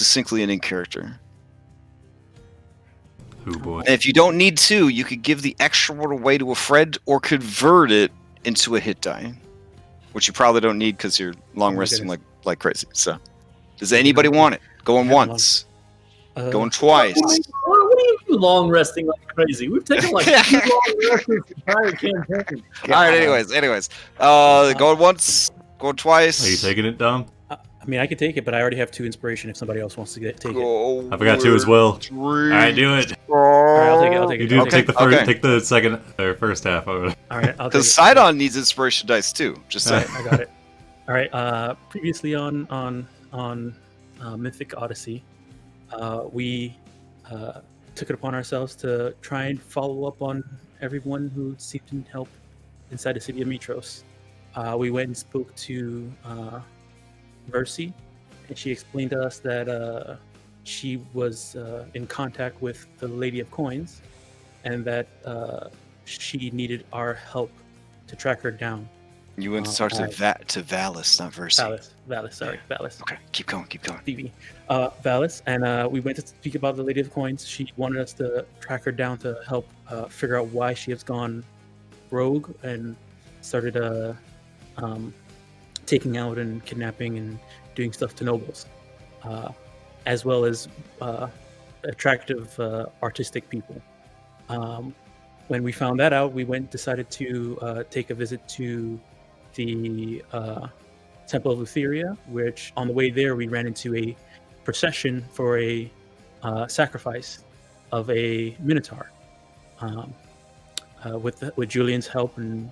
Distinctly an in character. Oh boy. And if you don't need to, you could give the extra one away to a friend or convert it into a hit die, which you probably don't need because you're long resting like crazy. So, does anybody want it? Going once, going twice. What are you long resting like crazy? We've taken like 2 long rests this entire campaign. All right. Anyways. Going once, going twice. Are you taking it, Dom? I mean, I could take it, but I already have 2 inspiration if somebody else wants to take it. I forgot 2 as well. All right, do it. All right, I'll take it. You do take the first, take the second or first half. All right, I'll take it. Because Sidon needs inspiration dice too. Just saying. I got it. All right. Previously on Mythic Odyssey, we took it upon ourselves to try and follow up on everyone who seemed to need help inside the city of Mytros. We went and spoke to Mercy, and she explained to us that she was in contact with the Lady of Coins, and that she needed our help to track her down. You went to start to Valis, not Versi. Valis. Okay, keep going. Phoebe. Valis, and we went to speak about the Lady of Coins. She wanted us to track her down to help figure out why she has gone rogue and started taking out and kidnapping and doing stuff to nobles, as well as attractive artistic people. When we found that out, we decided to take a visit to the Temple of Etheria, which on the way there we ran into a procession for a sacrifice of a Minotaur. With Julian's help and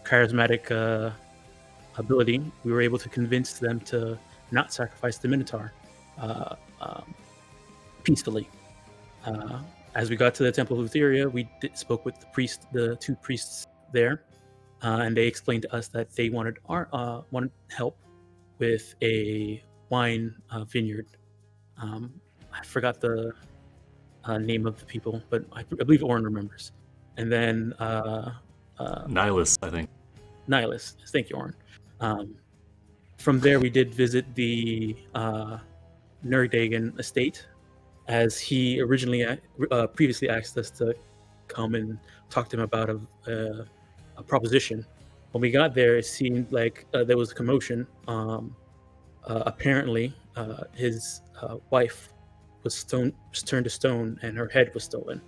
charismatic ability, we were able to convince them to not sacrifice the Minotaur peacefully. As we got to the Temple of Etheria, we spoke with the 2 priests there, and they explained to us that they wanted help with a wine vineyard. I forgot the name of the people, but I believe Oren remembers. And then Nihilus, I think. Nihilus, thank you, Oren. From there, we did visit the Nurdagan estate, as he originally previously asked us to come and talk to him about a proposition. When we got there, it seemed like there was a commotion. Apparently, his wife was turned to stone and her head was stolen.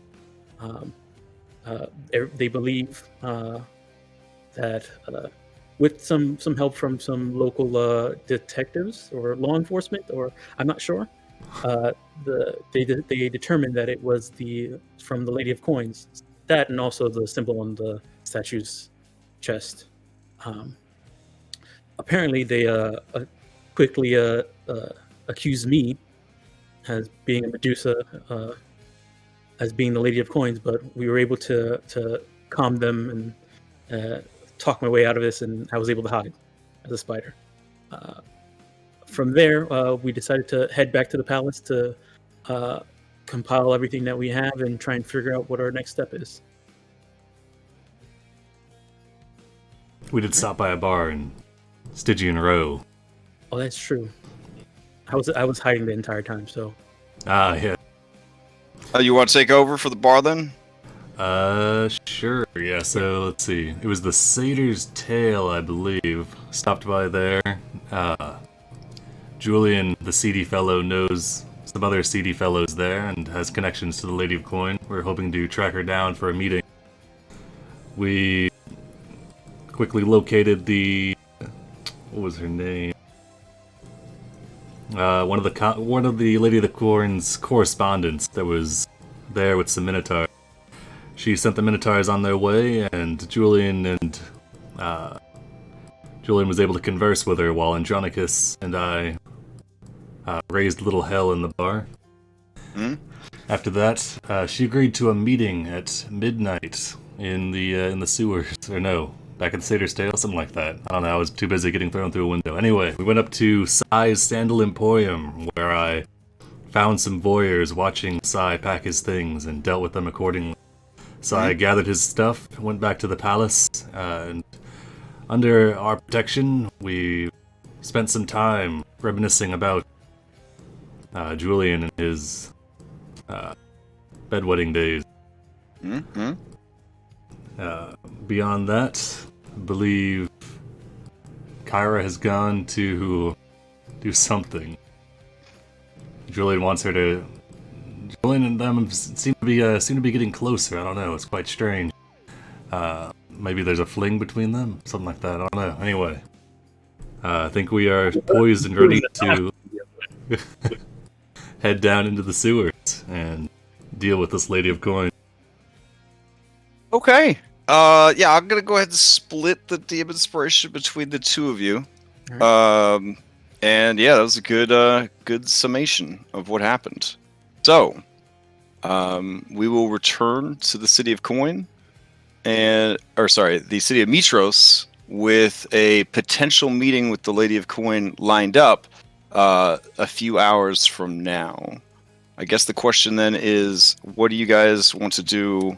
They believe that with some help from some local detectives or law enforcement, or I'm not sure, they determined that it was from the Lady of Coins. That, and also the symbol on the statue's chest. Apparently, they quickly accused me as being a Medusa, as being the Lady of Coins, but we were able to calm them and talk my way out of this, and I was able to hide as a spider. From there, we decided to head back to the palace to compile everything that we have and try and figure out what our next step is. We did stop by a bar in Stygian Row. Oh, that's true. I was hiding the entire time, so. Ah, yeah. You want to take over for the bar then? Sure. Yeah, so let's see. It was the Satyr's Tail, I believe. Stopped by there. Julian, the seedy fellow, knows some other seedy fellows there and has connections to the Lady of Coin. We're hoping to track her down for a meeting. We quickly located what was her name? One of the Lady of the Coin's correspondents that was there with some Minotaur. She sent the Minotaurs on their way, and Julian was able to converse with her while Andronicus and I raised little hell in the bar. After that, she agreed to a meeting at midnight in the sewers, or no, back at the Satyr's Tail, something like that. I don't know, I was too busy getting thrown through a window. Anyway, we went up to Sai's Sandal Emporium, where I found some voyeurs watching Sai pack his things and dealt with them accordingly. Sai gathered his stuff, went back to the palace, and under our protection, we spent some time reminiscing about Julian in his bedwetting days. Mm-hmm. Beyond that, I believe Kyra has gone to do something. Julian wants her to. Julian and them seem to be getting closer. I don't know. It's quite strange. Maybe there's a fling between them, something like that. I don't know. Anyway, I think we are poised and ready to head down into the sewers and deal with this Lady of Coin. Okay. Yeah, I'm gonna go ahead and split the DM inspiration between the two of you. Right. And yeah, that was a good summation of what happened. So, we will return to the City of Coin, the City of Mytros, with a potential meeting with the Lady of Coin lined up a few hours from now. I guess the question then is, what do you guys want to do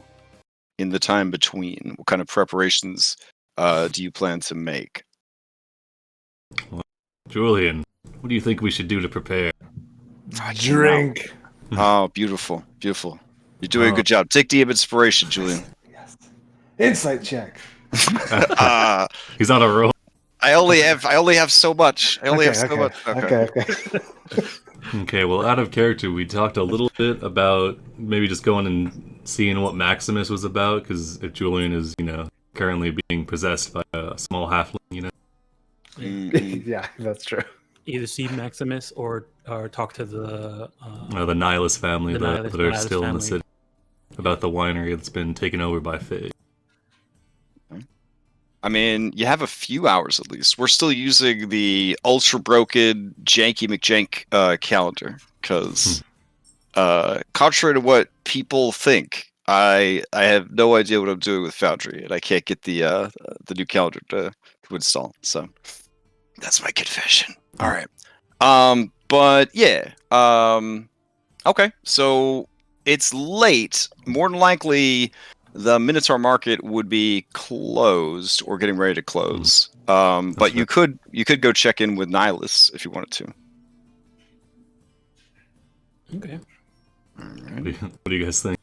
in the time between? What kind of preparations do you plan to make? Julian, what do you think we should do to prepare? Drink. Oh, beautiful, beautiful. You're doing a good job. Take DM inspiration, Julian. Yes. Insight check. He's on a roll. I only have so much. Okay. Okay, well, out of character, we talked a little bit about maybe just going and seeing what Maximus was about, because if Julian is, currently being possessed by a small halfling, Yeah, that's true. Either see Maximus or talk to the Nihilus family that are Nihilus still in the family. city, about the winery that's been taken over by Fae. I mean, you have a few hours at least. We're still using the ultra broken janky McJank calendar because, contrary to what people think, I have no idea what I'm doing with Foundry, and I can't get the new calendar to install. So that's my confession. All right. But yeah. Okay. So it's late. More than likely, the Minotaur market would be closed or getting ready to close. But you could go check in with Nihilus if you wanted to. Okay. What do you guys think?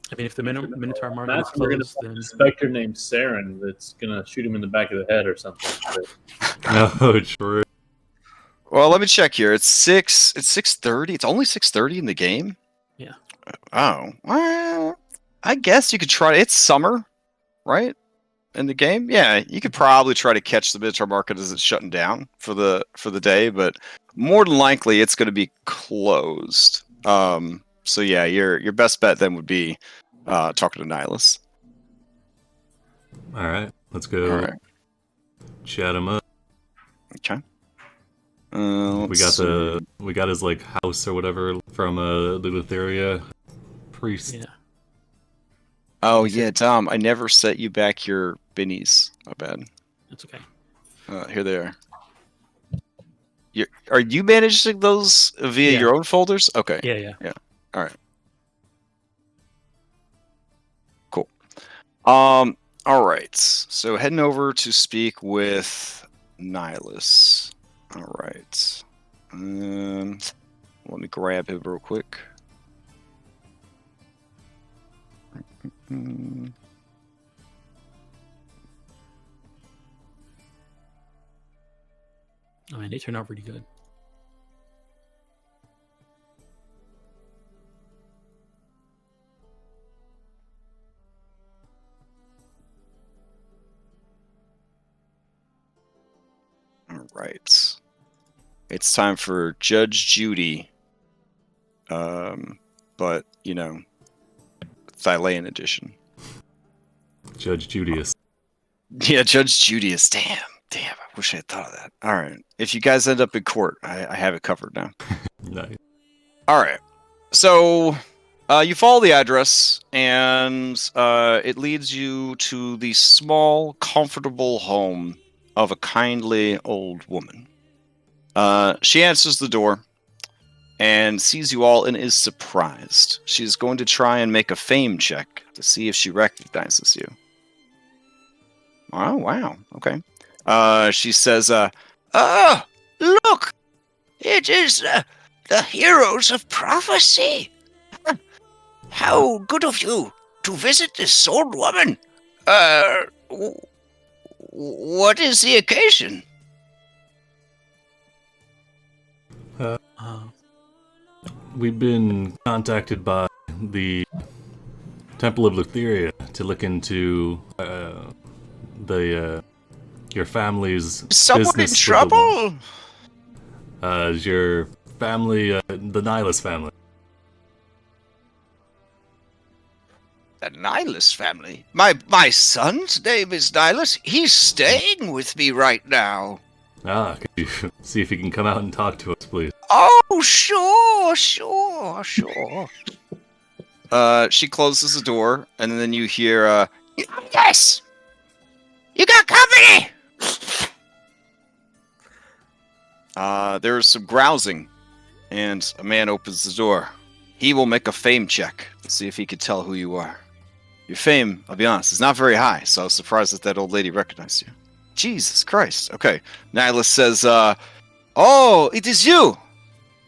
I mean, if the Minotaur market is We're gonna closed, find then an inspector named Saren that's gonna shoot him in the back of the head or something. No, true. Well, let me check here. It's 6:30. It's only 6:30 in the game. Yeah. Oh, well, I guess you could try. It's summer, right? In the game, yeah, you could probably try to catch the Minotaur market as it's shutting down for the day, but more than likely it's going to be closed. So yeah, your best bet then would be talking to Nihilus. All right, let's go. All right. Chat him up. Okay. We got his house or whatever from the Etheria priest. yeah. Oh yeah, Tom, I never set you back your binnies. My bad. That's okay. Here they are. Are you managing those via Yeah. your own folders? Okay. Yeah. All right. Cool. All right. So heading over to speak with Nihilus. All right. Let me grab him real quick. I mean, they turned out pretty good. All right. It's time for Judge Judy. But, Thylean edition. Judge Judius. Yeah, Judge Judius. Damn. I wish I had thought of that. All right. If you guys end up in court, I have it covered now. Nice. All right. So you follow the address, and it leads you to the small, comfortable home of a kindly old woman. She answers the door and sees you all and is surprised. She's going to try and make a fame check to see if she recognizes you. Oh, wow. Okay. She says, look! It is The heroes of prophecy! How good of you to visit this sword woman! What is the occasion? We've been contacted by the Temple of Etheria to look into your family's Someone in business. trouble? Your family, the Nihilus family. The Nihilus family? My son's name is Nihilus. He's staying with me right now. Could you see if you can come out and talk to us, please? Oh, sure. She closes the door, and then you hear, yes! You got company! There's some grousing, and a man opens the door. He will make a fame check to see if he can tell who you are. Your fame, I'll be honest, is not very high, so I was surprised that old lady recognized you. Jesus Christ. Okay. Nihilus says, oh, it is you!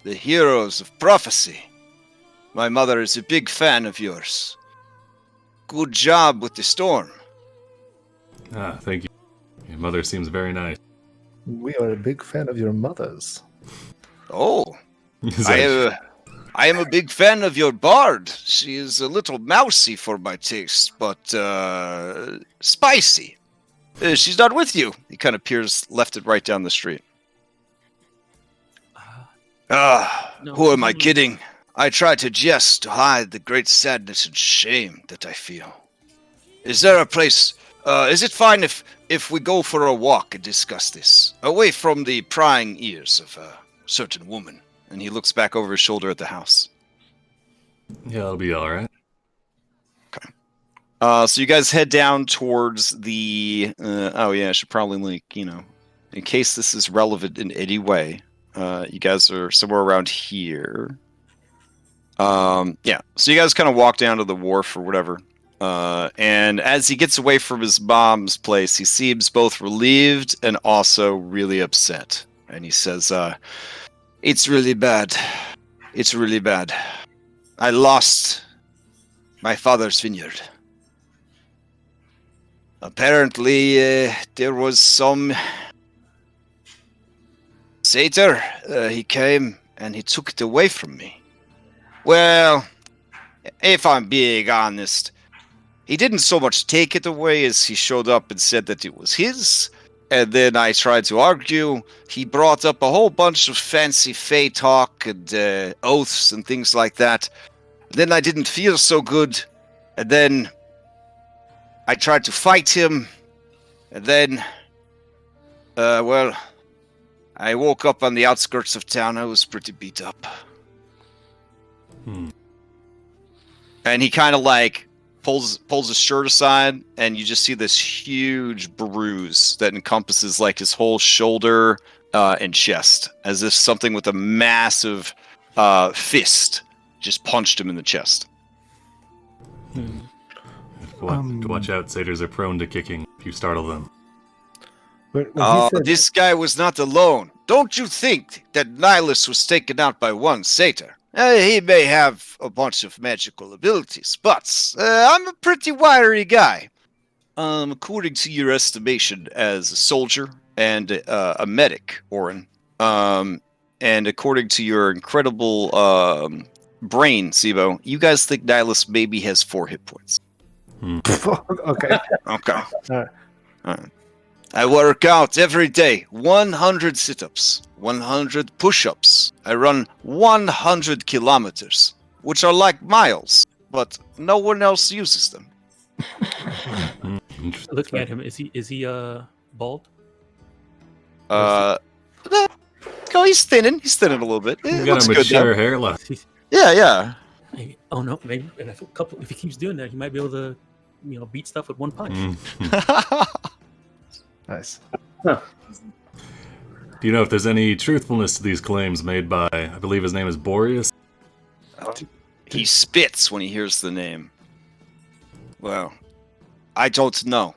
The heroes of prophecy. My mother is a big fan of yours. Good job with the storm. Thank you. Your mother seems very nice. We are a big fan of your mother's. Oh. I am a big fan of your bard. She is a little mousy for my taste, but spicy. She's not with you. He kind of peers left and right down the street. Who am I kidding? I try to jest to hide the great sadness and shame that I feel. Is there a place... is it fine if we go for a walk and discuss this? Away from the prying ears of a certain woman. And he looks back over his shoulder at the house. Yeah, it'll be alright. Okay. So you guys head down towards the... I should probably in case this is relevant in any way, you guys are somewhere around here. So you guys kind of walk down to the wharf or whatever. And as he gets away from his mom's place, he seems both relieved and also really upset. And he says, it's really bad. It's really bad. I lost my father's vineyard. Apparently, there was some satyr. He came and he took it away from me. Well, if I'm being honest, he didn't so much take it away as he showed up and said that it was his. And then I tried to argue. He brought up a whole bunch of fancy fae talk and oaths and things like that. Then I didn't feel so good. And then I tried to fight him. And then, I woke up on the outskirts of town. I was pretty beat up. And he kind of pulls his shirt aside, and you just see this huge bruise that encompasses his whole shoulder and chest, as if something with a massive fist just punched him in the chest. Watch out, satyrs are prone to kicking if you startle them. This guy was not alone. Don't you think that Nihilus was taken out by one satyr? He may have a bunch of magical abilities, but I'm a pretty wiry guy. According to your estimation as a soldier and a medic, Oren, and according to your incredible brain, Sibo, you guys think Nihilus maybe has 4 hit points. Okay. Okay. All right. I work out every day, 100 sit-ups, 100 push-ups. I run 100 kilometers, which are like miles, but no one else uses them. Looking at him, is he bald? No, he's thinning. He's thinning a little bit. You got a mature hairline. Yeah. Maybe, maybe. And if he keeps doing that, he might be able to, beat stuff with one punch. Nice. Do you know if there's any truthfulness to these claims made by, I believe his name is Boreas? He spits when he hears the name. Well, I don't know.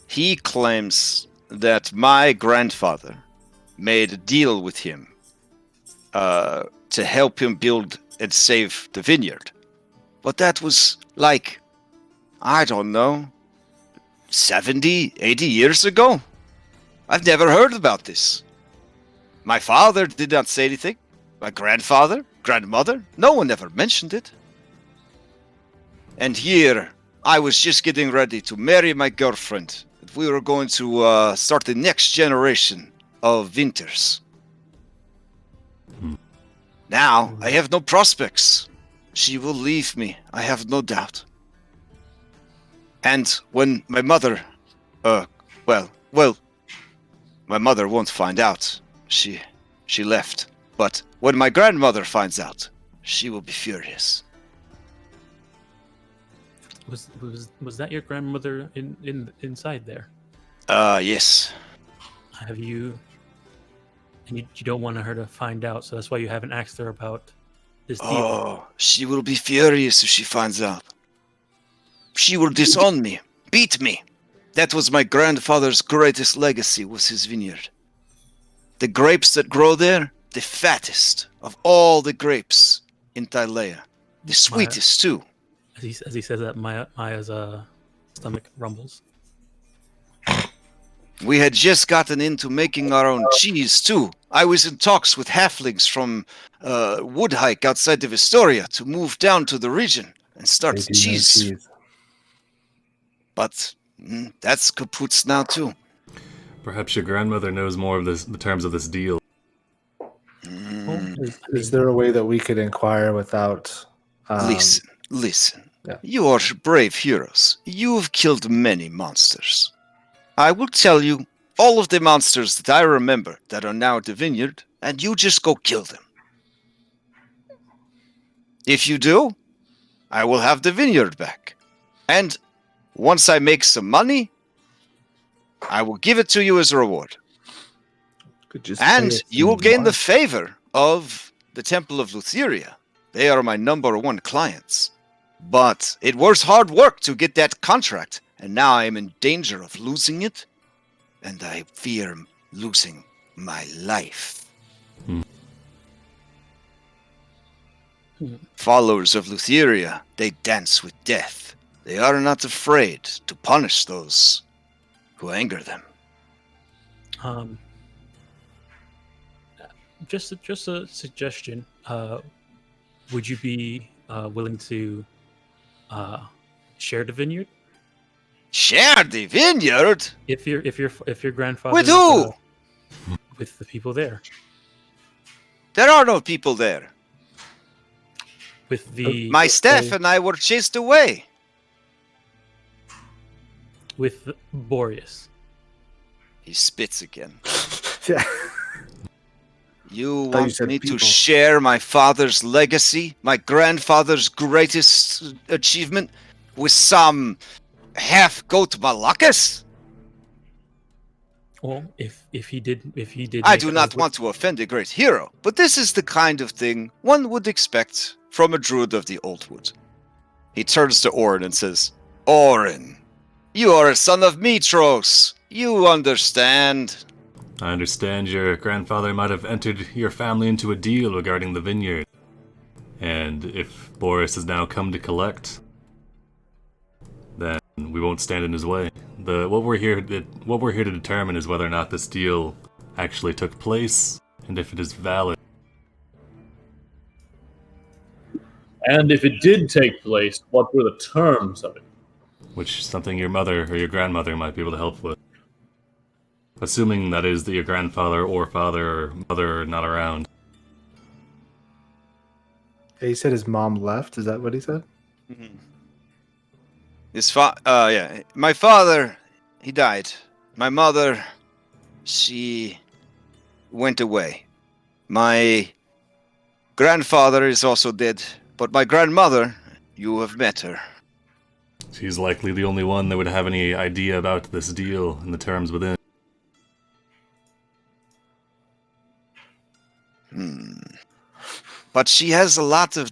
He claims that my grandfather made a deal with him to help him build and save the vineyard. But that was like, I don't know, 70, 80 years ago. I've never heard about this. My father did not say anything. My grandfather, grandmother, no one ever mentioned it. And here, I was just getting ready to marry my girlfriend. We were going to start the next generation of winters. Now, I have no prospects. She will leave me, I have no doubt. And when my mother, my mother won't find out. She left. But when my grandmother finds out, she will be furious. Was that your grandmother inside there? Yes. Have you? And you don't want her to find out, so that's why you haven't asked her about this deal. Oh, she will be furious if she finds out. She will disown me, beat me. That was my grandfather's greatest legacy, was his vineyard. The grapes that grow there, the fattest of all the grapes in Thylea. The sweetest, too. As he says that, Maya's stomach rumbles. We had just gotten into making our own cheese, too. I was in talks with halflings from Woodhike outside of Etheria to move down to the region and start cheese. But that's kaput now, too. Perhaps your grandmother knows more of the terms of this deal. Is there a way that we could inquire without... Listen. Yeah. You are brave heroes. You have killed many monsters. I will tell you all of the monsters that I remember that are now at the vineyard, and you just go kill them. If you do, I will have the vineyard back. And once I make some money, I will give it to you as a reward. And you will gain the favor of the Temple of Etheria. They are my #1 clients. But it was hard work to get that contract, and now I am in danger of losing it, and I fear losing my life. Followers of Etheria, they dance with death. They are not afraid to punish those who anger them. Just a suggestion. Would you be willing to share the vineyard? Share the vineyard? If your grandfather with who? With the people there. There are no people there. With my staff and I were chased away. With Boreas. He spits again. Yeah. You want me to share my father's legacy, my grandfather's greatest achievement, with some half-goat Malakas? Well, if he did, I do not want to offend a great hero, but this is the kind of thing one would expect from a druid of the Old Wood. He turns to Oren and says, "Oren, you are a son of Mytros. You understand." I understand your grandfather might have entered your family into a deal regarding the vineyard. And if Boris has now come to collect, then we won't stand in his way. What we're here to determine is whether or not this deal actually took place, and if it is valid. And if it did take place, what were the terms of it? Which is something your mother or your grandmother might be able to help with. Assuming that is that your grandfather or father or mother are not around. Yeah, he said his mom left. Is that what he said? Mm-hmm. My father, he died. My mother, she went away. My grandfather is also dead, but my grandmother, you have met her. She's likely the only one that would have any idea about this deal and the terms within. But she has a lot of,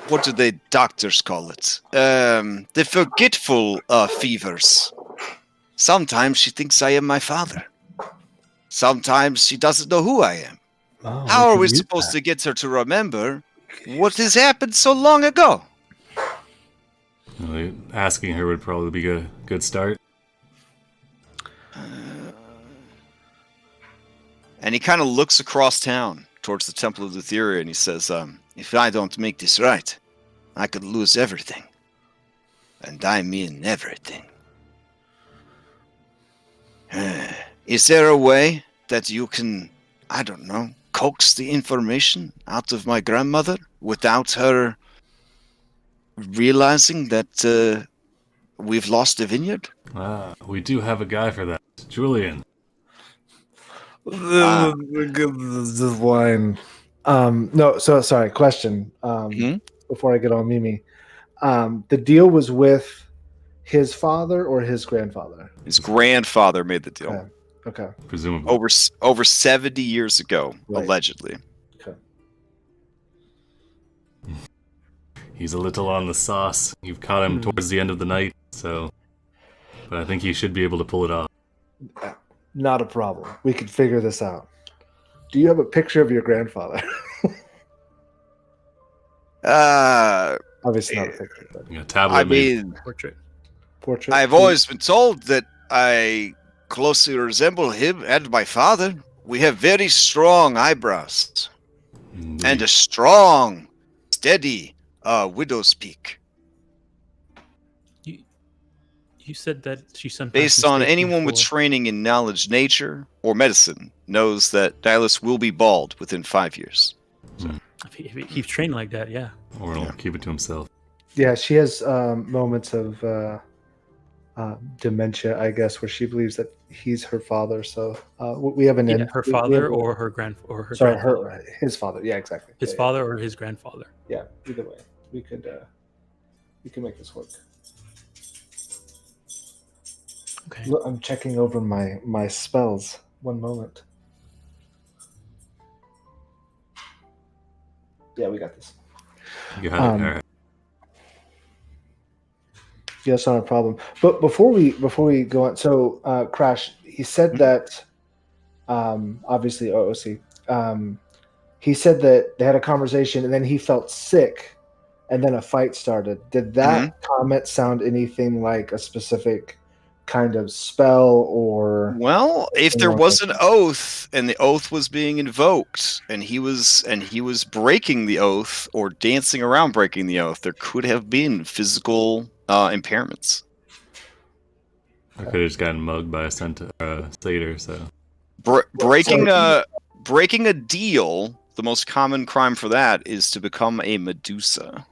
what do they doctors call it? The forgetful fevers. Sometimes she thinks I am my father. Sometimes she doesn't know who I am. Oh, How are we could use supposed that. to get her to remember what has happened so long ago? Well, asking her would probably be a good start. And he kind of looks across town towards the Temple of Etheria, and he says, if I don't make this right, I could lose everything. And I mean everything. Is there a way that you can, I don't know, coax the information out of my grandmother without her realizing that we've lost the vineyard? We do have a guy for that. Julian. This line. No, so sorry. Question. Before I get on Mimi, the deal was with his father or his grandfather? His grandfather made the deal. Okay. Presumably. Over 70 years ago, Right. allegedly. Okay. He's a little on the sauce. You've caught him towards the end of the night, so... But I think he should be able to pull it off. Not a problem. We could figure this out. Do you have a picture of your grandfather? Obviously not a picture, but A tablet, I maybe. mean, Portrait. portrait. I've always been told that I closely resemble him and my father. We have very strong eyebrows and a strong, steady widow's peak. You said that she sometimes Based on mistakes you anyone with for- training in knowledge, nature, or medicine knows that Dylas will be bald within 5 years. If he's trained like that, yeah. Or he'll keep it to himself. Yeah, she has moments of dementia, I guess, where she believes that he's her father. So we have an Yeah, her father or her grandfather. his father. Yeah, exactly. His father or his grandfather. Yeah, either way, we can make this work. Okay. Look, I'm checking over my spells. One moment. Yeah, we got this. You got it. All right. Yes, not a problem. But before we go on, so Crash, he said that obviously OOC. He said that they had a conversation and then he felt sick, and then a fight started. Did that comment sound anything like a specific kind of spell or? Well, if there was an oath and the oath was being invoked and he was breaking the oath or dancing around breaking the oath, there could have been physical impairments. I could have just gotten mugged by a satyr, so... Breaking a deal, the most common crime for that is to become a Medusa.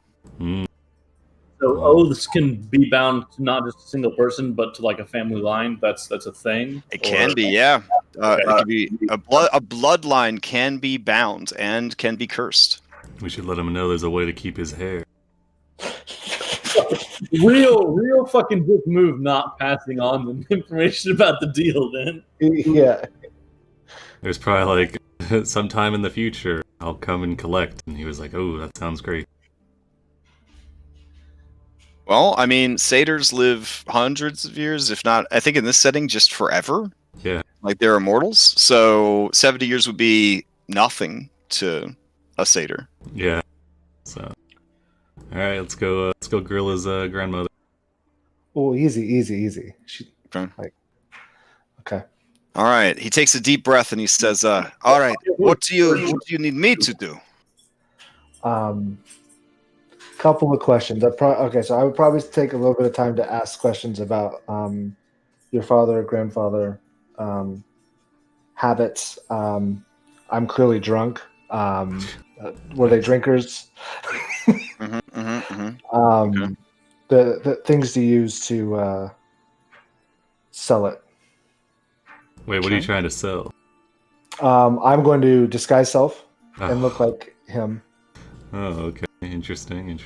So oaths can be bound to not just a single person, but to like a family line. That's a thing. It can be, yeah. It can be a bloodline can be bound and can be cursed. We should let him know there's a way to keep his hair. Real fucking dick move, not passing on the information about the deal. Then Yeah. There's probably like sometime in the future I'll come and collect, and he was like, "Oh, that sounds great." Well, I mean, satyrs live hundreds of years, if not, I think in this setting, just forever. Yeah. Like they're immortals. So 70 years would be nothing to a satyr. Yeah. So, all right, let's go grill his grandmother. Oh, easy. Okay. Okay. All right. He takes a deep breath and he says, "All right, what do you need me to do?" Couple of questions. So I would probably take a little bit of time to ask questions about your father, grandfather, habits. I'm clearly drunk. Were they drinkers? Okay. The things to use to sell it. Wait, what are you trying to sell? I'm going to disguise self and look like him. Oh, okay. Interesting.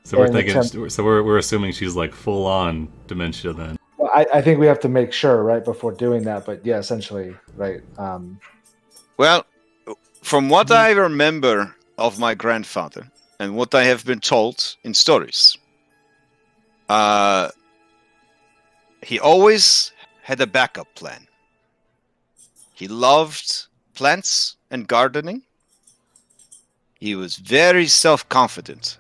So we're thinking. So we're assuming she's like full on dementia then. Well, I think we have to make sure right before doing that. But yeah, essentially, right. Well, from what I remember of my grandfather and what I have been told in stories, he always had a backup plan. He loved plants and gardening, He was very self-confident.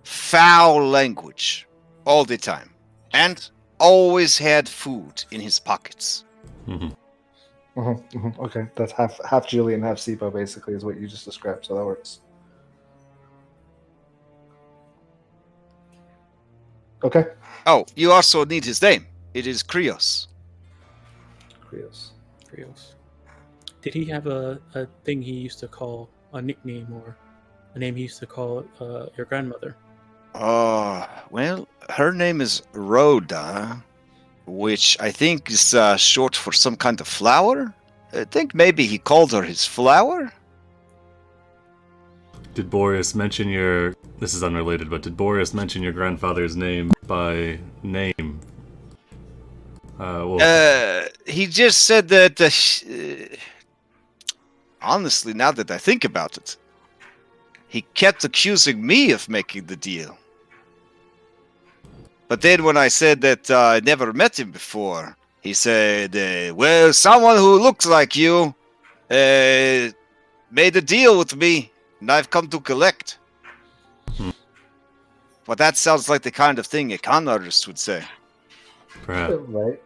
Foul language all the time. And always had food in his pockets. Okay, that's half Julian, half Sipo, basically, is what you just described, so that works. Okay. Oh, you also need his name. It is Krios. Krios. Did he have a thing he used to call, a nickname or a name he used to call your grandmother? Well, her name is Rhoda, which I think is short for some kind of flower. I think maybe he called her his flower. Did Boreas mention your... This is unrelated, but did Boreas mention your grandfather's name by name? He just said that... honestly, now that I think about it, he kept accusing me of making the deal. But then when I said that I never met him before, he said, well, someone who looks like you made a deal with me, and I've come to collect. But that sounds like the kind of thing a con artist would say. Perhaps. Right.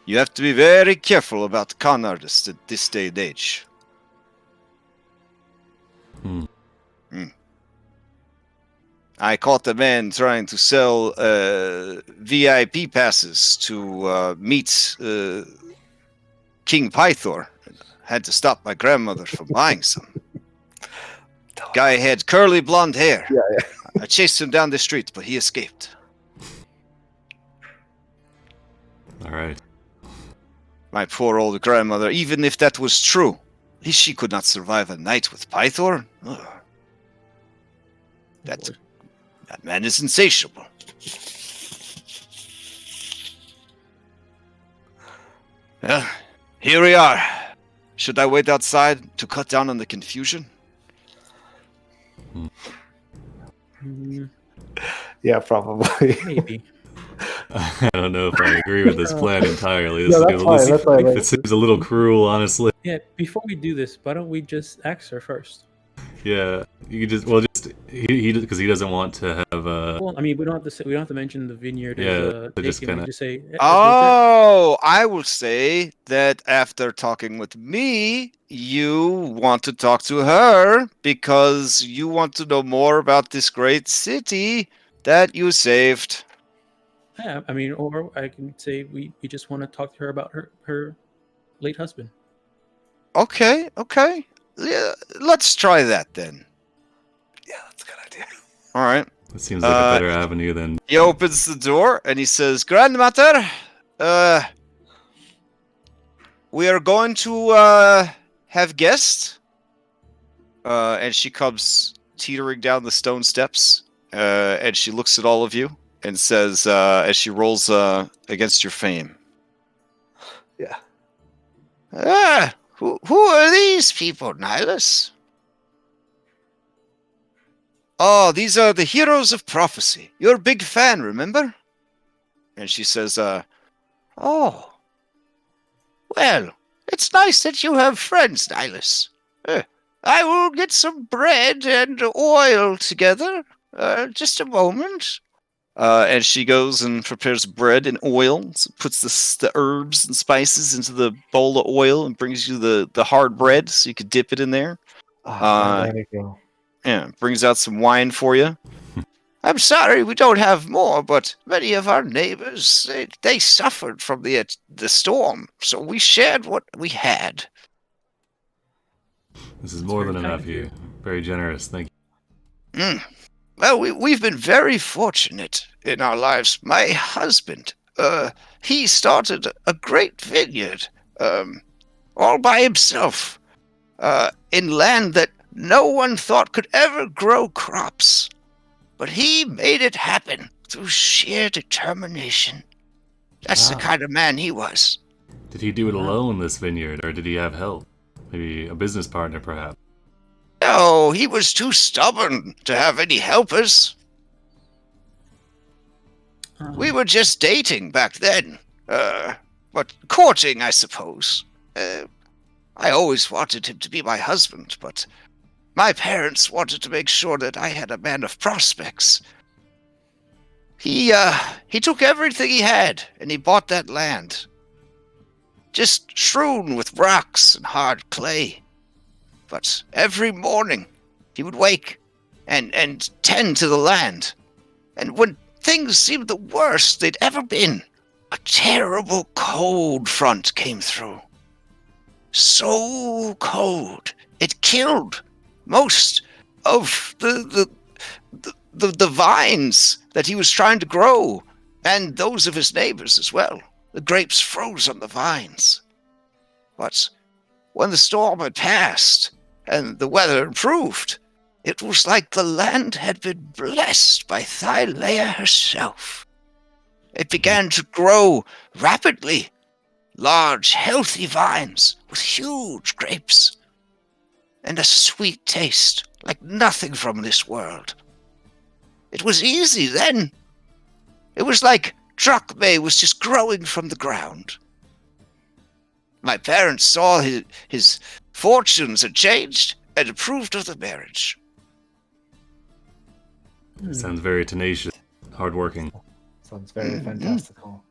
You have to be very careful about con artists at this day and age. I caught a man trying to sell VIP passes to meet King Pythor. Had to stop my grandmother from buying some. Guy had curly blonde hair. Yeah. I chased him down the street, but he escaped. All right. My poor old grandmother, even if that was true, she could not survive a night with Pythor. Ugh. That man is insatiable. Here we are. Should I wait outside to cut down on the confusion? Yeah, probably. Maybe. I don't know if I agree with this plan entirely. No, that's fine. That's fine. It seems a little cruel, honestly. Yeah, before we do this, why don't we just ask her first? Yeah, you could just he because he doesn't want to have Well, I mean, we don't have to say, we don't have to mention the vineyard. Yeah, as just taken. kinda- We just say. Oh, I will say that after talking with me, you want to talk to her because you want to know more about this great city that you saved. Yeah, I mean, or I can say we just want to talk to her about her late husband. Okay. Yeah, let's try that then. Yeah, that's a good idea. All right. It seems like a better avenue than... He opens the door and he says, Grandmother, we are going to have guests. And she comes teetering down the stone steps, and she looks at all of you and says, as she rolls against your fame. Yeah. Who are these people, Nihilus? Oh, these are the heroes of prophecy. You're a big fan, remember? And she says, oh. Well, it's nice that you have friends, Nihilus. I will get some bread and oil together. Just a moment. And she goes and prepares bread and oil, puts the herbs and spices into the bowl of oil and brings you the hard bread so you could dip it in there. There you go. Yeah, brings out some wine for you. I'm sorry we don't have more, but many of our neighbors, they suffered from the storm, so we shared what we had. This is more than enough here. Very generous, thank you. Well, we've been very fortunate in our lives. My husband, he started a great vineyard, all by himself, in land that no one thought could ever grow crops. But he made it happen through sheer determination. That's the kind of man he was. Did he do it alone, this vineyard, or did he have help? Maybe a business partner, perhaps? No, he was too stubborn to have any helpers. We were just dating back then. But courting, I suppose. I always wanted him to be my husband, but my parents wanted to make sure that I had a man of prospects. He took everything he had, and he bought that land. Just strewn with rocks and hard clay. But every morning, he would wake and tend to the land. And when things seemed the worst they'd ever been, a terrible cold front came through. So cold, it killed most of the vines that he was trying to grow, and those of his neighbors as well. The grapes froze on the vines. But when the storm had passed and the weather improved, it was like the land had been blessed by Thylea herself. It began to grow rapidly. Large, healthy vines with huge grapes. And a sweet taste like nothing from this world. It was easy then. It was like Drachme was just growing from the ground. My parents saw his fortunes had changed and approved of the marriage. Sounds very tenacious, hardworking. Sounds very fantastical.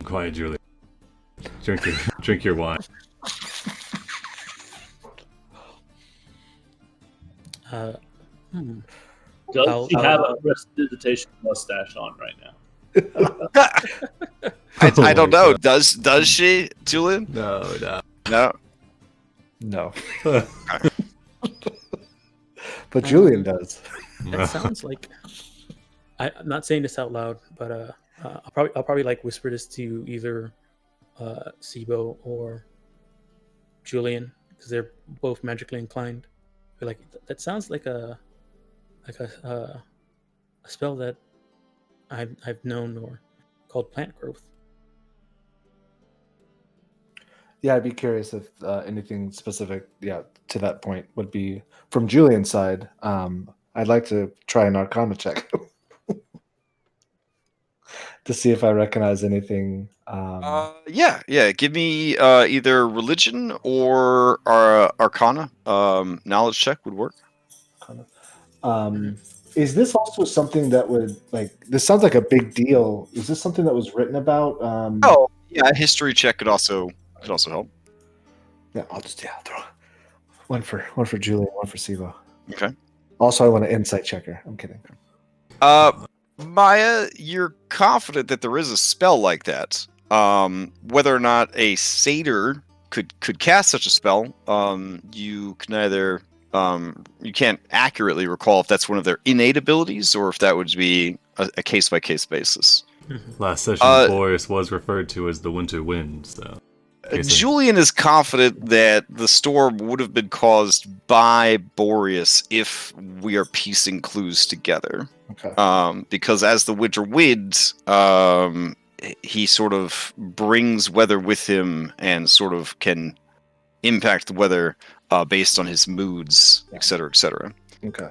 Quiet, Julie. Drink your wine. Does she have a prestidigitation mustache on right now? I don't know. Does she, Julian? No. No. But Julian does. That sounds like. I'm not saying this out loud, but I'll probably like whisper this to either Sibo or Julian because they're both magically inclined. Be like, that sounds like a spell that I've known or called plant growth. Yeah, I'd be curious if anything specific, to that point would be from Julian's side. I'd like to try an Arcana check to see if I recognize anything. Yeah. Give me either religion or Arcana. Knowledge check would work. Is this also something that would this sounds like a big deal? Is this something that was written about? A history check could also help. Yeah, I'll just throw one for Julian, one for Sivo. Okay. Also, I want an insight checker. I'm kidding. Maya, you're confident that there is a spell like that. Whether or not a satyr could cast such a spell, you can either you can't accurately recall if that's one of their innate abilities or if that would be a case-by-case basis. Last session, Boreas was referred to as the Winter Wind, so... Julian is confident that the storm would have been caused by Boreas if we are piecing clues together. Okay. Because as the Winter Wind, he sort of brings weather with him and sort of can impact the weather based on his moods, etc., etc. Okay.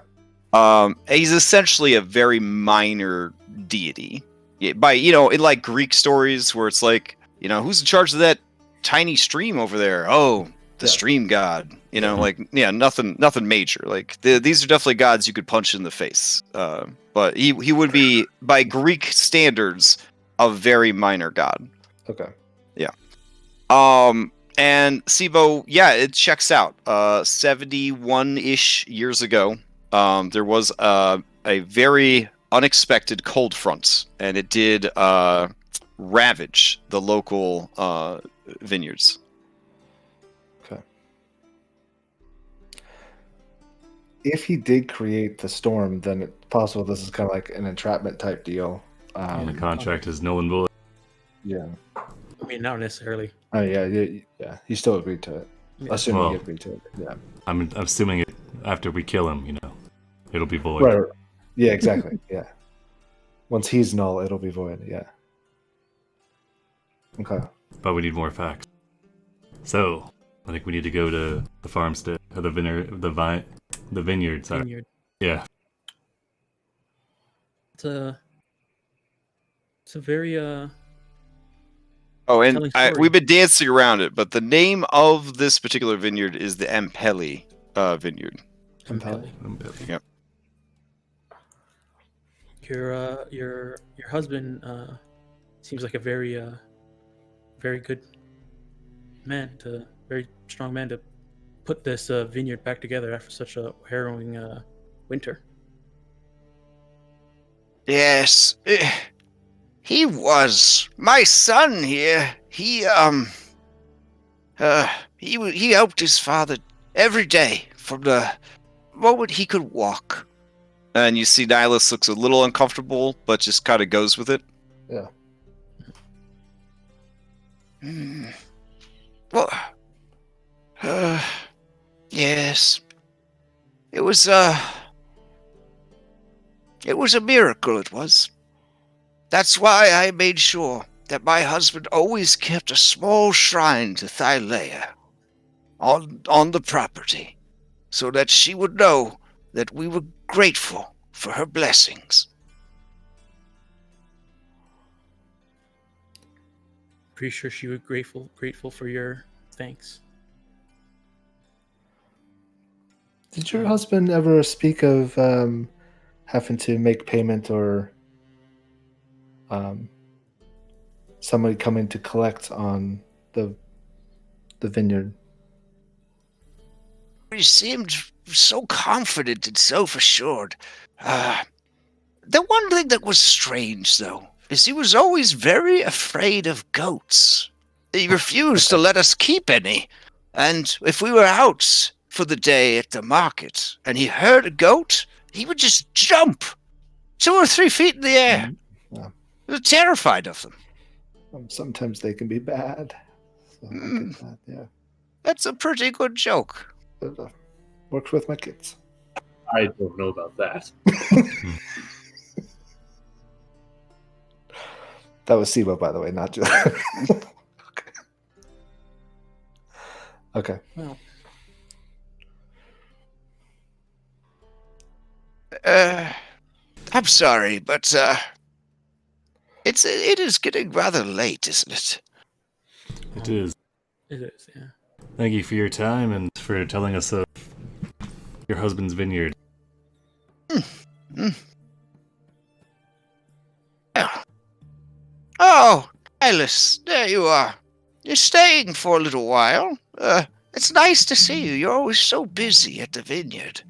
He's essentially a very minor deity. In like Greek stories where it's like, who's in charge of that tiny stream over there? Oh, the stream god. Nothing major. These are definitely gods you could punch in the face. But he would be, by Greek standards, a very minor god. Okay. Yeah. And Sibo, it checks out. 71-ish years ago, there was a very unexpected cold front, and it did ravage the local vineyards. Okay. If he did create the storm, then it's possible this is kind of like an entrapment type deal. And the contract is null and void. Yeah. I mean, not necessarily. Oh yeah. He still agreed to it. Yeah. Assuming he agreed to it. Yeah. I'm assuming it after we kill him, it'll be void. Right. Yeah, exactly. Yeah. Once he's null, it'll be void. Yeah. Okay. But we need more facts. So, I think we need to go to the farmstead, or the vineyard. Sorry. Vineyard. Yeah. It's a very we've been dancing around it, but the name of this particular vineyard is the Ampeli, vineyard. Ampeli. Yep. Your husband seems like a very very good man, very strong man to put this vineyard back together after such a harrowing winter. Yes, he was. My son here, he helped his father every day from the moment he could walk. And you see Nihilus looks a little uncomfortable, but just kind of goes with it. Yeah. Well, yes. It was a miracle, it was. That's why I made sure that my husband always kept a small shrine to Thylea on the property, so that she would know that we were grateful for her blessings. Pretty sure she was grateful for your thanks. Did your husband ever speak of having to make payment or somebody coming to collect on the vineyard? He seemed so confident and self-assured. The one thing that was strange, though, is he was always very afraid of goats. He refused to let us keep any. And if we were out for the day at the market and he heard a goat, he would just jump 2 or 3 feet in the air. Yeah. He was terrified of them. Sometimes they can be bad. So I get that, yeah. That's a pretty good joke. But, works with my kids. I don't know about that. That was Sibo, by the way, not just. Okay. Well, I'm sorry, but it is getting rather late, isn't it? It is. it is, yeah. Thank you for your time and for telling us of your husband's vineyard. Oh, Alice, there you are. You're staying for a little while. It's nice to see you. You're always so busy at the vineyard.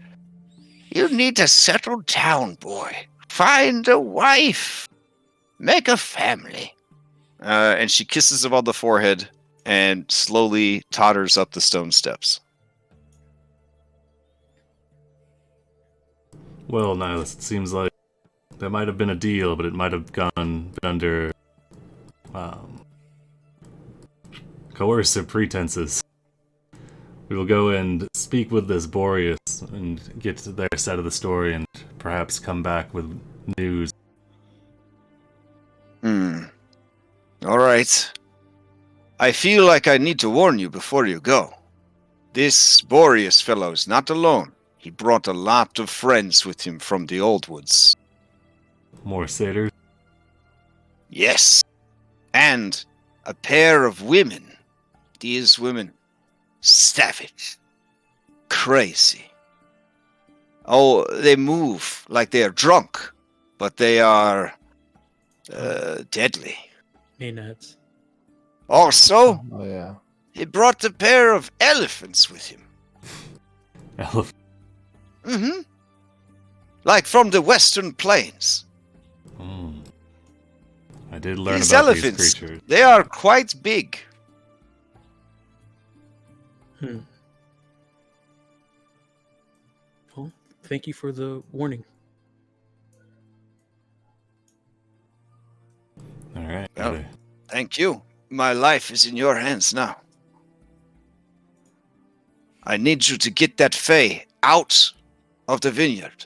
You need to settle down, boy. Find a wife. Make a family. And she kisses him on the forehead and slowly totters up the stone steps. Well, Nihilus, it seems like there might have been a deal, but it might have been under coercive pretenses. We will go and speak with this Boreas and get to their side of the story and perhaps come back with news. All right. I feel like I need to warn you before you go. This Boreas fellow is not alone. He brought a lot of friends with him from the Old Woods. More satyrs? Yes. And a pair of women. These women. Savage. Crazy. Oh, they move like they are drunk, but they are deadly. Maenads. Also, Oh, yeah. he brought a pair of elephants with him. Elephant. Mm-hmm. Like from the Western Plains. I did learn These about elephants, these creatures. they are quite big. Well, thank you for the warning. All right. Well, thank you. My life is in your hands now. I need you to get that Fae out of the vineyard.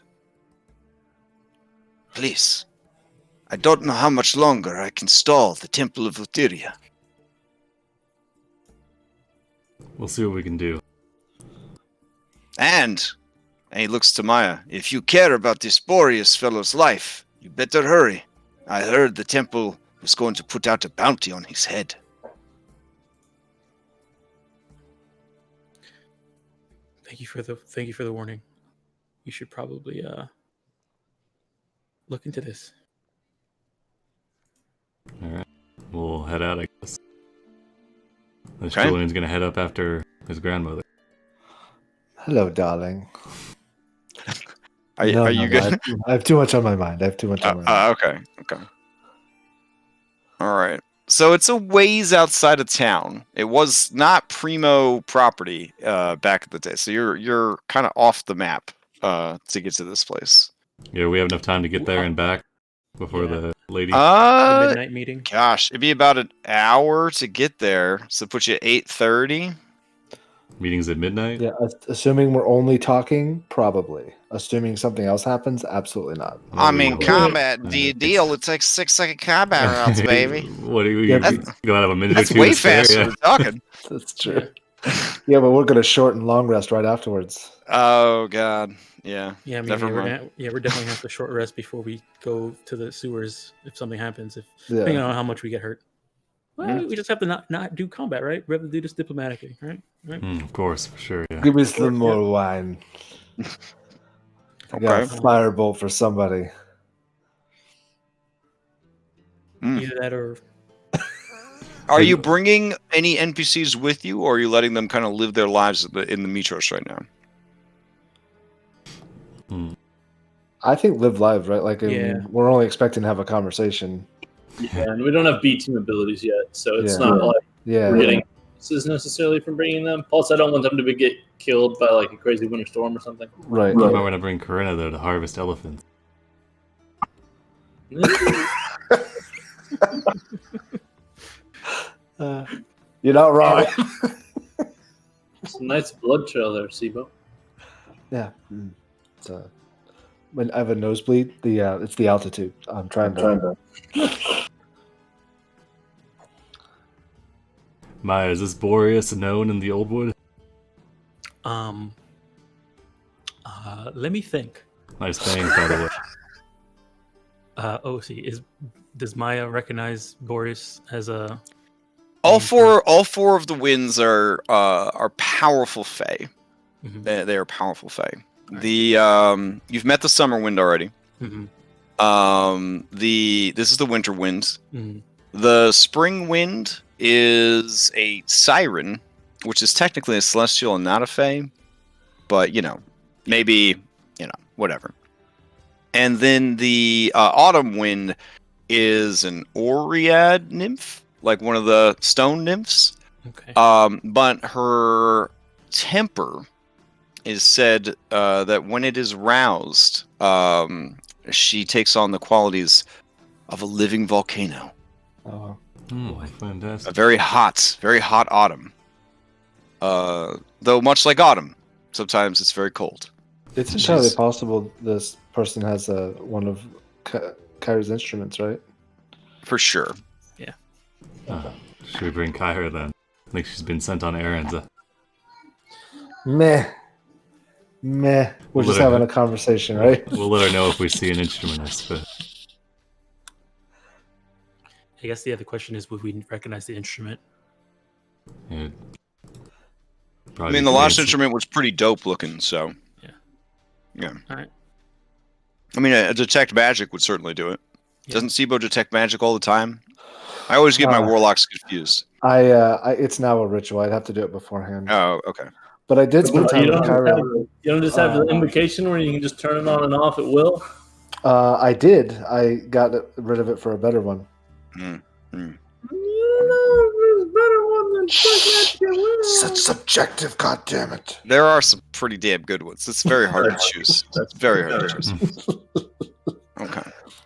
Please. I don't know how much longer I can stall the Temple of Etheria. We'll see what we can do. And he looks to Maya, if you care about this Boreas fellow's life, you better hurry. I heard the temple was going to put out a bounty on his head. Thank you for the warning. You should probably look into this. All right, we'll head out, I guess. Okay. Julian's gonna head up after his grandmother. Hello, darling. Are you good? I have too much on my mind. Okay. All right. So it's a ways outside of town. It was not primo property back in the day. So you're kind of off the map to get to this place. Yeah, we have enough time to get there and back before the lady. The midnight meeting. Gosh, it'd be about an hour to get there. So put you at 8:30. Meetings at midnight? Yeah, assuming we're only talking, probably. Assuming something else happens, absolutely not. I mean, combat deal. It takes 6-second combat rounds, baby. What do you go out of a minute or That's two? way to spare? faster Yeah. than talking. That's true. Yeah, but we're gonna shorten long rest right afterwards. Oh God, yeah. Yeah, I mean, Never we're mind. definitely gonna have to short rest before we go to the sewers if something happens. Depending on how much we get hurt. Well, we just have to not do combat, right? We have to do this diplomatically, right? Of course, for sure. Yeah. Give me some more wine. I got a firebolt for somebody. Either that or. Are you bringing any NPCs with you, or are you letting them kind of live their lives in the Mytros right now? I think live live, right? Like, we're only expecting to have a conversation. Yeah, and we don't have B team abilities yet, so it's not like we're getting bonuses necessarily from bringing them. Plus, I don't want them to get killed by like a crazy winter storm or something. Right. We're going to bring Corinna though to harvest elephants. You're not wrong. It's a nice blood trail there, Sibo. Yeah. So when I have a nosebleed, it's the altitude. I'm trying to. Maya, is this Boreas known in the Old Wood? Let me think. Nice thing, by the way. Does Maya recognize Boreas as a? All four of the winds are powerful fae. Mm-hmm. They are powerful fae. Right. You've met the summer wind already. Mm-hmm. This is the winter wind. Mm-hmm. The spring wind is a siren, which is technically a celestial and not a fae, but maybe whatever. And then the autumn wind is an Oread nymph, like one of the stone nymphs. Okay. But her temper is said that when it is roused, she takes on the qualities of a living volcano. Oh, fantastic! A very hot autumn. Though much like autumn, sometimes it's very cold. It's entirely possible this person has one of Kyra's instruments, right? For sure. Yeah. Should we bring Kyra then? I think she's been sent on errands. Meh. We're just having a conversation, right? We'll let her know if we see an instrumentist. But I guess the other question is, would we recognize the instrument? Yeah, I mean, the last instrument was pretty dope looking, so. Yeah. All right. I mean, a detect magic would certainly do it. Yeah. Doesn't Sibo detect magic all the time? I always get my warlocks confused. It's now a ritual. I'd have to do it beforehand. Oh, okay. But I did spend time with Kyra. You don't just have the invocation where you can just turn it on and off at will? I did. I got rid of it for a better one. Such subjective, goddammit. There are some pretty damn good ones. It's very hard to choose. It's very hard to choose. Okay.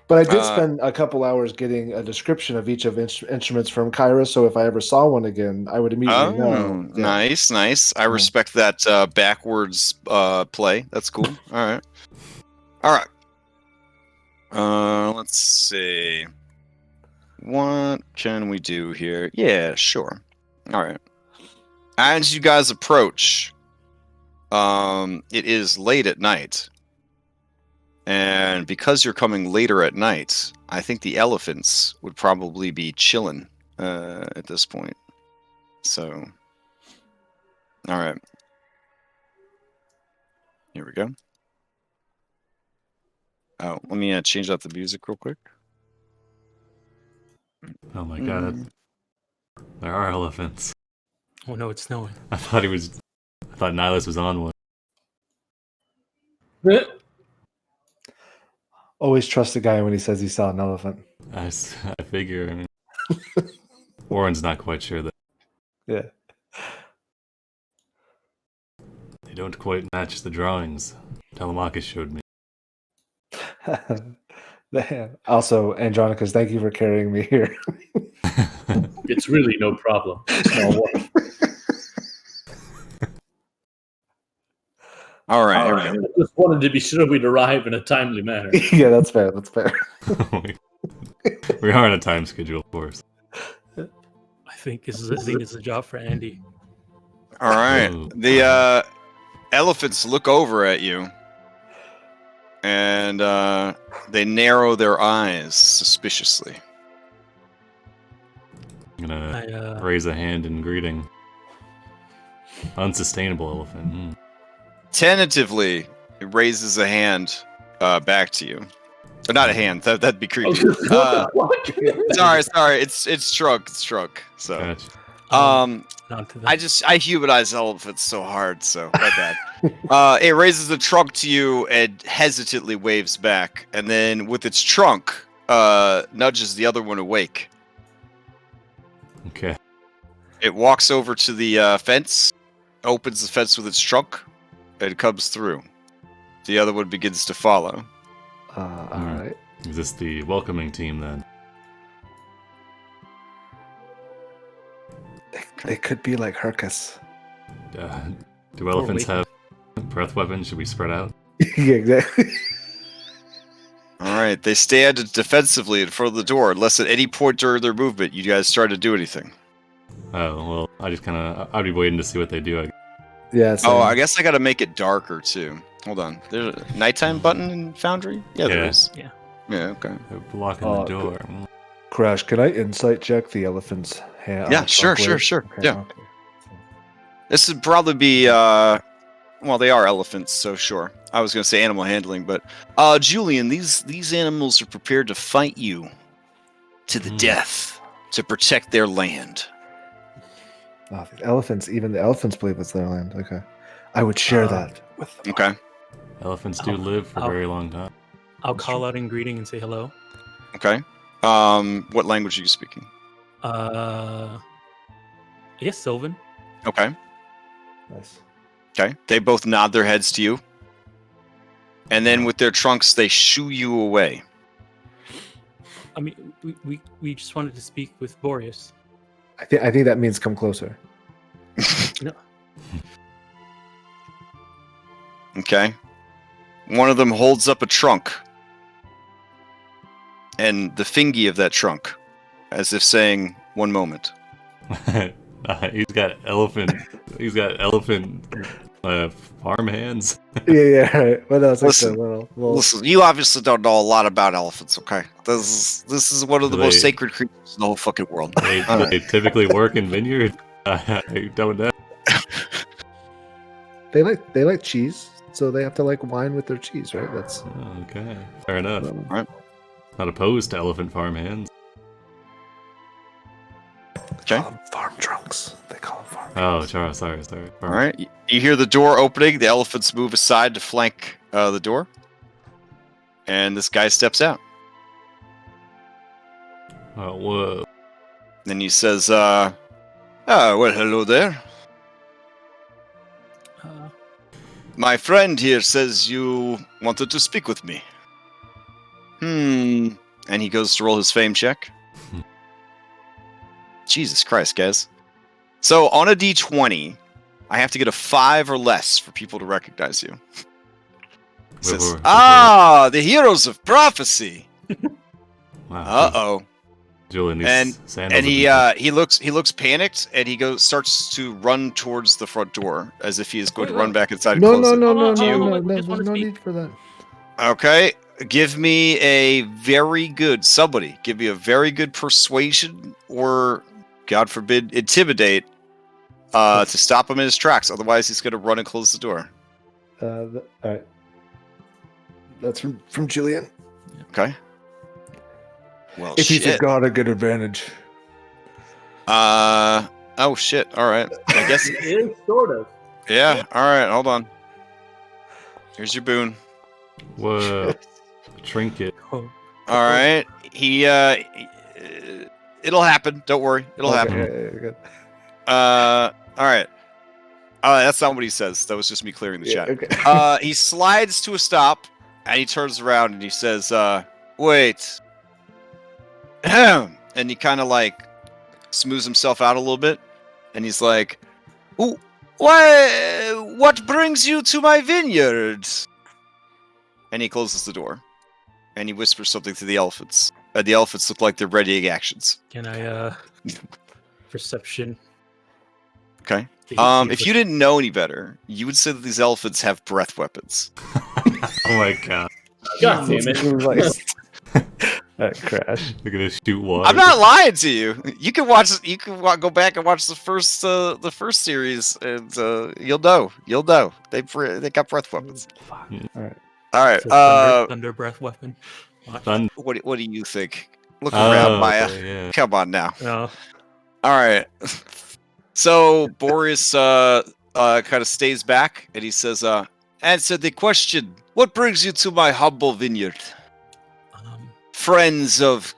But I did spend a couple hours getting a description of each of instruments from Kyra, so if I ever saw one again, I would immediately know. Yeah. Nice. I respect that backwards play. That's cool. All right. Let's see. What can we do here? Yeah, sure. All right. As you guys approach, it is late at night. And because you're coming later at night, I think the elephants would probably be chilling at this point. So, all right. Here we go. Oh, let me change out the music real quick. Oh my god. There are elephants. Oh no, it's snowing. I thought Nihilus was on one. Always trust a guy when he says he saw an elephant. I figure. I mean, Warren's not quite sure that. Yeah. They don't quite match the drawings Telemachus showed me. Also, Andronicus, thank you for carrying me here. It's really no problem. Small one. All right, here we go. I just wanted to be sure we'd arrive in a timely manner. Yeah, that's fair. That's fair. We are on a time schedule, of course. I think this is a job for Andy. All right. Ooh. The elephants look over at you, and they narrow their eyes suspiciously. I'm gonna raise a hand in greeting. Unsustainable elephant. Tentatively, it raises a hand back to you. Or not a hand. That'd be creepy. Sorry. It's shrunk. It's shrunk. So, Gotcha. I humanize elephants so hard. So my bad. It raises the trunk to you and hesitantly waves back, and then with its trunk, nudges the other one awake. Okay. It walks over to the fence, opens the fence with its trunk, and comes through. The other one begins to follow. Alright. Is this the welcoming team then? They could be like Hercus. Do elephants have breath weapons? Should we spread out? Yeah, exactly. Alright, they stand defensively in front of the door, unless at any point during their movement you guys try to do anything. Oh, well, I'd be waiting to see what they do. Yeah. Oh, I guess I gotta make it darker too. Hold on. There's a nighttime button in Foundry? Yeah, there is. Yeah. Yeah, okay. They're blocking the door. Crash, can I insight check the elephant's hand? Yeah, sure. Okay, Yeah. okay. This would probably be, well, they are elephants, so sure. I was gonna say animal handling, but, Julian, these animals are prepared to fight you to the death to protect their land. Oh, even the elephants believe it's their land. Okay. I would share that with them. Okay. Elephants do live for a very long time. I'll call out in greeting and say hello. Okay. What language are you speaking? I guess Sylvan. Okay. Nice. Okay. They both nod their heads to you. And then with their trunks, they shoo you away. I mean, we just wanted to speak with Boreas. I think that means come closer. No. Okay. One of them holds up a trunk. And the fingy of that trunk, as if saying, "One moment." He's got elephant farm hands. Yeah, right. Well, that's Listen, like little... Listen, you obviously don't know a lot about elephants, okay? This is one of the most sacred creatures in the whole fucking world. They typically work in Vineyard. I don't know. They like cheese, so they have to like wine with their cheese, right? That's okay. Fair enough. All right. Not opposed to elephant farm hands. Okay. farm trunks. They call them farm. Oh, sorry. All right. You hear the door opening. The elephants move aside to flank the door, and this guy steps out. Oh, whoa. Then he says, well, hello there. My friend here says you wanted to speak with me. And he goes to roll his fame check. Jesus Christ, guys. So on a d20, I have to get a 5 or less for people to recognize you. It says, the heroes of prophecy. Wow. Uh-oh. Julian, And he looks panicked, and he starts to run towards the front door as if he is going to run back inside and close it. No need for that. Okay, give me a very good persuasion or, God forbid, intimidate to stop him in his tracks. Otherwise, he's going to run and close the door. All right. That's from Julian. Okay. Well, If shit. he's a god, I get advantage. Oh shit. All right. I guess. It is sort of. Yeah. All right. Hold on. Here's your boon. Whoa. Trinket. Oh, All right. It'll happen. Don't worry. It'll happen. Yeah, good. All right. That's not what he says. That was just me clearing the chat. Okay. He slides to a stop, and he turns around and he says, "Wait." And he kind of like smooths himself out a little bit, and he's like, "Why? What brings you to my vineyard?" And he closes the door, and he whispers something to the elephants. The elephants look like they're readying actions. can I perception? Okay. If you didn't know any better, you would say that these elephants have breath weapons. Oh my god. God damn it. Crash. They're gonna shoot water. I'm not lying to you. You can watch. You can go back and watch the first series, and you'll know. You'll know. They got breath weapons. All right. Thunder breath weapon. Thunder. What do you think? Look around, Maya. Okay, yeah. Come on now. No. All right. So Boris kind of stays back, and he says, "Answer the question. What brings you to my humble vineyard? Friends of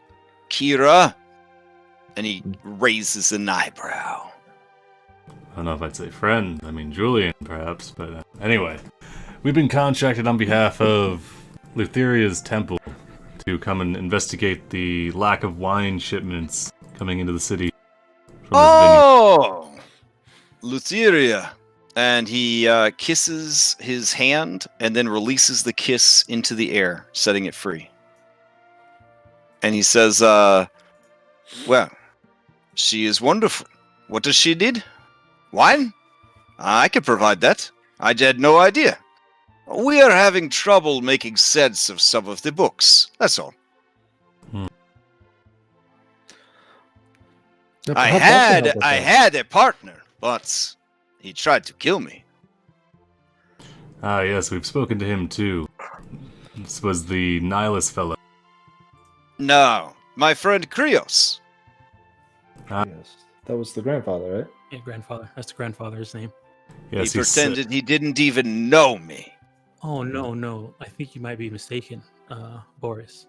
Kira?" And he raises an eyebrow. I don't know if I'd say friend. I mean Julian, perhaps. But anyway, we've been contracted on behalf of Lutheria's temple to come and investigate the lack of wine shipments coming into the city from this vineyard. Lutheria. And he kisses his hand and then releases the kiss into the air, setting it free. And he says, well, she is wonderful. What does she need? Wine? I can provide that. I had no idea. We are having trouble making sense of some of the books. That's all. I had a partner, but he tried to kill me. Ah, yes, we've spoken to him too. This was the Nihilus fellow. No, my friend Krios. Yes. That was the grandfather, right? Yeah, grandfather. That's the grandfather's name. Yes, He pretended he didn't even know me. Oh no! I think you might be mistaken, Boris.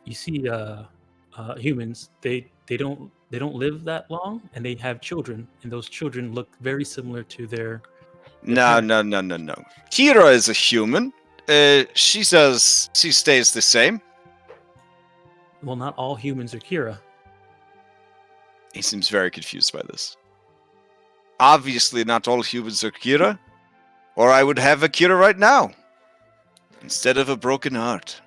You see, humans they don't live that long, and they have children, and those children look very similar to their. No. Kira is a human. She says she stays the same. Well, not all humans are Kira. He seems very confused by this. Obviously, not all humans are Kira, or I would have a Kira right now, instead of a broken heart.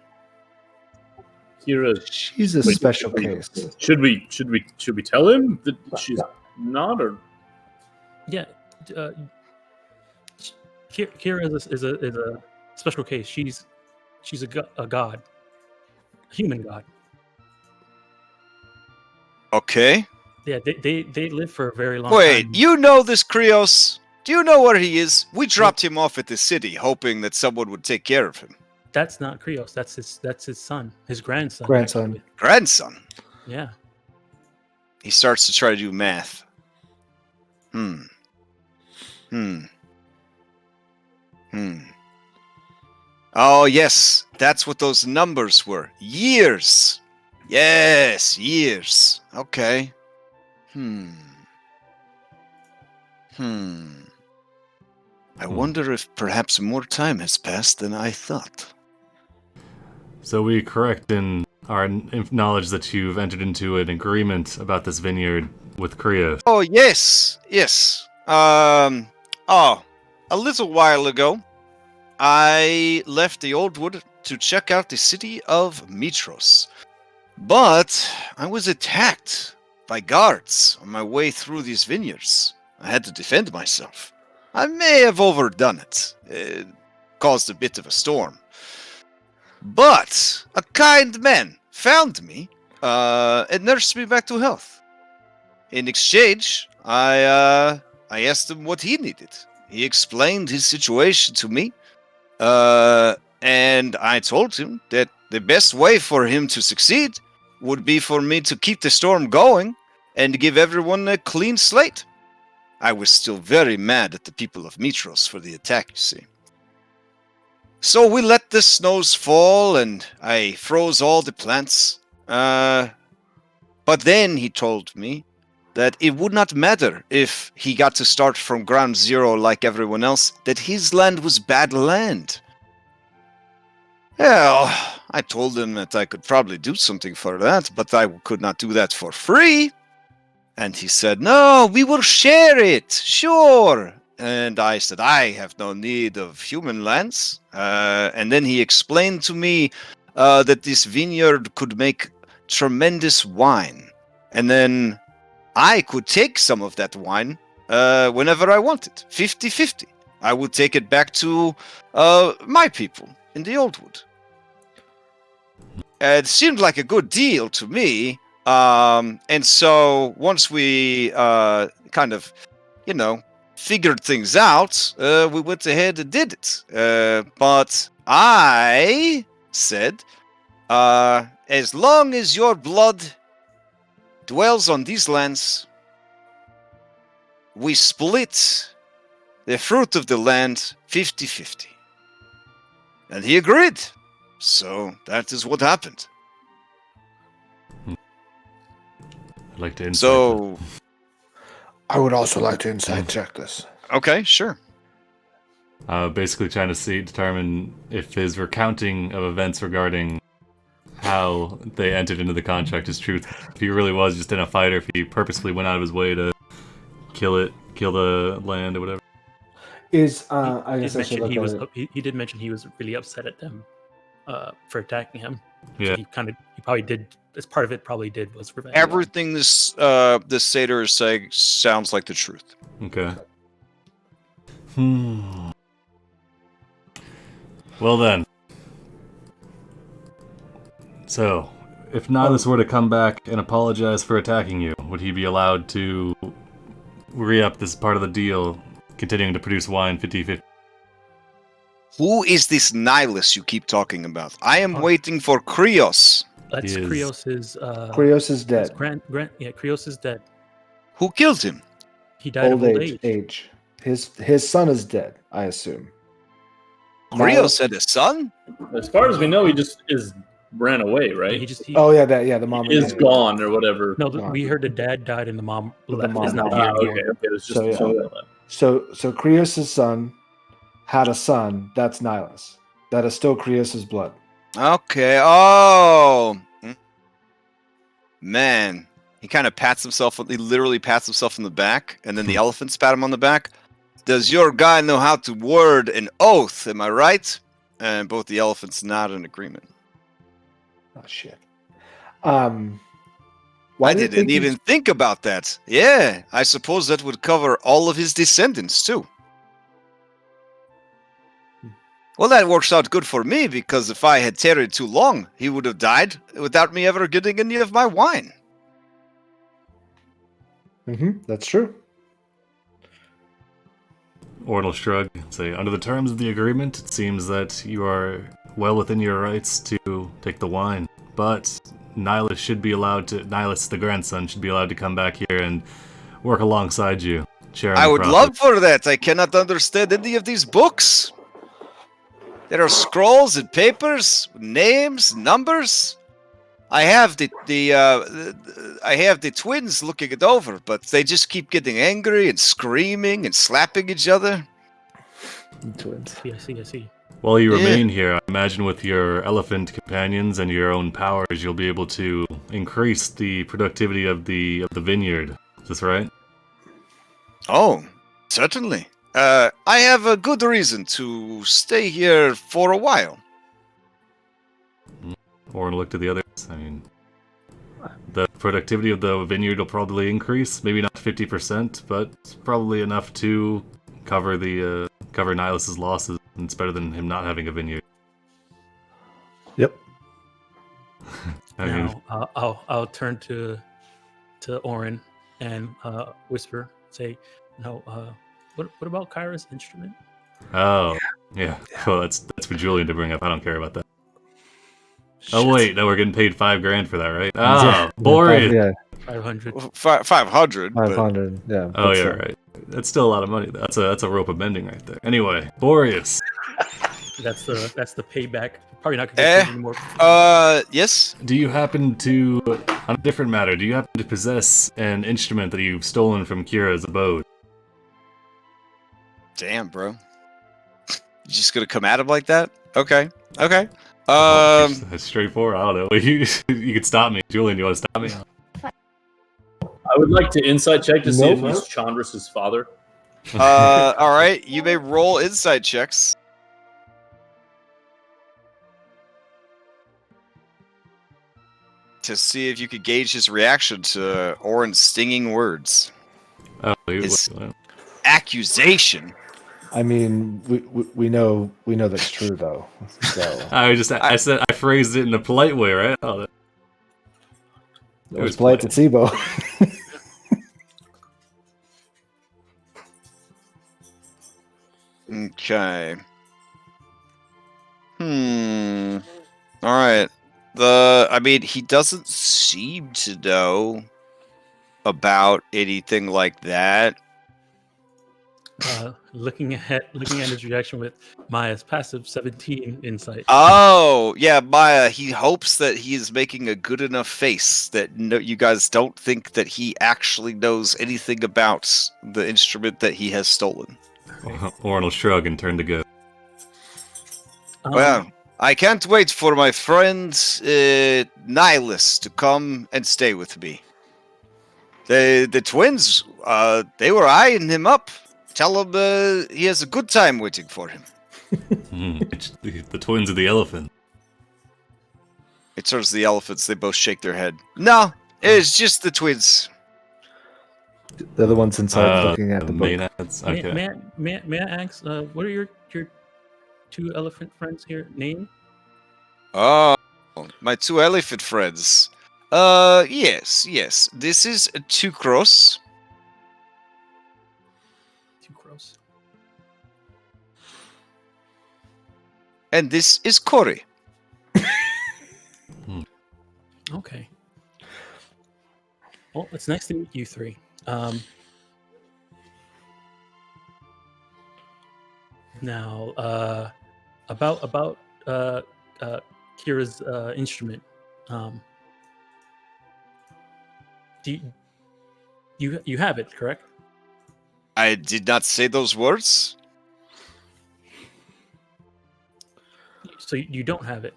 Kira, she's a special case. Should we tell him that she's not, or? Yeah, Kira is a special case. She's a god, a human god. Okay. Yeah, they live for a very long time. Wait, you know this Krios? Do you know where he is? We dropped him off at the city, hoping that someone would take care of him. That's not Krios. That's his son, his grandson. Grandson? Yeah. He starts to try to do math. Oh, yes. That's what those numbers were. Years. Yes, years. Okay. I wonder if perhaps more time has passed than I thought. So we correct in our knowledge that you've entered into an agreement about this vineyard with Krios. Oh, yes. A little while ago, I left the Old Wood to check out the city of Mytros. But I was attacked by guards on my way through these vineyards. I had to defend myself. I may have overdone it. It caused a bit of a storm. But a kind man found me and nursed me back to health. In exchange, I asked him what he needed. he explained his situation to me. And I told him that the best way for him to succeed would be for me to keep the storm going and give everyone a clean slate. I was still very mad at the people of Mytros for the attack, you see. So we let the snows fall and I froze all the plants. But then he told me that it would not matter if he got to start from ground zero like everyone else, that his land was bad land. Well, I told him that I could probably do something for that, but I could not do that for free. And he said, no, we will share it, sure. And I said, I have no need of human lands. And then he explained to me that this vineyard could make tremendous wine. And then I could take some of that wine whenever I wanted, 50-50. I would take it back to my people in the Old Wood. It seemed like a good deal to me. And so once we kind of, figured things out, we went ahead and did it. But I said, as long as your blood dwells on these lands, we split the fruit of the land 50-50. And he agreed. So that is what happened. I'd like to insight. So I would also like to insight check this. Okay, sure. Basically trying to determine if his recounting of events regarding how they entered into the contract is true. If he really was just in a fight, or if he purposefully went out of his way to kill the land or whatever. I guess I should look at it. He did mention he was really upset at them for attacking him. Yeah. So he probably did. As part of it, probably did was revenge. Everything this satyr is saying sounds like the truth. Okay. Well then. So, if Nihilus were to come back and apologize for attacking you, would he be allowed to re-up this part of the deal, continuing to produce wine 50-50? Who is this Nihilus you keep talking about? I am waiting for Krios. That's Krios' Krios is dead. Krios is dead. Who killed him? He died of old age. His son is dead, I assume. Krios had a son? As far as we know, he just ran away, right? The mom is gone or whatever. No, we heard the dad died and the mom left. Mom Is not died. here anymore. Okay, it was just So Krios' son had a son. That's Nihilus. That is still Krios' blood. Okay. Oh, man. He kind of he literally pats himself on the back, and then the elephants pat him on the back. Does your guy know how to word an oath? Am I right? And both the elephants nod in agreement. Oh, shit. I didn't even think about that. Yeah, I suppose that would cover all of his descendants, too. Well, that works out good for me, because if I had tarried too long, he would have died without me ever getting any of my wine. That's true. Orn will shrug and say, under the terms of the agreement, it seems that you are well within your rights to take the wine, but Nihilus, the grandson, should be allowed to come back here and work alongside you. I would love for that. I cannot understand any of these books. There are scrolls and papers, names, numbers. I have the twins looking it over, but they just keep getting angry and screaming and slapping each other. Twins. I see. While you remain here, I imagine with your elephant companions and your own powers, you'll be able to increase the productivity of the vineyard. Is this right? Oh, certainly. I have a good reason to stay here for a while. Orn looked at the others. I mean, the productivity of the vineyard will probably increase. Maybe not 50%, but probably enough to cover cover Nihilus' losses. And it's better than him not having a vineyard. Yep. I'll turn to Oren and whisper, say, what about Kyra's instrument? Oh, yeah. Well, that's for Julian to bring up. I don't care about that. Oh wait, no, we're getting paid $5,000 for that, right? Oh, Boreas. Yeah, 500. 500. 500. Yeah. Oh but yeah, still. right. That's still a lot of money. That's a rope of bending right there. Anyway, Boreas. That's the payback. Probably not gonna get paid anymore. Yes. Do you happen to, on a different matter, do you happen to possess an instrument that you've stolen from Kira's abode? Damn, bro. You just gonna come at him like that? Okay. That's straightforward. I don't know. You could stop me, Julian. You want to stop me? I would like to insight check to see if he's Chandra's father. All right. You may roll insight checks. To see if you could gauge his reaction to Oren's stinging words. Oh, His accusation. I mean, we know that's true though. So I phrased it in a polite way, right? Oh, it was polite to Sibo. Okay. All right. I mean, he doesn't seem to know about anything like that. Looking at his reaction with Maya's passive 17 insight. Oh, yeah, Maya. He hopes that he is making a good enough face that you guys don't think that he actually knows anything about the instrument that he has stolen. Oren will shrug and turn to go. Well, I can't wait for my friend Nihilus to come and stay with me. The twins, they were eyeing him up. Tell him he has a good time waiting for him. The twins of the elephant. It turns to the elephants. They both shake their head. No, it's just the twins. They're the ones inside looking at the book. Okay. May I ask, what are your two elephant friends here name? Oh, my two elephant friends. Yes. This is Tukros. Tukros. And this is Cory. Okay. Well, it's nice to meet you three. Now, about Kira's instrument. Do you have it, correct? I did not say those words. So you don't have it.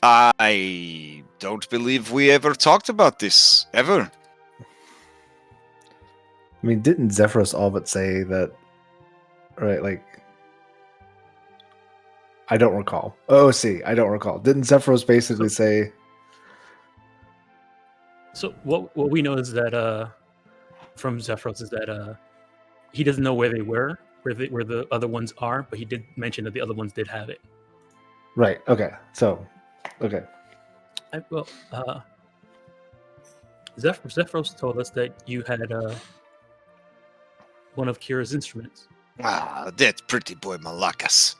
I don't believe we ever talked about this ever. I mean, didn't Zephyros all but say that? Right, like I don't recall. Oh, see, I don't recall. Didn't Zephyros basically say? So what we know is that from Zephyros is that he doesn't know where they were, where the other ones are, but he did mention that the other ones did have it. Right. Okay. So, okay. Zephyros told us that you had one of Kira's instruments. Ah, that pretty boy Malakas.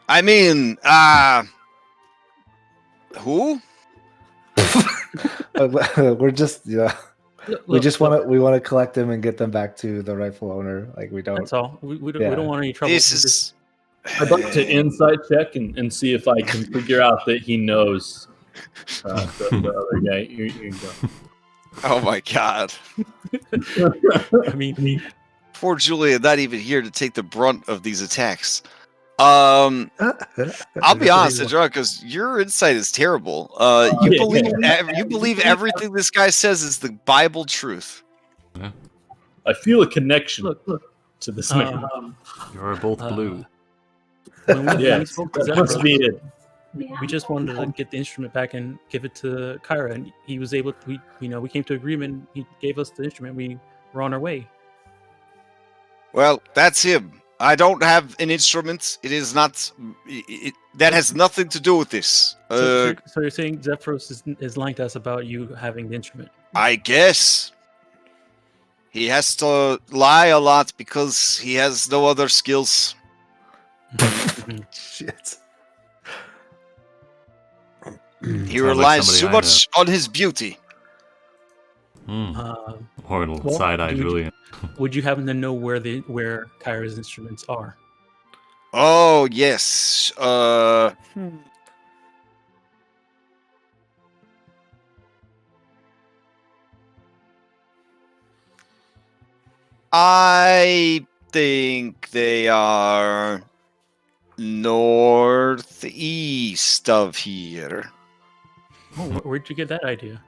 I mean, who? We're just we want to collect them and get them back to the rightful owner. Like we don't. That's all. We don't want any trouble. I'd like to insight check and see if I can figure out that he knows the other guy. Here you go. Oh my god. I mean, poor Julia, not even here to take the brunt of these attacks. I'll be honest, Andrew, because your insight is terrible. You believe everything this guy says is the Bible truth. I feel a connection to this man. You're both blue. When we spoke to Zephyros, we just wanted to get the instrument back and give it to Kyra, and he was able to. We came to agreement. He gave us the instrument. We were on our way. Well, that's him. I don't have an instrument. It is not. That has nothing to do with this. So you're saying Zephyros is lying to us about you having the instrument? I guess. He has to lie a lot because he has no other skills. Shit. He relies too much on his beauty. Horrible side-eye Julian. Would you happen to know where Kyra's instruments are? Oh, yes. I think they are northeast of here. Oh, where'd you get that idea?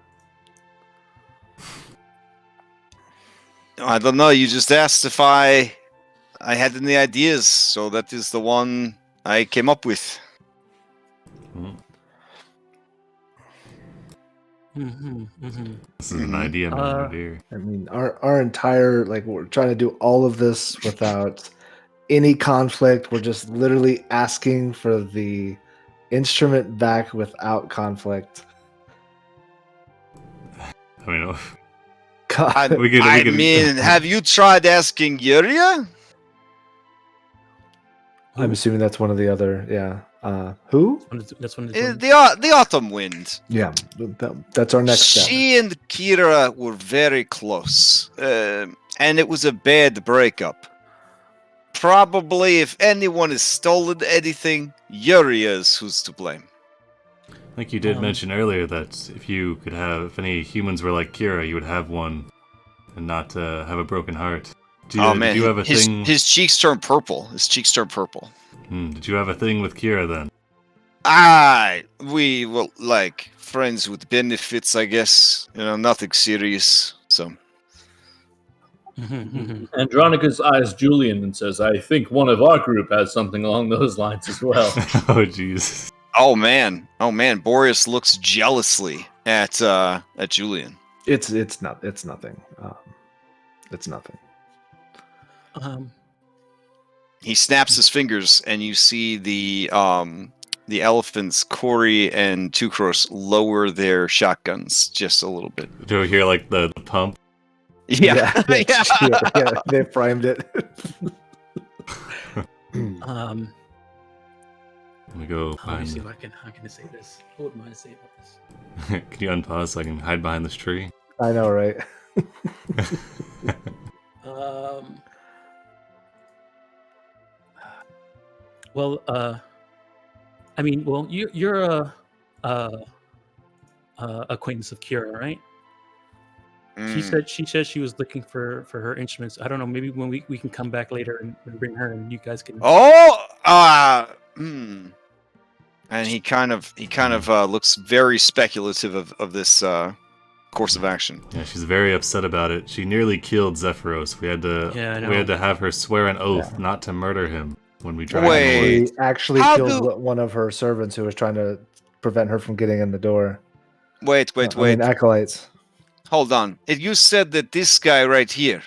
I don't know. You just asked if I had any ideas, so that is the one I came up with. This is an idea, man. Dear. I mean, our entire we're trying to do all of this without any conflict. We're just literally asking for the instrument back without conflict. I mean, I mean, have you tried asking Yuria? I'm assuming that's one of the other. Yeah. Who? That's one. The Autumn Wind. Yeah, that's our next step. She and Kira were very close, and it was a bad breakup. Probably, if anyone has stolen anything, Yuria is who's to blame. I think you did mention earlier that if any humans were like Kira, you would have one, and not have a broken heart. Do you have a thing? His cheeks turn purple. Did you have a thing with Kira then? We were like friends with benefits, I guess. Nothing serious. So. Andronicus eyes Julian and says, "I think one of our group has something along those lines as well." Oh, jeez. Oh man. Boreas looks jealously at Julian. It's nothing. It's nothing. He snaps his fingers, and you see the elephants, Corey and Tukros, lower their shotguns just a little bit. Do we hear the pump? Yeah. Yeah, they primed it. Let me go. Let me see if I can say this. What am I to say about this? Can you unpause so I can hide behind this tree? I know, right? Well, I mean, you're a acquaintance of Kira, right? She said she was looking for her instruments. I don't know. Maybe when we can come back later and bring her, and you guys can. And he kind of looks very speculative of this course of action. Yeah, she's very upset about it. She nearly killed Zephyros. We had to have her swear an oath not to murder him when we tried. Wait, she actually killed one of her servants who was trying to prevent her from getting in the door. Wait. Acolytes. Hold on. You said that this guy right here,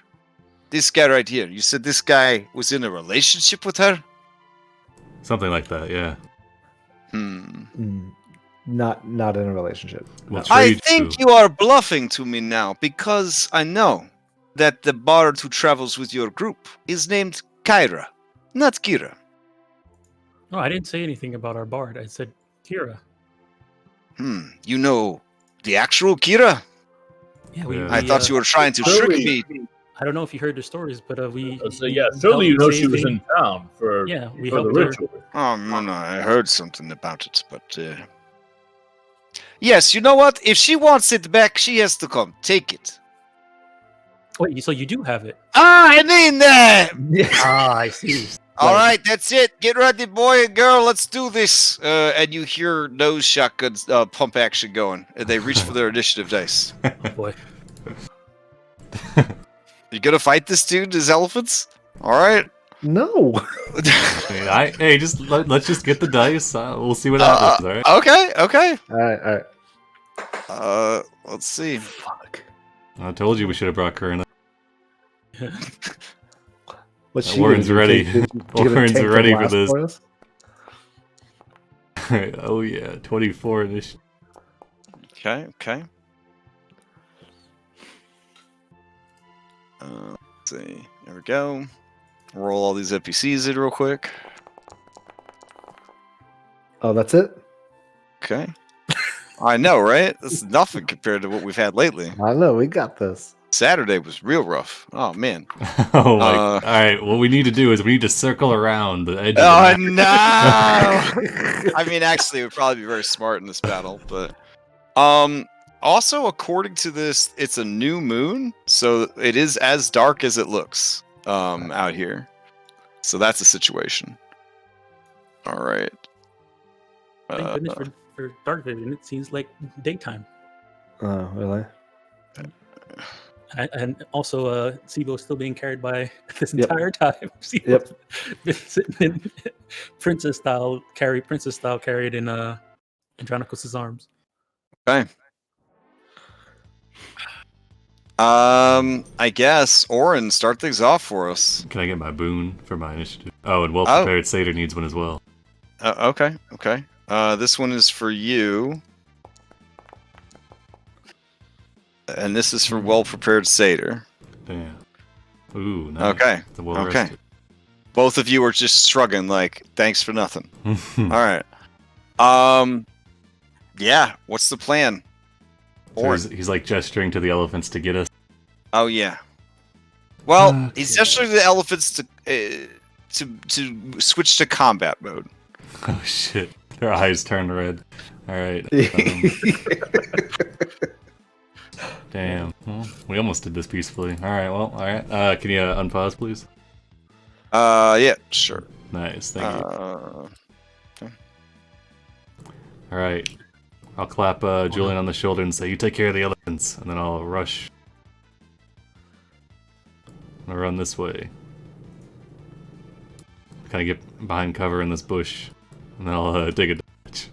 you said this guy was in a relationship with her? Something like that, yeah. Not in a relationship. Well, I think you are bluffing to me now, because I know that the bard who travels with your group is named Kyra, not Kira. No, I didn't say anything about our bard. I said Kira. You know the actual Kira? Yeah, I thought you were trying to trick me. I don't know if you heard the stories, but we. So yeah, surely you know she was in town for we for the helped ritual. her. Oh no, I heard something about it, but yes, you know what? If she wants it back, she has to come take it. Wait, so you do have it? I mean that. I see. All right, that's it. Get ready, boy and girl. Let's do this. And you hear nose shotguns pump action going. And they reach for their initiative dice. Oh boy. You gonna fight this dude, his elephants? All right. No. Hey, let's just get the dice. We'll see what happens. All right. Okay. All right. Let's see. Fuck. I told you we should have brought Curran. Warren's ready. Warren's ready for this. Oh yeah, 24 initiative. Okay. Let's see. There we go. Roll all these NPCs in real quick. Oh, that's it? Okay. I know, right? This is nothing compared to what we've had lately. I know, we got this. Saturday was real rough. Oh, man. Oh, my. All right, what we need to do is we need to circle around the edge of the Oh, map. no! I mean, actually, it would probably be very smart in this battle, but... Also, according to this, it's a new moon, so it is as dark as it looks out here. So that's a situation. All right. Thank goodness for dark vision. It seems like daytime. Oh, really? And also, Sibo's still being carried by this entire time. Yep. Princess style carried in Andronicus' arms. Okay. I guess Oren, start things off for us. Can I get my boon for my initiative? Oh, and well-prepared satyr needs one as well. Okay. This one is for you. And this is for well-prepared satyr. Damn. Ooh, nice. Okay. Well okay. Both of you are just shrugging like, thanks for nothing. All right. Yeah, what's the plan? So he's like gesturing to the elephants to get us. Oh yeah. Well, he's gesturing to the elephants to switch to combat mode. Oh shit! Their eyes turned red. All right. Damn. Well, we almost did this peacefully. All right. Well. All right. Can you unpause, please? Yeah. Sure. Nice. Thank you. Okay. All right. I'll clap Julian on the shoulder and say, "You take care of the elephants," and then I'll rush. I'm gonna run this way. Kind of get behind cover in this bush, and then I'll dig a ditch.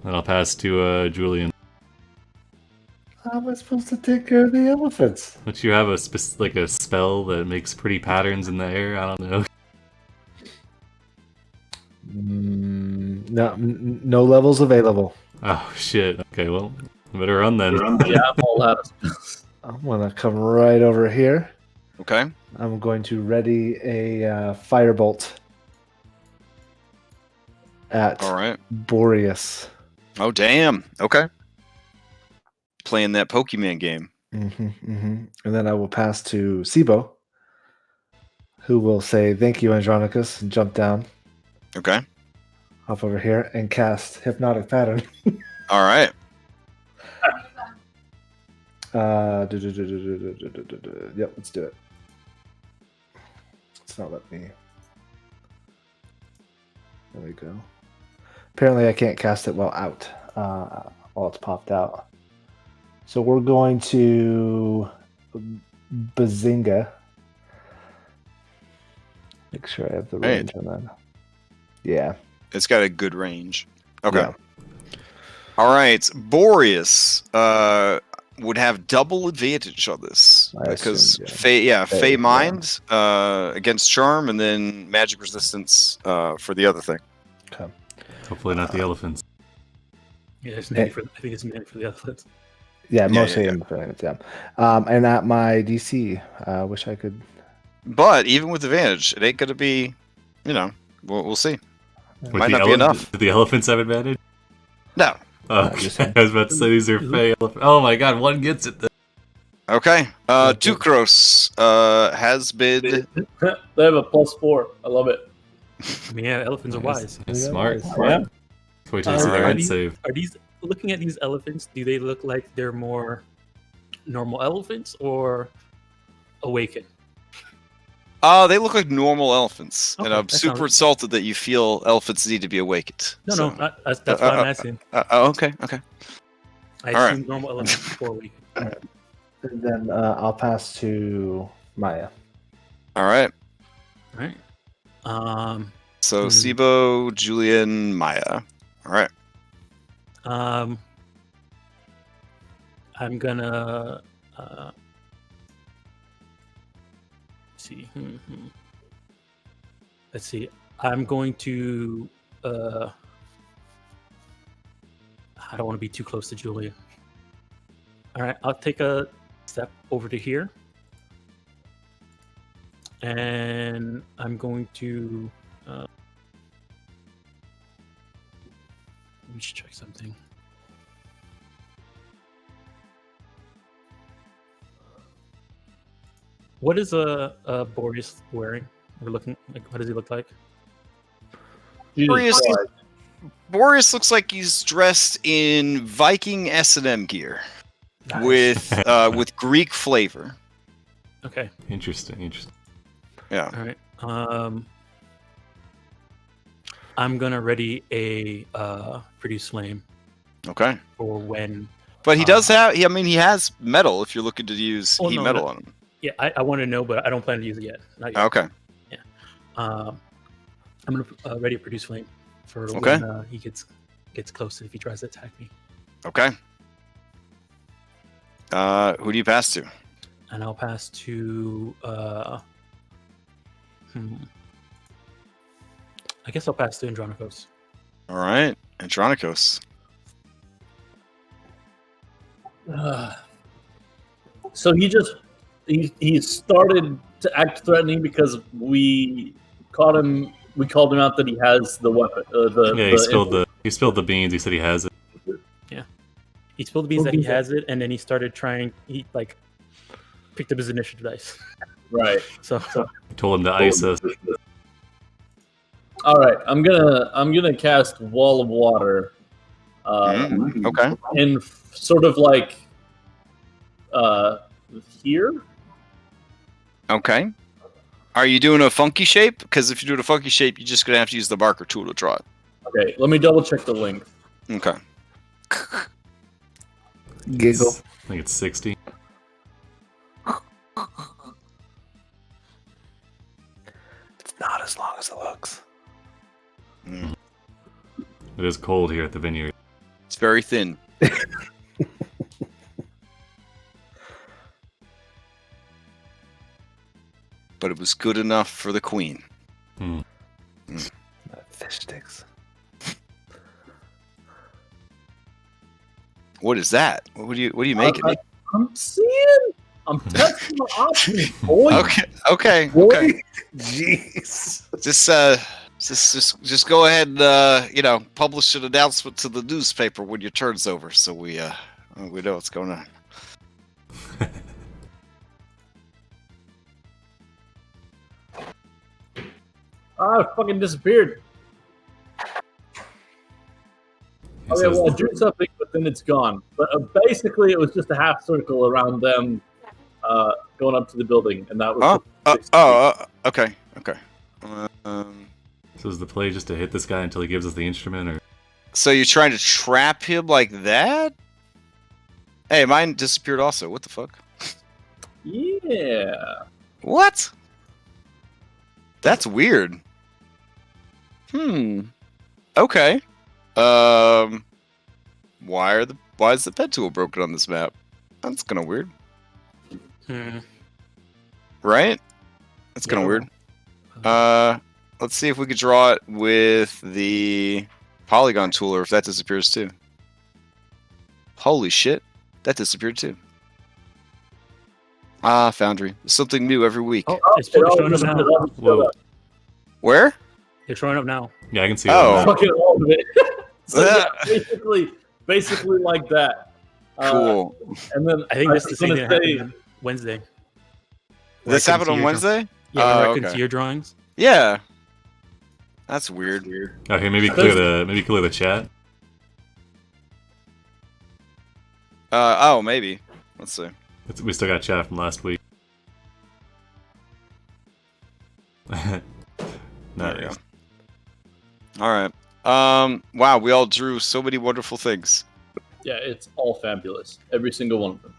Then I'll pass to Julian. How am I supposed to take care of the elephants? Don't you have a spell that makes pretty patterns in the air? I don't know. No levels available. Oh shit. Okay, well, better run then. Yeah, I'm all out of spells. I'm gonna come right over here. Okay. I'm going to ready a firebolt at Boreas. Oh damn. Okay. Playing that Pokemon game. And then I will pass to Sibo, who will say thank you, Andronicus, and jump down. Okay. Hop over here and cast Hypnotic Pattern. All right. Yep, let's do it. It's not let me. There we go. Apparently I can't cast it while out, while it's popped out. So we're going to Bazinga. Make sure I have the range on that. Yeah. It's got a good range. Okay. Yeah. All right. Boreas would have double advantage on this because Fey Mind against Charm, and then Magic Resistance for the other thing. Okay. Hopefully not the elephants. Yeah, I think it's mainly for the elephants. Yeah, mostly in the elephants. Yeah. And at my DC, I wish I could. But even with advantage, it ain't gonna be. We'll see. Might not be enough. Do the elephants have advantage? No. Oh, okay. I was about to say these are Fey elephants. Oh my god, one gets it then. Okay. Tukros has been. They have a +4. I love it. I mean, yeah, elephants are wise. That's smart. Yeah. Wait till you see their head save. Are these looking at these elephants? Do they look like they're more normal elephants or awakened? They look like normal elephants, and I'm super insulted that you feel elephants need to be awakened. No, that's what I'm asking. Okay. I assume normal elephants before awakened. And then I'll pass to Maya. All right. So Sibo, Julian, Maya. All right. I'm gonna see. Let's see. I'm going to. I don't want to be too close to Julian. All right, I'll take a step over to here. And I'm going to... let me just check something. What is Boreas wearing? We're looking like, what does he look like? Boreas looks like he's dressed in Viking S&M gear with Greek flavor. Okay. Interesting. Yeah. All right. I'm gonna ready a produce flame. Okay. For when. But he does have. He has metal. If you're looking to use metal on him. Yeah, I want to know, but I don't plan to use it yet. Not yet. Okay. Yeah. I'm gonna ready a produce flame for when he gets close if he tries to attack me. Okay. Who do you pass to? And I'll pass to. I guess I'll pass to Andronikos. All right, Andronikos. So he started to act threatening because we caught him. We called him out that he has the weapon. He spilled the beans. He said he has it. Yeah, he spilled the beans that he has it, and then he started trying. He picked up his initiative dice. Right. So I told him to ice us. All right, I'm gonna cast Wall of Water. Okay. In sort of like here. Okay. Are you doing a funky shape? Because if you're doing a funky shape, you're just gonna have to use the marker tool to draw it. Okay, let me double check the length. Okay. Giggle. I think it's 60. It's not as long as it looks. Mm. It is cold here at the Vineyard. It's very thin. But it was good enough for the queen. Fish sticks. What is that? What are you making? I'm seeing. I'm testing my options, boy. Okay. Jeez. Just go ahead and publish an announcement to the newspaper when your turn's over, so we know what's going on. I fucking disappeared. Okay, well, I drew something, but then it's gone. But basically, it was just a half circle around them going up to the building, and that was. Okay. So is the play just to hit this guy until he gives us the instrument, or? So you're trying to trap him like that? Hey, mine disappeared also. What the fuck? Yeah. What? That's weird. Okay. Why is the pet tool broken on this map? That's kind of weird. Right? That's kind of weird. Let's see if we could draw it with the polygon tool, or if that disappears too. Holy shit, that disappeared too. Foundry. There's something new every week. Oh, it's showing up now. Whoa. Where? It's showing up now. Yeah, I can see Oh. that. Fucking all of it. So yeah, basically like that. Cool. And then I think this is the same thing that happened on Wednesday. This happened on Wednesday? Yeah, Oh, I couldn't okay. see your drawings. Yeah. That's weird. Okay, maybe clear the chat. Maybe. Let's see. We still got chat from last week. There we go. Nice. All right. Wow, we all drew so many wonderful things. Yeah, it's all fabulous. Every single one of them.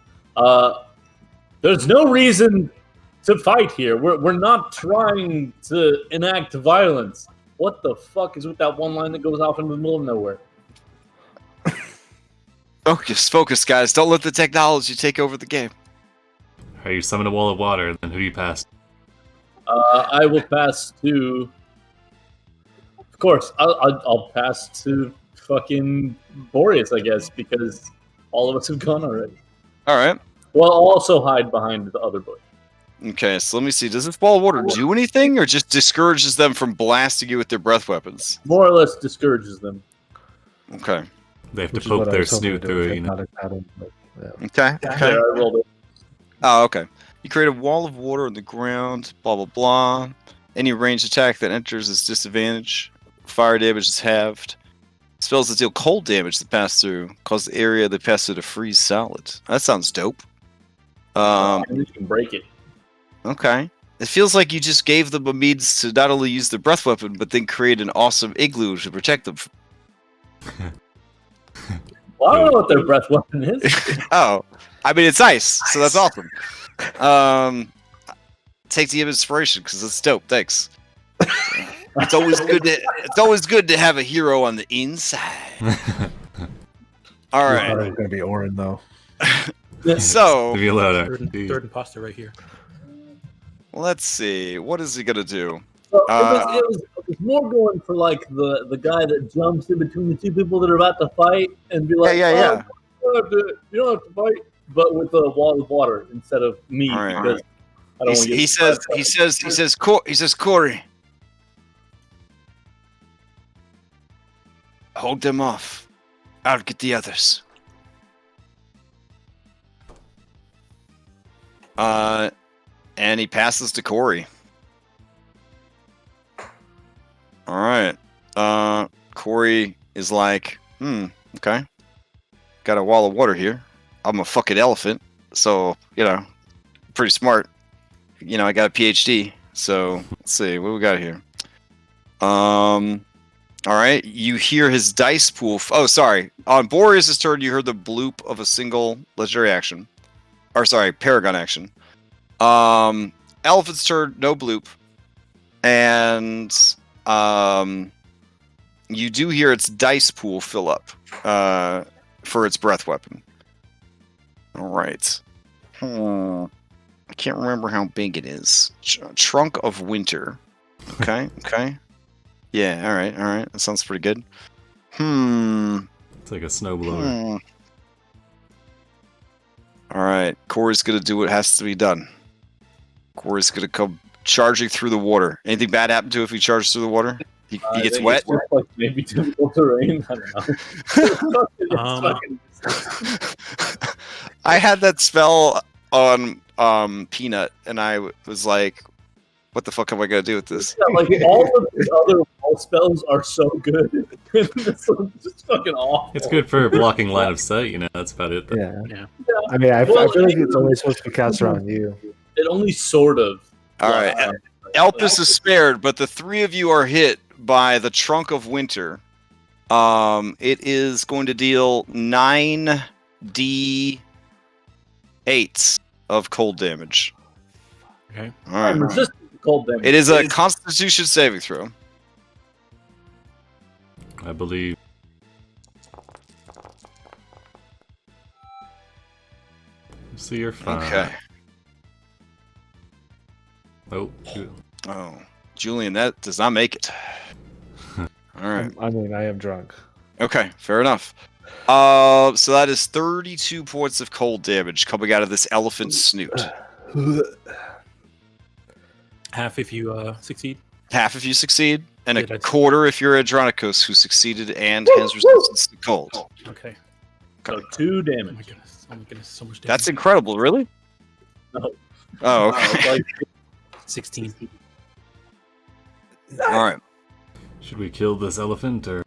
There's no reason to fight here. We're not trying to enact violence. What the fuck is with that one line that goes off in the middle of nowhere? Focus, guys. Don't let the technology take over the game. Alright, you summon a wall of water, then who do you pass? I will pass to. Of course, I'll pass to fucking Boreas, I guess, because all of us have gone already. All right. Well, also hide behind the other bush. Okay, so let me see. Does this ball of water do anything, or just discourages them from blasting you with their breath weapons? More or less discourages them. Okay. They have Which to is what poke I their was hoping snoot to do through with it, you know. Hypnotic Pattern, but, yeah. Okay. Yeah, Okay. I rolled it. Oh, okay. You create a wall of water on the ground, blah, blah, blah. Any ranged attack that enters is disadvantage. Fire damage is halved. Spells that deal cold damage that pass through cause the area they pass through to freeze solid. That sounds dope. You can break it. Okay. It feels like you just gave them a means to not only use the breath weapon, but then create an awesome igloo to protect them. Well, I don't know what their breath weapon is. Oh, I mean, it's ice, so that's awesome. Take the inspiration because it's dope. Thanks. It's always good to have a hero on the inside. All I right. thought it was going to be Orin, though. So Leave you alone, Third imposter right here. let's see. What is he gonna do? So it was more going for like the guy that jumps in between the two people that are about to fight and be like, Yeah. You don't have to fight, but with a wall of water instead of me. All right. Because I don't want to He says, Corey, hold them off. I'll get the others. And he passes to Corey. All right. Corey is like, okay. Got a wall of water here. I'm a fucking elephant, so, pretty smart. I got a PhD. So, let's see, what we got here? All right, you hear his dice pool. Oh, sorry. On Boreas' turn, you heard the bloop of a single legendary action. Or, sorry, Paragon action. Elephant's turn, no bloop. And, you do hear its dice pool fill up, for its breath weapon. All right. I can't remember how big it is. Trunk of Winter. Okay. Yeah, all right. That sounds pretty good. It's like a snowblower. All right. Corey's going to do what has to be done. Corey's going to come charging through the water. Anything bad happen to if he charges through the water? He gets wet? It's like maybe difficult terrain. I don't know. I had that spell on Peanut, and I was like, what the fuck am I going to do with this? Yeah, like all of the other wall spells are so good. This one's just fucking awful. It's good for blocking line of sight, that's about it. Yeah. Yeah. I mean, I feel like it's only supposed to be cast around you. It only sort of. All right. Elpis is spared, but the three of you are hit by the Trunk of Winter. It is going to deal 9d8 of cold damage. Okay. All right. I'm resistant to cold damage. It is a Constitution saving throw. I believe. So you're fine. Okay. Oh, shoot. Oh, Julian, that does not make it. All right. I mean, I am drunk. Okay, fair enough. So that is 32 points of cold damage coming out of this elephant's snoot. Half if you succeed. Half if you succeed, and Yeah, a that's- quarter if you're Andronicus, who succeeded and has resistance to cold. Okay. So 2 Oh damage. my goodness. So much damage. That's incredible, really? No. Oh, okay. It's like 16. All right. Should we kill this elephant or?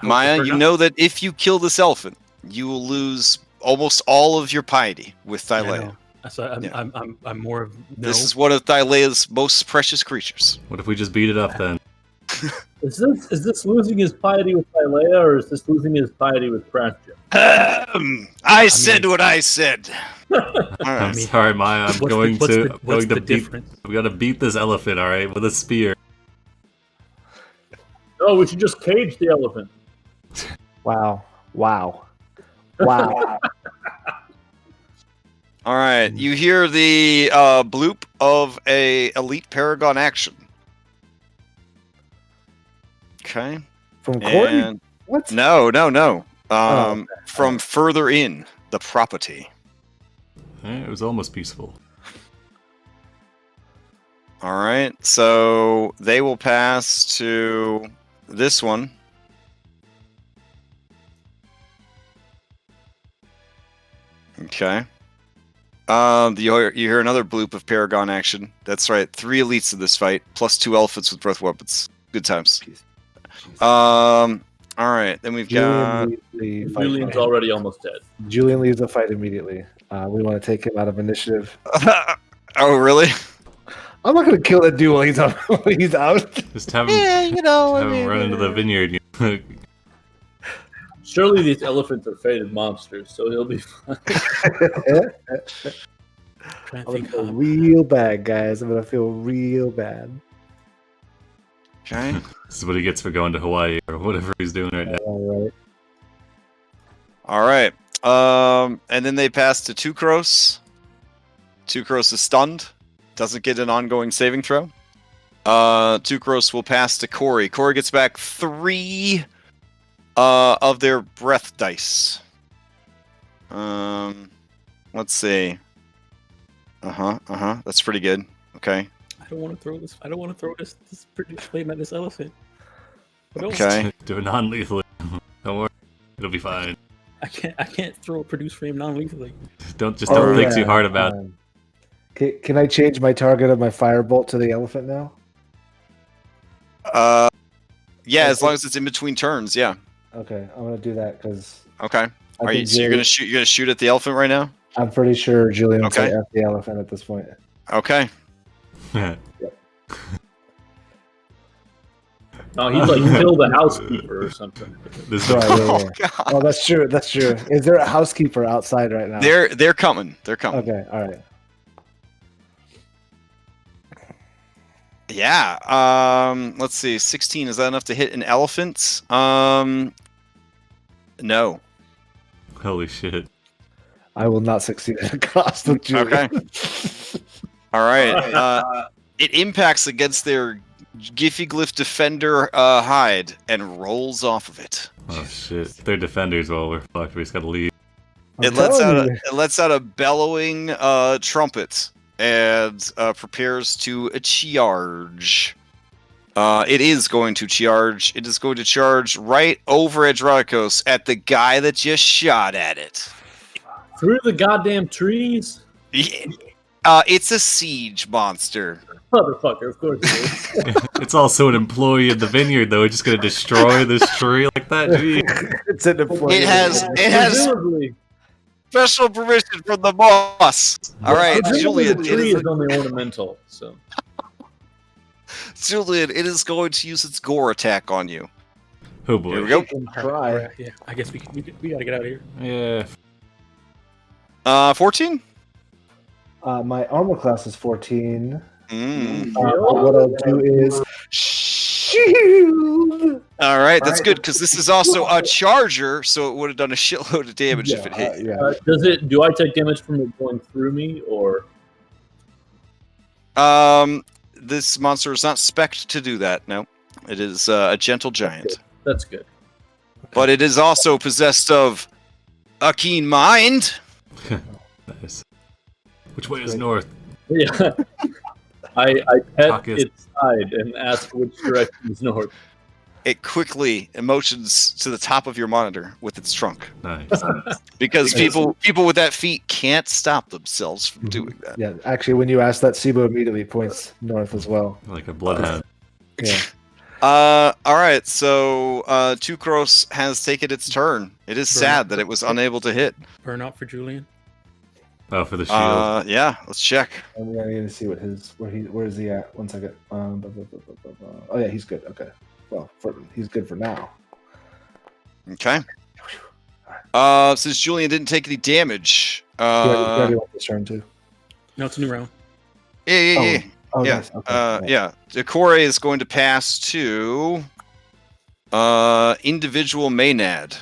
Maya, prefer you not. know that if you kill this elephant, you will lose almost all of your piety with I Thylea. know. So I'm more of no. This is one of Thylea's most precious creatures. What if we just beat it up then? Is this losing his piety with Thylea, or is this losing his piety with Crashgem? I said what I said. All I'm right. sorry, Maya. I'm What's going to what's the beat. difference? We gotta beat this elephant, all right, with a spear. No, we should just cage the elephant. Wow. All right. You hear the bloop of a elite paragon action. Okay. From Corey? And What? no. From further in the property. It was almost peaceful. All right, so they will pass to this one. Okay. You hear another bloop of Paragon action. That's right, 3 elites in this fight, plus 2 elephants with breath weapons. Good times. All right, then we've got... Julian's already almost dead. Julian leaves the fight immediately. We want to take him out of initiative. Oh, really? I'm not going to kill that dude while he's out. He's out. Just have him, have him run into the vineyard. Surely these elephants are fated monsters, so he'll be fine. I'm going to feel real bad, guys. I'm going to feel real bad. Okay. This is what he gets for going to Hawaii or whatever he's doing right now. All right. All right. And then they pass to Tukros. Tukros is stunned. Doesn't get an ongoing saving throw. Tukros will pass to Corey. Corey gets back 3 of their breath dice. Let's see. That's pretty good. Okay. I don't want to throw this. I don't want to throw this produce flame at this elephant. Okay. Do it non-lethally. Don't worry. It'll be fine. I can't throw a produce flame non-lethally. Don't think too hard about it. Can I change my target of my firebolt to the elephant now? Yeah, as long as it's in between turns, yeah. Okay, I'm gonna do that because. Okay. Are you? So you're gonna shoot? You're gonna shoot at the elephant right now? I'm pretty sure Julian will Okay. say F the elephant at this point. Okay. No, he'd like kill the housekeeper or something. This Right, Oh God. Oh, that's true. That's true. Is there a housekeeper outside right now? They're coming. They're coming. Okay. All right. Yeah. Let's see. 16. Is that enough to hit an elephant? No. Holy shit. I will not succeed at a cost of Julian. Okay. All right. It impacts against their Giffyglyph Defender hide and rolls off of it. Oh shit. They're defenders. Well, we're fucked. We just gotta leave. It lets out a bellowing trumpet and prepares to charge. It is going to charge. It is going to charge right over Adronicos at the guy that just shot at it. Through the goddamn trees? It's a siege monster. Motherfucker, of course it is. It's also an employee in the vineyard, though. We're just gonna destroy this tree like that. Gee. It's an employee. It has Presumably- special permission from the boss. All right, presumably Julian. the It tree is, is only ornamental, so. Julian, it is going to use its Gore Attack on you. Oh boy. Here we go. Try. Yeah, I guess we gotta get out of here. Yeah. 14. My armor class is 14. All What I'll do is shield. right, that's good because this is also a charger, so it would have done a shitload of damage if it hit. Do I take damage from it going through me, or? This monster is not spec'd to do that. No, it is a gentle giant, That's good. but it is also possessed of a keen mind. Nice. Which way is north? Yeah. I pet Caucus. its side and ask which direction is north. It quickly motions to the top of your monitor with its trunk Nice. because people with that feat can't stop themselves from doing that. Yeah, actually, when you ask that, Sibo immediately points north as well. Like a bloodhound. Yeah. All right, so Tukros has taken its turn. It is sad that it was unable to hit. Burn out for Julian. Oh, for the shield. Yeah, let's check. I need to see where is he at? 1 second. Oh yeah, he's good. Okay. Well, he's good for now. Okay. Since Julian didn't take any damage, He already went this turn too. No, it's a new round. yeah. Oh, Yeah. nice. Okay. Yeah. Decore is going to pass to individual Maynard.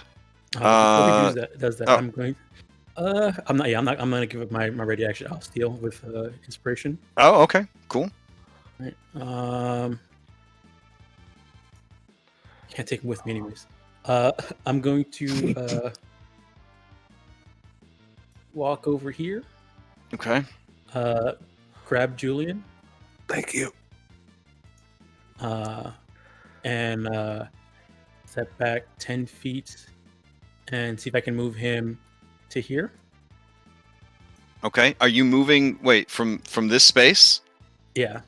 Before he does that, oh. I'm going. I'm not. Yeah, I'm not. I'm gonna give up my ready action. I'll steal with inspiration. Oh, okay, cool. Right. Can't take him with me anyways. I'm going to walk over here. Okay. Grab Julian. Thank you. And step back 10 feet and see if I can move him to here. Okay. Are you moving? Wait, from this space? Yeah.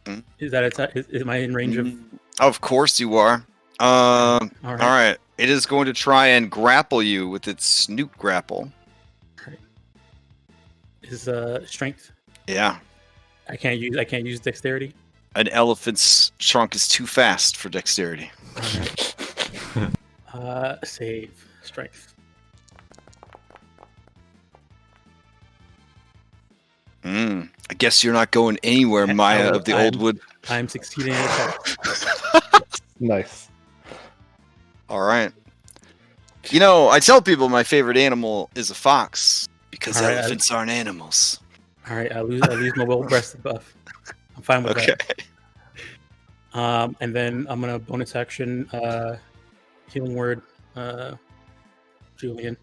Hmm. Is am I in range of? Of course you are. All All right. All right. It is going to try and grapple you with its snoot grapple. Is strength? Yeah. I can't use dexterity. An elephant's trunk is too fast for dexterity. All right. Save strength. I guess you're not going anywhere, Maya of the Old Wood. I'm succeeding in attack. Nice. All right. You know, I tell people my favorite animal is a fox because All right, elephants aren't animals. All right, I lose my well-breasted buff. I'm fine with that. And then I'm gonna bonus action healing word Julian.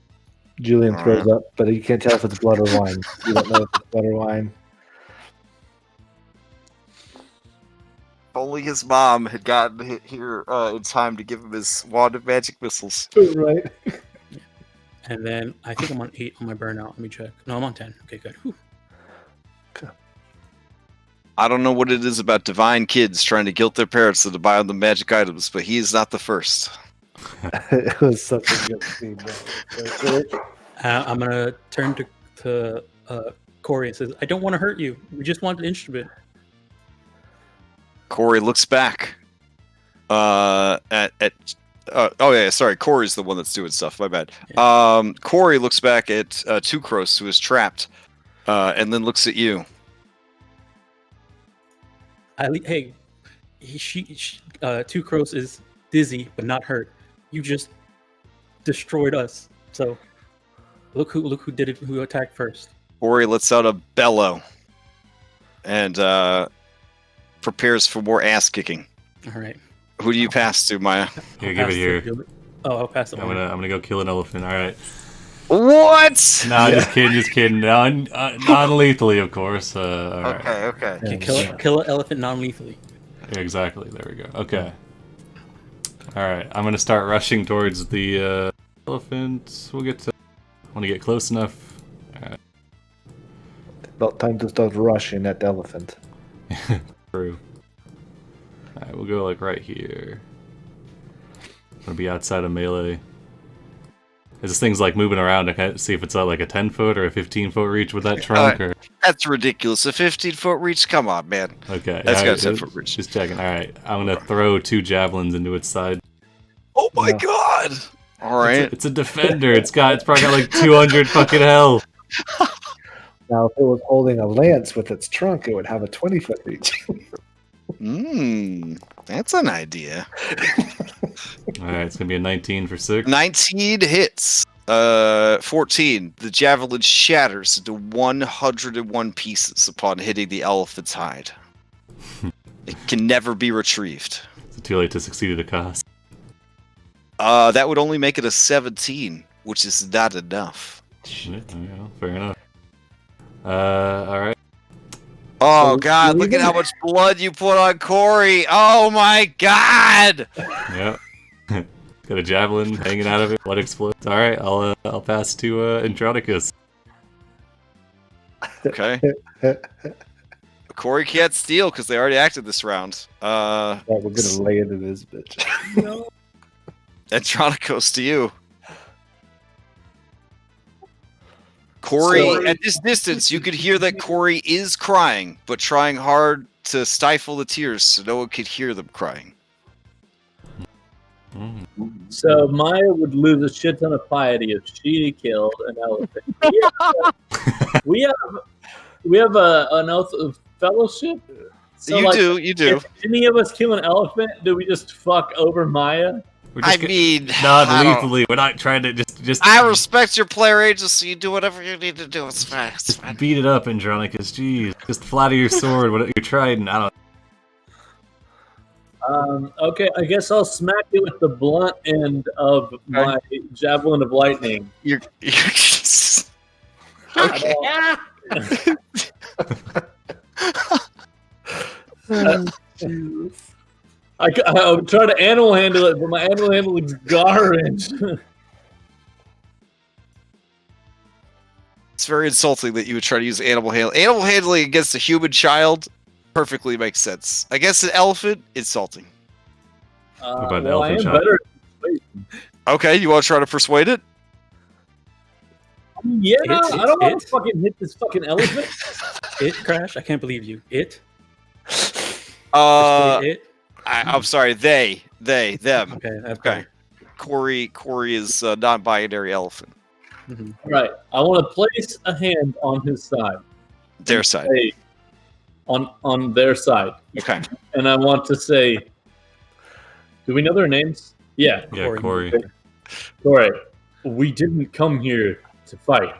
Julian throws up, but you can't tell if it's blood or wine. You don't know if it's blood or wine. Only his mom had gotten here in time to give him his wand of magic missiles. Right. And then I think I'm on 8 on my burnout. Let me check. No, I'm on 10. Okay, good. Whew. I don't know what it is about divine kids trying to guilt their parents into buying the magic items, but he is not the first. It was such a good scene. I'm gonna turn to Corey and says, "I don't want to hurt you. We just want the instrument." Corey looks back. Oh yeah, sorry. Corey's the one that's doing stuff. My bad. Yeah. Corey looks back at Tukros, who is trapped, and then looks at you. Tukros is dizzy but not hurt. You just destroyed us. So look who did it. Who attacked first? Corey lets out a bellow, and prepares for more ass kicking. All right. Who do you pass to, Maya? Here, give it here. I'll pass it. I'm gonna go kill an elephant. All right. What? No, just kidding. Non-lethally, of course. All right. Okay. Kill an elephant non-lethally. Yeah, exactly. There we go. Okay. All right. I'm gonna start rushing towards the elephant. We'll get to. I want to get close enough. All right. About time to start rushing at the elephant. True. Alright, we'll go like right here. I'm gonna be outside of melee. As this thing's like moving around, I can't see if it's like a 10-foot or a 15-foot reach with that trunk or... That's ridiculous. A 15-foot reach? Come on, man. Okay. That's got a 10-foot reach. Just checking. Alright, I'm gonna throw 2 javelins into its side. Oh my god! Alright. It's a defender. It's probably got like 200 fucking health. Now, if it was holding a lance with its trunk, it would have a 20-foot reach. That's an idea. Alright, it's gonna be a 19 for 6. 19 hits. 14. The javelin shatters into 101 pieces upon hitting the elephant's hide. It can never be retrieved. Is it too late to succeed at a cost? That would only make it a 17, which is not enough. Yeah, fair enough. Alright. Oh god, look at how much blood you put on Corey! Oh my god! Yep. Got a javelin hanging out of it. Blood explodes. Alright, I'll pass to Andronicus. Okay. Corey can't steal because they already acted this round. We're gonna lay into this bitch. No. Andronicus to you. Corey, at this distance, you could hear that Corey is crying, but trying hard to stifle the tears so no one could hear them crying. So Maya would lose a shit ton of piety if she killed an elephant. We have an oath of fellowship. So you do. If any of us kill an elephant, do we just fuck over Maya? I mean, non-lethally. We're not trying to just. I respect your player agency. You do whatever you need to do. It's fine. It's fine. Beat it up, Andronicus. Jeez, just flatter your sword. What you're trying? I don't. Okay, I guess I'll smack you with the blunt end of my javelin of lightning. You're Okay. I'm trying to animal handle it, but my animal handling's garbage. It's very insulting that you would try to use animal handling. Animal handling against a human child perfectly makes sense. I guess an elephant, insulting. about an well, I elephant am child? better. Okay, you want to try to persuade it? Yeah, I don't want to fucking hit this fucking elephant. It, Crash, I can't believe you. It? I'm sorry, them. Okay. Corey is a non-binary elephant. Mm-hmm. Right. I want to place a hand on his side. Their side. Say, on their side. Okay. And I want to say, do we know their names? Yeah. Yeah, Corey. Corey, we didn't come here to fight.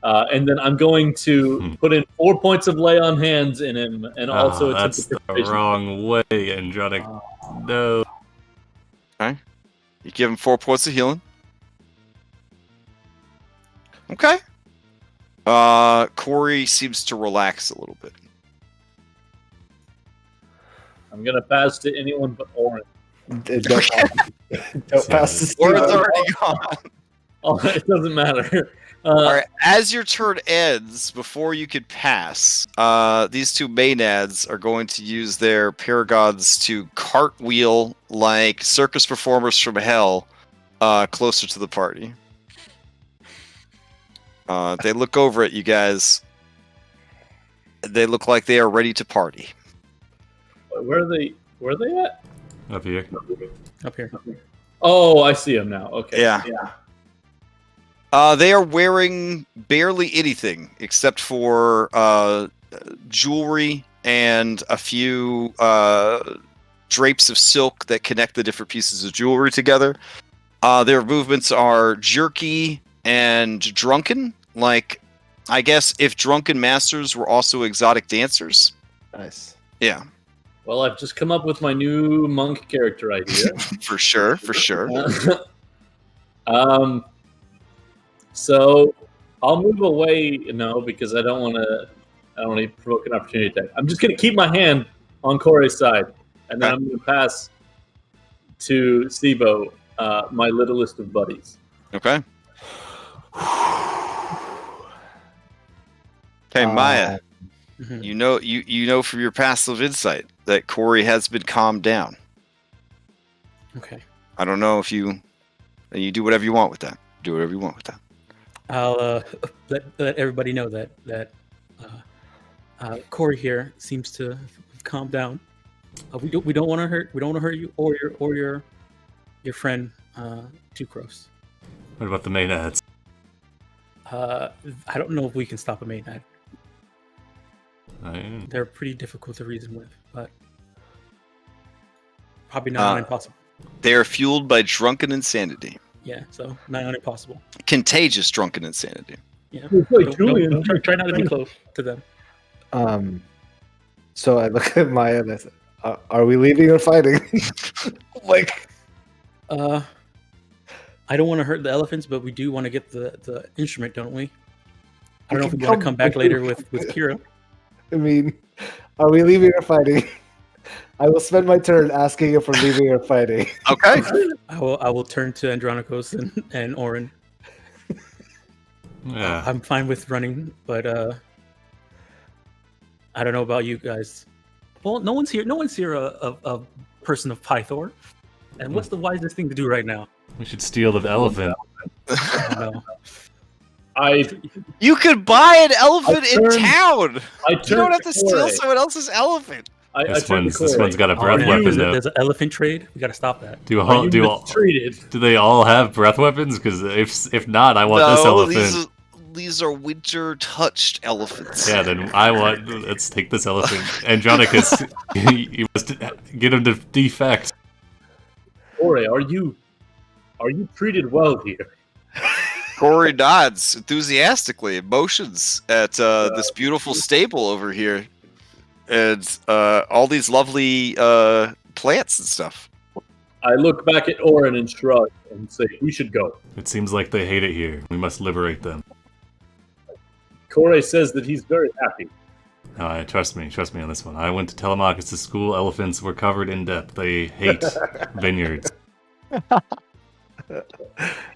And then I'm going to put in 4 points of lay on hands in him, and also attempt that's to the persuasion. wrong way, Andronic. No. Okay. You give him 4 points of healing. Okay. Corey seems to relax a little bit. I'm gonna pass to anyone but Oren. Don't pass this. Oren's already gone. Oh, it doesn't matter. All right. As your turn ends, before you could pass, these two maenads are going to use their paragons to cartwheel like circus performers from hell closer to the party. They look over at you guys. They look like they are ready to party. Where are they? Where are they at? Up here. Up here. Oh, I see them now. Okay. Yeah. They are wearing barely anything except for jewelry and a few drapes of silk that connect the different pieces of jewelry together. Their movements are jerky and drunken. Like, I guess if drunken masters were also exotic dancers. Nice. Yeah. Well, I've just come up with my new monk character idea. For sure. So I'll move away, because I don't want to provoke an opportunity attack. I'm just going to keep my hand on Corey's side, and then I'm going to pass to Sibo, my littlest of buddies. Okay. Okay, Maya. Mm-hmm. You know from your passive insight that Corey has been calmed down. Okay. I don't know if you do whatever you want with that. Do whatever you want with that. I'll let everybody know that Corey here seems to have calmed down. We don't want to hurt you or your friend Tucros. What about the maenads? I don't know if we can stop a maenad. I- They're pretty difficult to reason with, but probably not impossible. They are fueled by drunken insanity. Yeah, so not impossible. Contagious drunken insanity. Yeah. Like Julian. Try not to be close to them. So I look at Maya and I said, "Are we leaving or fighting?" I don't want to hurt the elephants, but we do want to get the instrument, don't we? I don't know if we want to come back later with Kira. I mean, are we leaving or fighting? I will spend my turn asking if we're leaving or fighting. Okay. I will turn to Andronikos and Oren. Yeah. I'm fine with running, but I don't know about you guys. Well, no one's here a person of Pythor. And what's the wisest thing to do right now? We should steal the elephant. I don't know. You could buy an elephant in town. You don't turned have to steal someone else's elephant. This one's got a breath weapon though. There's an elephant trade. We got to stop that. Do treated? Do they all have breath weapons? Because if not, I want this elephant. These are winter touched elephants. Yeah, then let's take this elephant. Andronicus, you must get him to defect. Corey, are you treated well here? Corey nods enthusiastically, motions at this beautiful stable over here, and all these lovely plants and stuff. I look back at Oren and shrug and say, "We should go." It seems like they hate it here. We must liberate them. Corey says that he's very happy. Trust me on this one. I went to Telemachus' school. Elephants were covered in depth. They hate vineyards.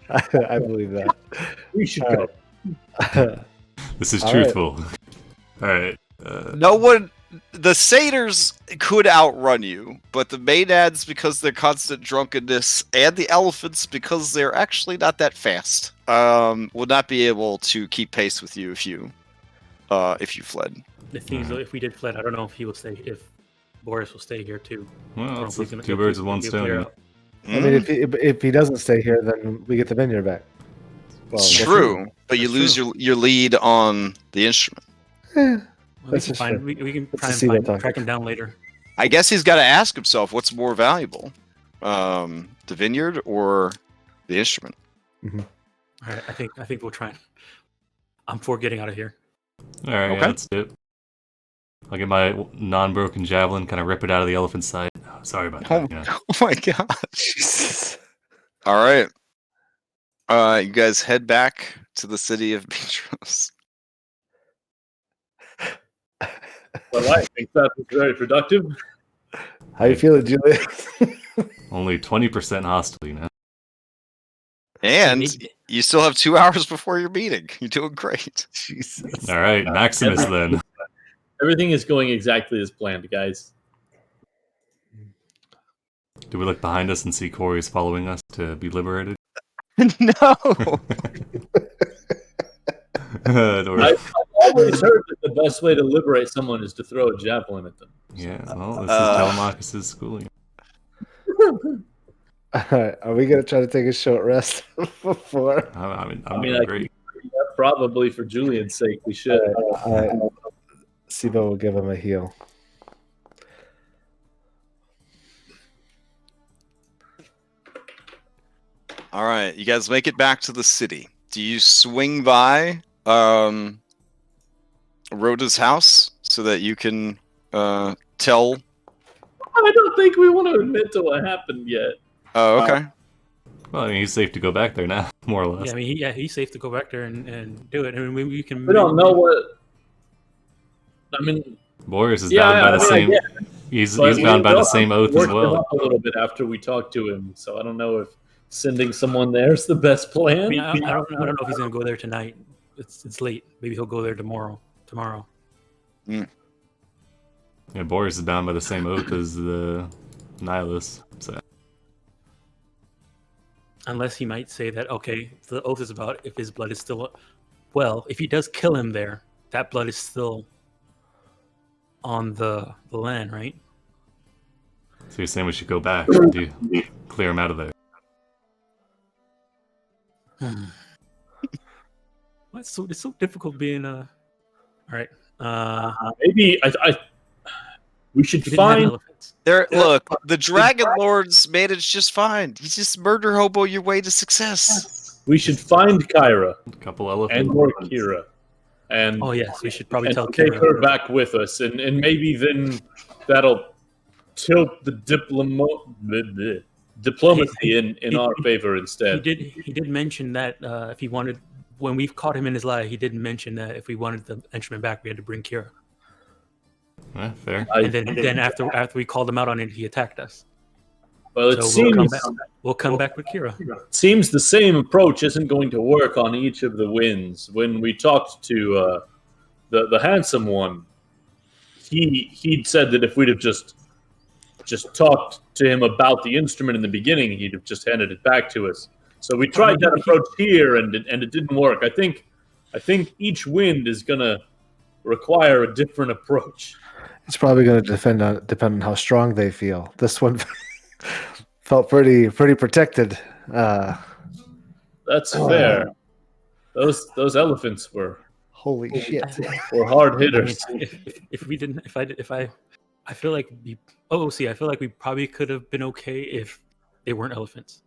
I believe that. We should go. This is truthful. All right. No one. The satyrs could outrun you, but the maenads, because they're constant drunkenness, and the elephants, because they're actually not that fast, will not be able to keep pace with you if you fled. The thing is, though, if we did fled, I don't know if he will stay. If Boris will stay here too. Well, it's two birds with one stone. I mean, if he doesn't stay here, then we get the vineyard back. Well, it's true, but you lose your lead on the instrument. Well, we can try and track him down later. I guess he's got to ask himself what's more valuable, the vineyard or the instrument. Mm-hmm. All right, I think we'll try. I'm for getting out of here. All right, okay. Yeah, let's do it. I'll get my non-broken javelin, kind of rip it out of the elephant's side. Oh, sorry about that. Oh my god. All right. You guys head back to the city of Mytros. Well, I think that was very productive. How you feeling, Julian? Only 20% hostile, you know. And you still have 2 hours before your meeting. You're doing great. Jesus. All right, Maximus then. Everything is going exactly as planned, guys. Do we look behind us and see Corey's following us to be liberated? No. I've always heard that the best way to liberate someone is to throw a javelin at them. Yeah, well, this is Telemachus' schooling. Are we going to try to take a short rest before? I'm great. Probably for Julian's sake, we should. Sibo will give him a heal. All right, you guys make it back to the city. Do you swing by Rhoda's house so that you can tell? I don't think we want to admit to what happened yet. Oh, okay. Well, I mean, he's safe to go back there now, more or less. Yeah, I mean, he's safe to go back there and do it. I mean, we can. We don't know what. I mean, Boris is bound by the same. He's bound by the same oath as well. A little bit after we talked to him, so I don't know if sending someone there is the best plan. I mean, I don't know if he's gonna go there tonight. It's late. Maybe he'll go there tomorrow. Mm. Yeah, Boris is bound by the same oath as the Nihilus. So. Unless he might say that, okay, the oath is about if his blood is still... Well, if he does kill him there, that blood is still on the land, right? So you're saying we should go back to clear him out of there? It's so difficult being All right. Maybe we should find... Look, the Dragonlords managed just fine. You just murder hobo your way to success. We should find Kyra. A couple elephants. And more Kira. And oh yes, we should probably tell take Kira. her back with us, and maybe then that'll tilt the diplomacy in our favor instead. He did mention that if he wanted, when we caught him in his lie, he did mention that if we wanted the instrument back, we had to bring Kira. Yeah, fair. And then after we called him out on it, he attacked us. Well, it seems we'll come back with Kira. Seems the same approach isn't going to work on each of the winds. When we talked to the handsome one, he'd said that if we'd have just talked to him about the instrument in the beginning, he'd have just handed it back to us. So we tried that approach here, and it didn't work. I think each wind is gonna require a different approach. It's probably going to depend on how strong they feel. This one felt pretty protected. That's fair. Those elephants were holy shit. Were hard hitters. I feel like I feel like we probably could have been okay if they weren't elephants.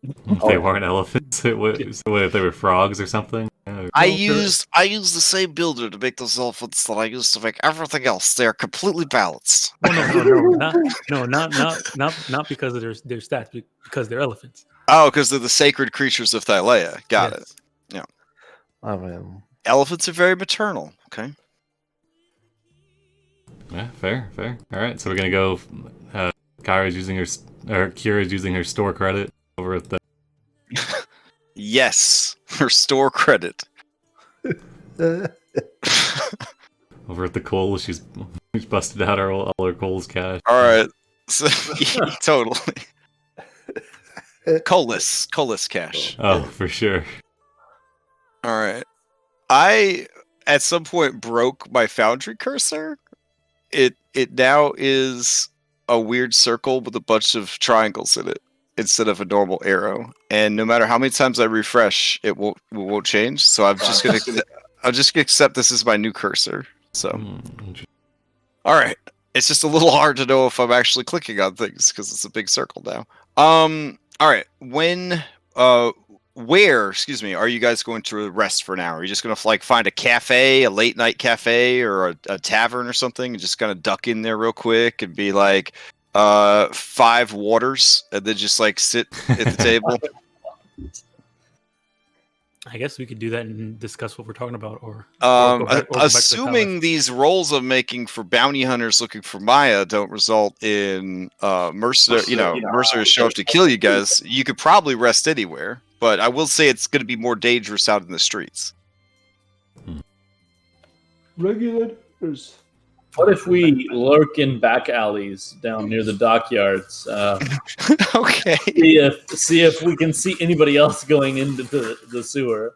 If they weren't elephants, if they were frogs or something. I used the same builder to make those elephants that I used to make everything else. They are completely balanced. No, not because of their stats, because they're elephants. Oh, because they're the sacred creatures of Thylea. Got it. Yeah. I mean, elephants are very maternal. Okay. Yeah, fair. All right, so we're gonna go. Kira's using her store credit over at the. Yes, her store credit. Over at the coal, she's busted out all her coal's cash. All right, so totally. Colas cash. Oh, for sure. All right. I at some point broke my Foundry cursor. It now is a weird circle with a bunch of triangles in it instead of a normal arrow. And no matter how many times I refresh, it won't change. So I'm just gonna accept this as my new cursor. So, all right. It's just a little hard to know if I'm actually clicking on things because it's a big circle now. All right. Where, are you guys going to rest for an hour? Are you just going to find a cafe, a late night cafe, or a tavern or something, and just kind of duck in there real quick and be like, 5 waters, and then just sit at the table? I guess we could do that and discuss what we're talking about, or go back to the assuming palace. these rolls I'm making for bounty hunters looking for Maya don't result in mercenaries show up to kill you guys, you could probably rest anywhere. But I will say it's going to be more dangerous out in the streets. Regulators. What if we lurk in back alleys down near the dockyards? Okay. See if we can see anybody else going into the sewer.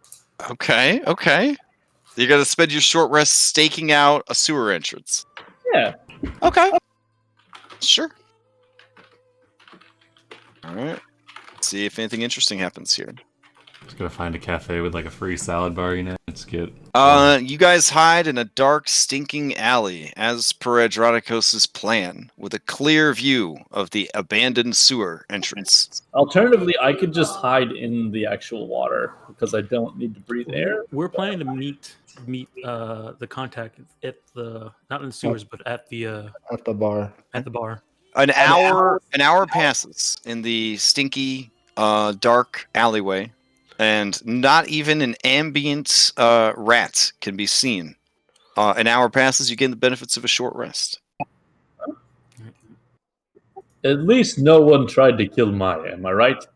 Okay. You're going to spend your short rest staking out a sewer entrance. Yeah. Okay. Sure. All right. See if anything interesting happens here. Just gotta find a cafe with a free salad bar, Let's get. You guys hide in a dark, stinking alley, as per Adronicos' plan, with a clear view of the abandoned sewer entrance. Alternatively, I could just hide in the actual water because I don't need to breathe air. We're planning to meet the contact at the not in the sewers, but at the bar. At the bar. An hour passes in the stinky, dark alleyway, and not even an ambient rat can be seen. An hour passes, you gain the benefits of a short rest. At least no one tried to kill Maya, am I right?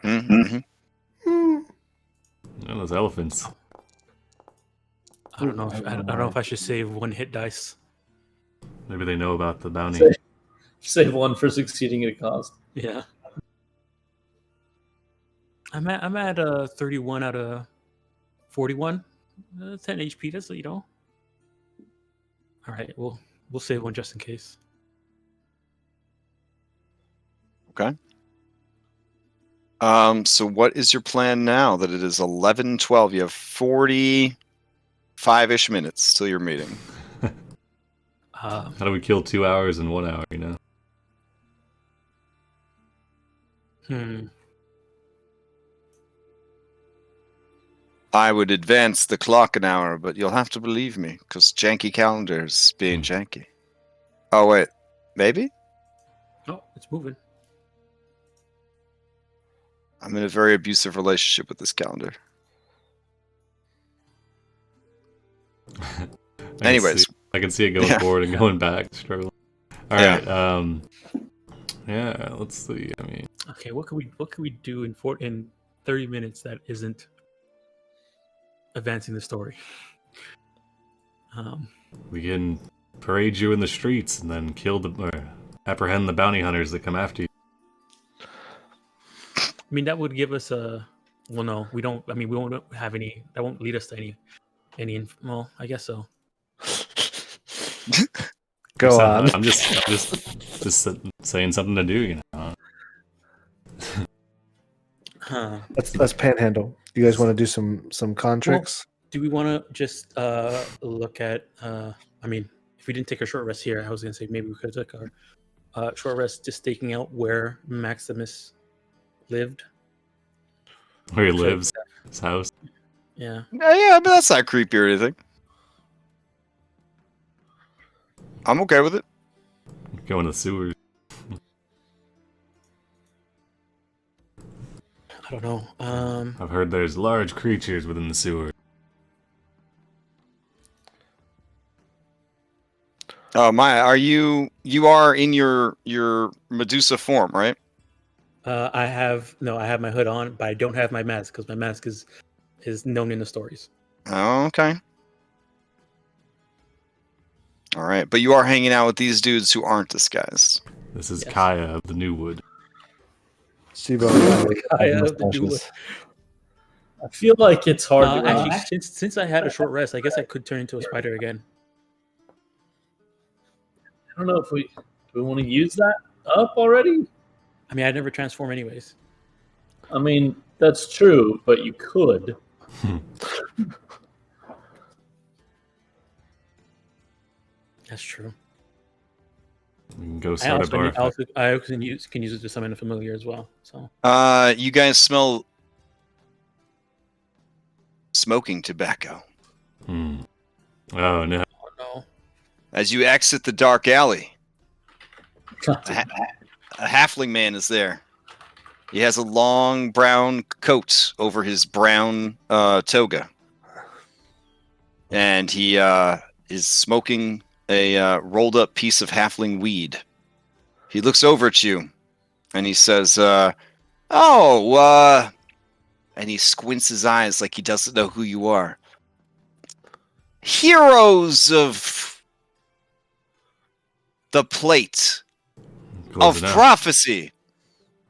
Mm-hmm. Those elephants. I don't know. I don't know if I should save 1 hit dice. Maybe they know about the bounty. Save 1 for succeeding at a cost. Yeah. I'm at 31 out of 41. 10 HP. That's All right. We'll save 1 just in case. Okay. So what is your plan now that it is 11:12? You have 45-ish minutes till your meeting. How do we kill 2 hours in 1 hour, I would advance the clock an hour, but you'll have to believe me, because janky calendars being janky. Oh, wait. Maybe? Oh, it's moving. I'm in a very abusive relationship with this calendar. Anyways. I can see it going forward and going back. Struggling. All right. Yeah, let's see. Okay, what could we do in 30 minutes that isn't advancing the story? We can parade you in the streets and then apprehend the bounty hunters that come after you. I mean, that would give us a. Well, no, we don't. I mean, we won't have any. That won't lead us to any. Well, I guess so. Go on. I'm just saying something to do, Let's panhandle. You guys want to do some con tricks? Well, do we want to just look at? I mean, if we didn't take a short rest here, I was gonna say maybe we could have took our short rest just staking out where Maximus lived. Where he lives, his house. Yeah. Yeah, but that's not creepy or anything. I'm okay with it. Go in the sewers. I don't know. I've heard there's large creatures within the sewer. Oh my! Are you are in your Medusa form, right? I have my hood on, but I don't have my mask because my mask is known in the stories. Oh, okay. All right, but you are hanging out with these dudes who aren't disguised. This is Kaya of the New Wood. Sibo Kaya of the New Wood. I feel like it's hard to actually, since I had a short rest, I guess I could turn into a spider again. I don't know if do we want to use that up already? I mean, I never transform anyways. I mean, that's true, but you could. That's true. We can go start a bar. I also can use it to summon a familiar as well. So. You guys smell smoking tobacco. Oh no! Oh no! As you exit the dark alley, a halfling man is there. He has a long brown coat over his brown toga, and he is smoking a rolled up piece of halfling weed. He looks over at you, and he says, and he squints his eyes like he doesn't know who you are. Heroes of the plate of prophecy.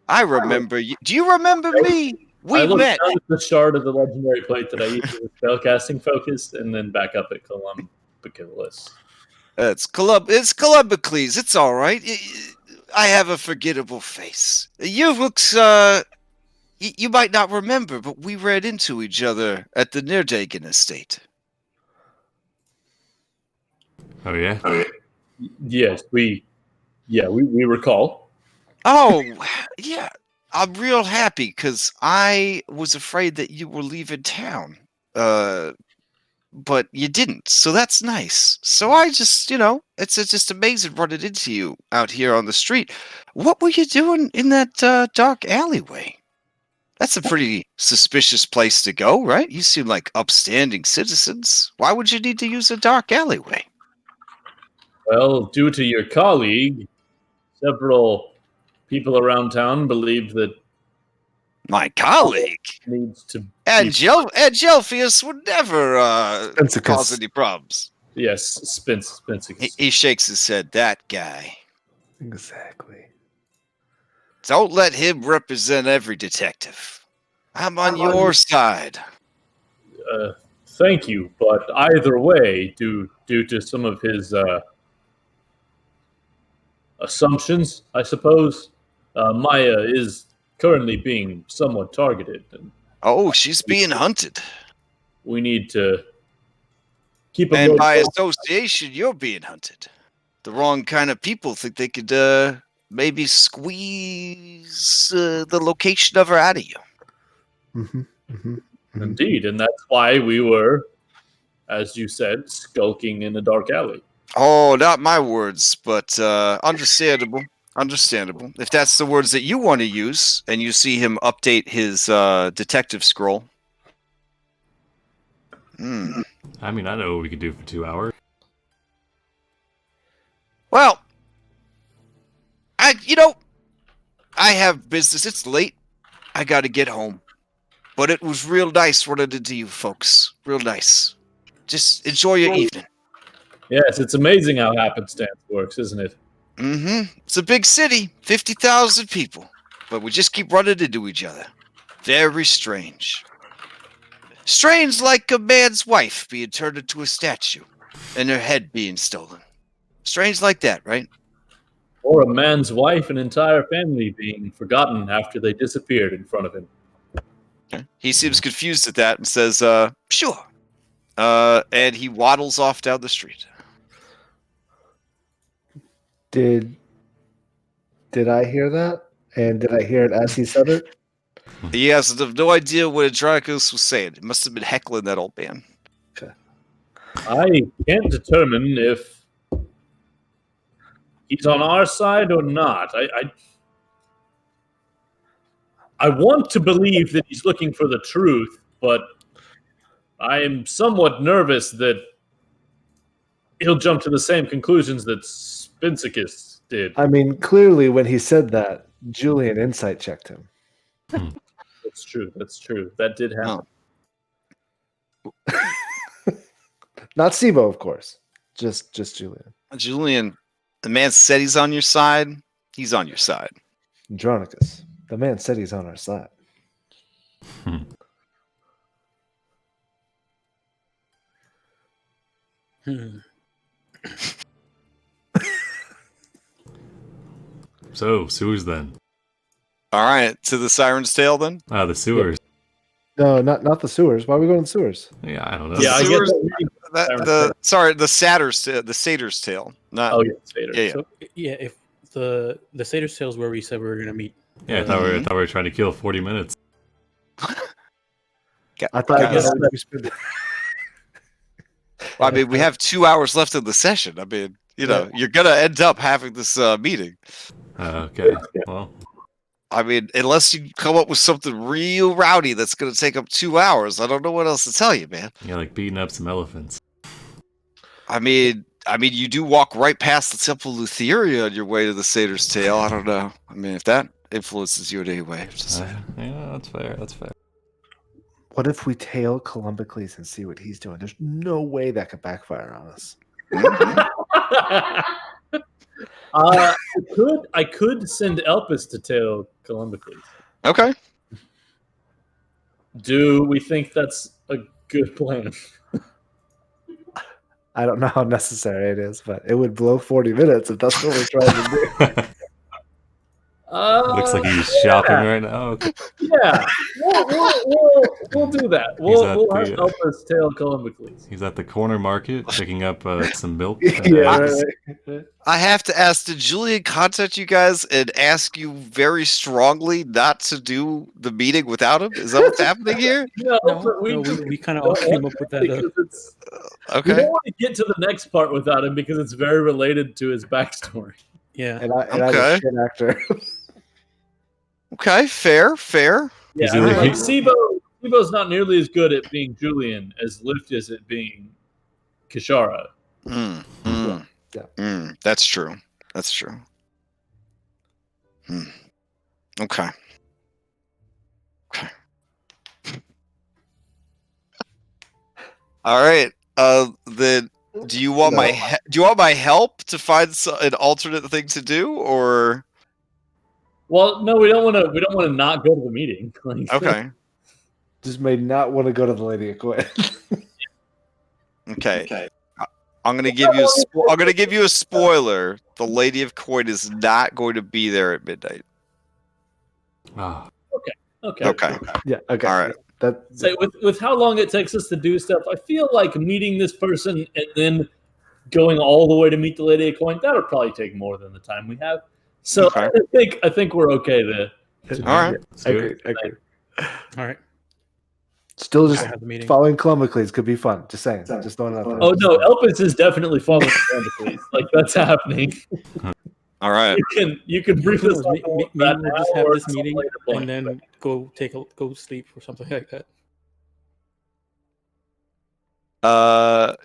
I remember you. Do you remember me? We met. I looked down at the shard of the legendary plate that I used as spellcasting focus, and then back up at Columbicillus. It's Columbicles. It's all right. I have a forgettable face. You looks. You might not remember, but we ran into each other at the Nerdagen estate. Oh yeah. Yes, we recall. Oh, yeah. I'm real happy because I was afraid that you were leaving town. But you didn't, so that's nice. So I just, it's just amazing running into you out here on the street. What were you doing in that dark alleyway? That's a pretty suspicious place to go, right? You seem like upstanding citizens. Why would you need to use a dark alleyway? Well, due to your colleague, several people around town believed that my colleague needs to Gelfius would never cause any problems. Yes, Spincicus. He shakes his head. That guy. Exactly. Don't let him represent every detective. I'm on your side. Thank you, but either way, due to some of his assumptions, I suppose, Maya is currently being somewhat targeted. Oh, she's being hunted. We need to keep a and by association, you're being hunted. The wrong kind of people think they could maybe squeeze the location of her out of you. Mm-hmm, mm-hmm, mm-hmm. Indeed, and that's why we were, as you said, skulking in a dark alley. Oh, not my words, but understandable. Understandable. If that's the words that you want to use, and you see him update his detective scroll. I mean, I know what we could do for 2 hours. Well, I have business. It's late. I got to get home. But it was real nice running into you folks. Real nice. Just enjoy your evening. Yes, it's amazing how happenstance works, isn't it? Mm-hmm. It's a big city, 50,000 people. But we just keep running into each other. Very strange. Strange like a man's wife being turned into a statue and her head being stolen. Strange like that, right? Or a man's wife and entire family being forgotten after they disappeared in front of him. He seems confused at that and says, sure. And he waddles off down the street. Did I hear that? And did I hear it as he said it? He has no idea what Andronicus was saying. It must have been heckling that old man. Okay. I can't determine if he's on our side or not. I want to believe that he's looking for the truth, but I am somewhat nervous that he'll jump to the same conclusions that Spincicus did. I mean, clearly when he said that, Julian insight checked him. That's true. That's true. That did happen. Not Sibo, of course. Just Julian. Julian, the man said he's on your side. He's on your side. Andronicus, the man said he's on our side. So, sewers then. All right, to the Siren's Tail then. The sewers. No, not the sewers. Why are we going to the sewers? Yeah, I don't know. Yeah, I guess Sewers- that- the Satyr's Tail. Not, Oh, yeah, Vader. yeah. So yeah, if the Satyr's Tail is where we said we were gonna meet. Yeah, I thought we were trying to kill 40 minutes. I thought Guys, we spent. I mean, we have 2 hours left of the session. I mean, you're gonna end up having this meeting. Okay. Well, I mean, unless you come up with something real rowdy that's gonna take up 2 hours, I don't know what else to tell you, man. yeah, like beating up some elephants. I mean, you do walk right past the Temple of Etheria on your way to the Satyr's Tail. I don't know. I mean, if that influences you in any way. Just... Yeah, that's fair. That's fair. What if we tail Columbicles and see what he's doing? There's no way that could backfire on us. I could send Elpis to tail Columbicles. Okay. Do we think that's a good plan? I don't know how necessary it is, but it would blow 40 minutes if that's what we're trying to do. Looks like he's shopping right now. Okay. Yeah, we'll do that. We'll have Elpis tail Columbicles. He's at the corner market picking up some milk. Yeah, right. I have to ask, did Julian contact you guys and ask you very strongly not to do the meeting without him? Is that what's happening here? No, We kind of all came up with that. We Okay. don't want to get to the next part without him because it's very related to his backstory. Yeah. And I'm a Okay. shit actor. Okay, fair. Yeah, he like- like Sibo's not nearly as good at being Julian as Lift is at being Kishara. That's true. Okay. All right. Then do you want my help to find an alternate thing to do, or Well, no, we don't want to not go to the meeting. Like, okay? Just may not want to go to the Lady of Coin. Okay. I'm gonna give you a spoiler. The Lady of Coin is not going to be there at midnight. Ah, Okay. Yeah, okay. All right. Say with how long it takes us to do stuff, I feel like meeting this person and then going all the way to meet the Lady of Coin, that'll probably take more than the time we have. So Okay. I think we're okay to All right. let's do it. Agree. All right. Still just Have the meeting. following Columbicles could be fun. Just saying. Just throwing it out there. Oh no, Elpis is definitely following the please. Like that's happening. All right. You can brief us on Maybe that we'll now just have or this at some meeting later point. and then go sleep or something like that.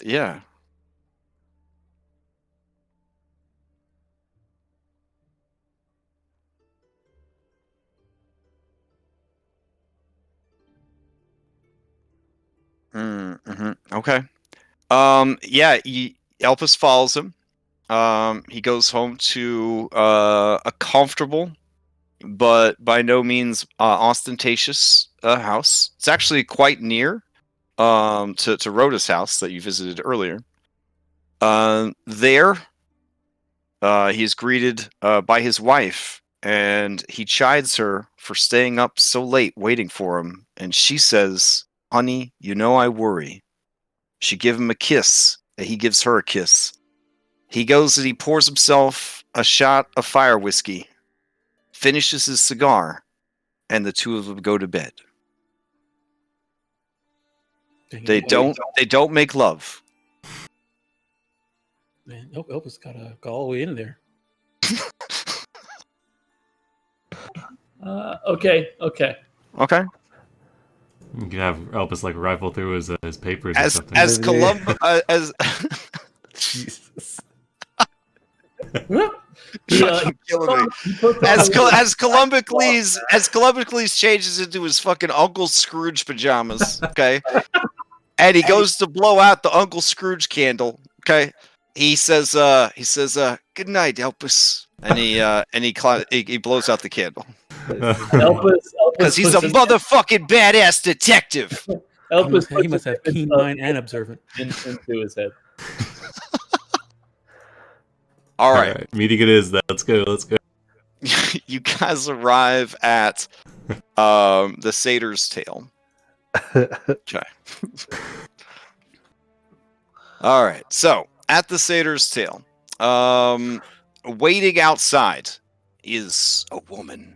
Yeah. Okay. Yeah, Elpis follows him. He goes home to a comfortable but by no means ostentatious house. It's actually quite near to Rhoda's house that you visited earlier. There, he is greeted by his wife, and he chides her for staying up so late waiting for him. And she says, "Honey, you know I worry." She gives him a kiss, and he gives her a kiss. He goes and he pours himself a shot of fire whiskey, finishes his cigar, and the two of them go to bed. They don't make love. Man, Elpis got all the way in there. Okay. Okay. You can have Elpis like rifle through his papers or As something. as Columba as Jesus. Fucking killing me. As Columbicles changes into his fucking Uncle Scrooge pajamas, okay, and he goes to blow out the Uncle Scrooge candle, okay. He says, "Good night, Elpis," and he blows out the candle because he's a motherfucking badass detective. He must have keen mind and observant into his head. All right. Meeting it is then. Let's go. You guys arrive at the Satyr's Tail. Okay. All right. So at the Satyr's Tail, waiting outside is a woman.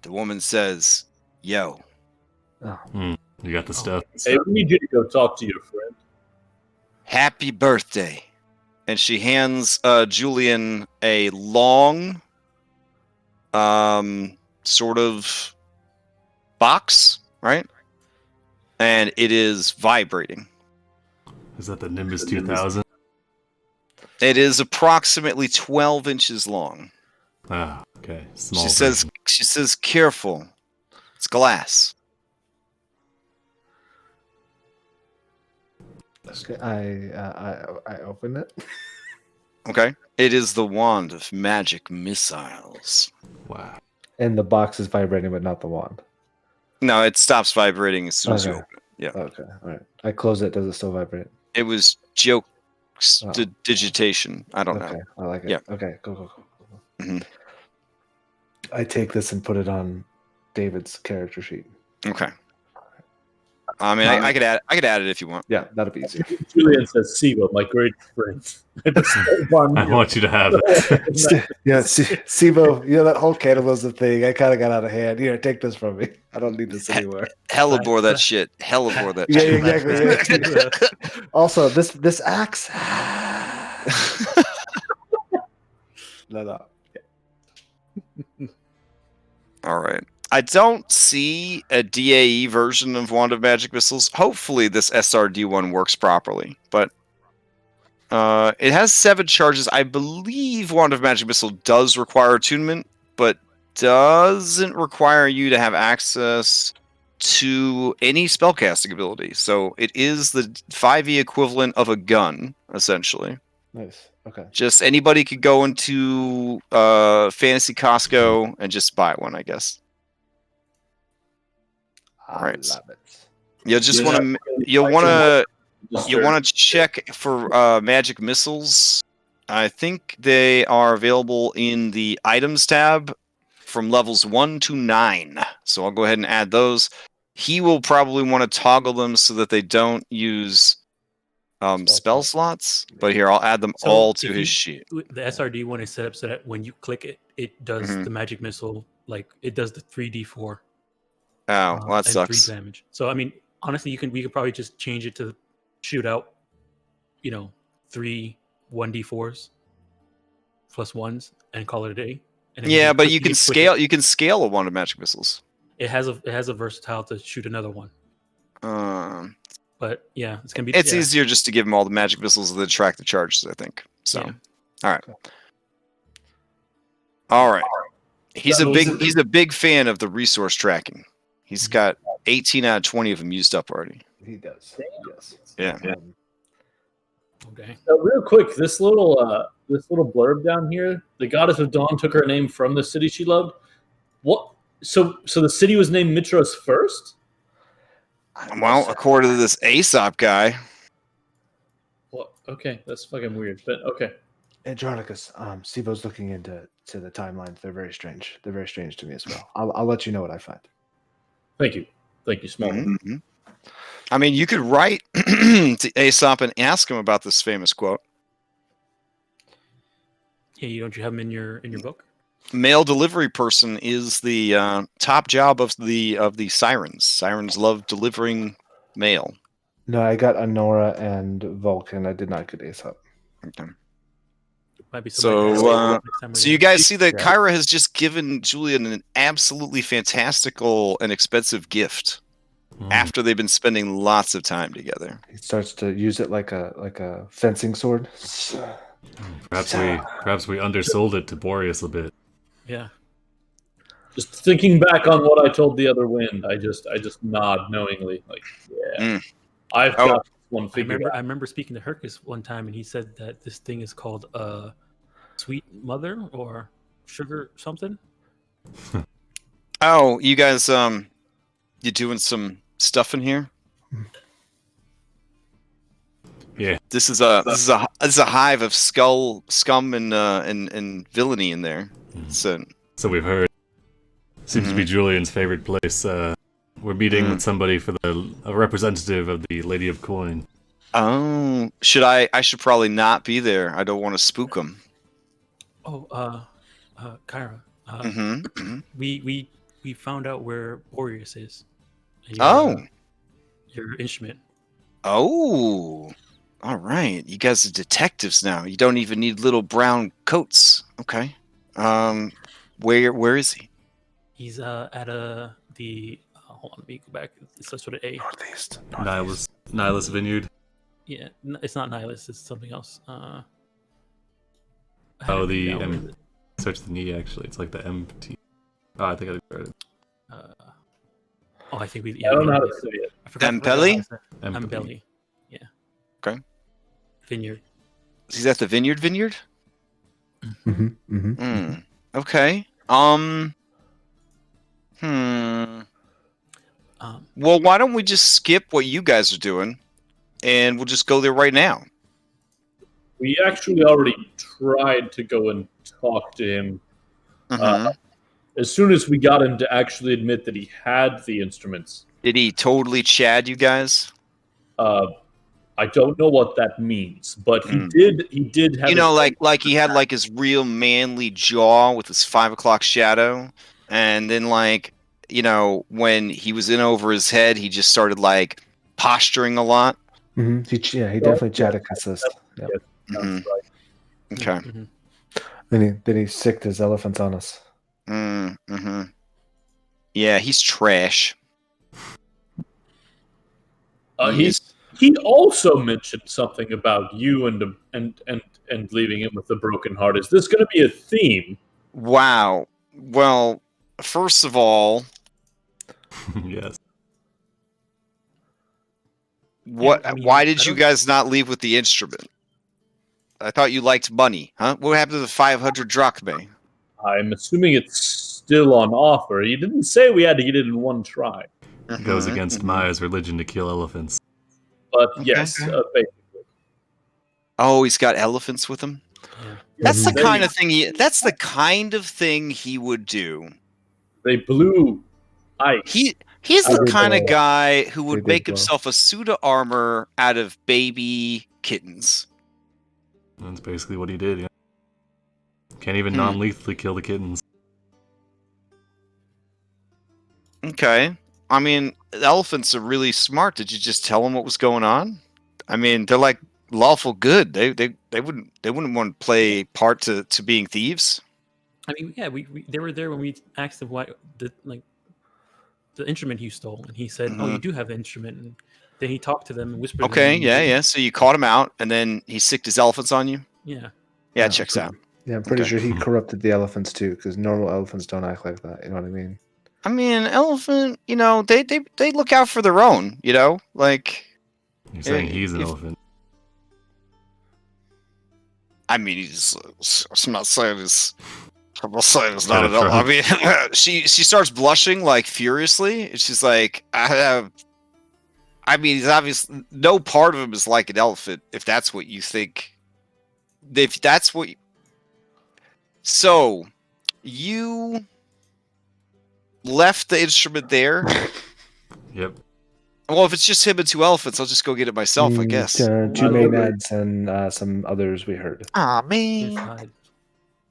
The woman says, "Yo, You got the stuff." Hey, we need you to go talk to your friend. happy birthday." And she hands Julian a long, sort of box, right? And it is vibrating. Is that the Nimbus 2000? It is approximately 12 inches long. Ah, okay. Small. She says, "Careful, it's glass." I open it. Okay. It is the wand of magic missiles. Wow. And the box is vibrating, but not the wand. No, it stops vibrating as soon as you open it. Yeah. Okay. All right. I close it. Does it still vibrate? It was jokes, digitation. I don't Okay. know. I like it. Yeah. Okay. Go. Mhm. I take this and put it on David's character sheet. Okay. I mean, I could add it if you want. Yeah, that'll be easy. Julian says, "Siva, my great friend." I want you to have it. Yeah, Sibo, that whole cannibalism thing, I kind of got out of hand. Here, take this from me. I don't need this anymore. Hellebore that shit. Hellebore that Yeah, shit. exactly. Also, this axe. No. All right. I don't see a DAE version of Wand of Magic Missiles. Hopefully this SRD one works properly, but it has 7 charges. I believe Wand of Magic Missile does require attunement, but doesn't require you to have access to any spellcasting ability. So it is the 5e equivalent of a gun, essentially. Nice. Okay. Just anybody could go into Fantasy Costco and just buy one, I guess. Right. Love it. You'll want to check for magic missiles. I think they are available in the items tab from levels 1 to 9. So I'll go ahead and add those. He will probably want to toggle them so that they don't use spell slots. But here, I'll add them all to his sheet. The SRD one is set up so that when you click it, it does the magic missile, like it does the 3d4. Oh, well, that sucks. 3 damage. So I mean, honestly, we could probably just change it to shoot out, 3 1d4s plus 1s and call it a day. And yeah, but you can scale. You can scale a Wand of Magic Missiles. It has a versatile to shoot another one. But yeah, it's gonna be. It's easier just to give him all the magic missiles that track the charges, I think. So, all right, all right. He's a big fan of the resource tracking. He's got 18 out of 20 of them used up already. He does. Yes. Yeah. Okay. Real quick, this little blurb down here. The goddess of dawn took her name from the city she loved. What? So the city was named Mytros first? Well, according to this Aesop guy. Well, okay, that's fucking weird, but okay. Andronicus, Sibo's looking into the timelines. They're very strange. They're very strange to me as well. I'll let you know what I find. Thank you, Small. Mm-hmm. I mean, you could write to Aesop and ask him about this famous quote. Yeah, don't you have them in your book? Mail delivery person is the top job of the sirens. Sirens love delivering mail. No, I got Honora and Vulcan. I did not get Aesop. Okay. Might be so you guys see that Kyra has just given Julian an absolutely fantastical and expensive gift. after they've been spending lots of time together. He starts to use it like a fencing sword. Perhaps we undersold it to Boreas a bit. Yeah. Just thinking back on what I told the other wind, I just nod knowingly, like, yeah, I've got this one figured out. I remember speaking to Hercus one time, and he said that this thing is called Sweet Mother or Sugar something. Oh, you guys, you doing some stuff in here? Yeah. This is a hive of scum and villainy in there. So we've heard. Seems to be Julian's favorite place. We're meeting with somebody for a representative of the Lady of Coin. Oh, I should probably not be there. I don't want to spook them. Oh, Kyra. We found out where Boreas is. Your instrument. Oh, all right. You guys are detectives now. You don't even need little brown coats. Okay. Where is he? He's at the hold on, let me go back. It starts with an A. Northeast. Nihilus Vineyard. Yeah, it's not Nihilus. It's something else. Search the knee. Actually, it's like the MT. Oh, I think I started. I think we. I don't know how to say it. Ampeli? Ampeli. Yeah. Okay. Vineyard. Is that the Vineyard? Okay. Well, why don't we just skip what you guys are doing, and we'll just go there right now? We actually already tried to go and talk to him. As soon as we got him to actually admit that he had the instruments. Did he totally chad you guys? I don't know what that means, but he did have, you know, like he had like his real manly jaw with his 5 o'clock shadow, and then like, you know, when he was in over his head, he just started like posturing a lot. He definitely chatted us. Yep. That's right. Okay. Then he sicked his elephants on us. Yeah, he's trash. He also mentioned something about you and leaving him with a broken heart. Is this going to be a theme? Wow. Well, first of all, yes. Why did you guys not leave with the instrument? I thought you liked money, huh? What happened to the 500 drachmae? I'm assuming it's still on offer. He didn't say we had to get it in one try. It goes against Maya's religion to kill elephants. But yes, basically. Oh, he's got elephants with him? Yeah. That's the kind of thing that's the kind of thing he would do. They blew ice. He's the kind of guy who would make himself a suit of armor out of baby kittens. That's basically what he did, yeah. Can't even non-lethally kill the kittens. Okay. I mean, the elephants are really smart. Did you just tell them what was going on? I mean, they're like lawful good. They wouldn't want to play part to being thieves. I mean, yeah, they were there when we asked him why the instrument you stole, and he said, "Oh, you do have the instrument." And then he talked to them and whispered. Okay, yeah. So you caught him out, and then he sicked his elephants on you. Yeah. Yeah, it checks out. Yeah, I'm pretty sure he corrupted the elephants too, because normal elephants don't act like that. You know what I mean? I mean, elephant. You know, they look out for their own. You know, like. You're saying he's an elephant. I mean, I'm not saying it's not an elephant. I mean, she starts blushing like furiously, and she's like, I mean, he's obviously no part of him is like an elephant. If that's what you think. If that's what. So, you left the instrument there? Yep. Well, if it's just him and 2 elephants, I'll just go get it myself, I guess. 2 maenads and some others we heard. Aw, man.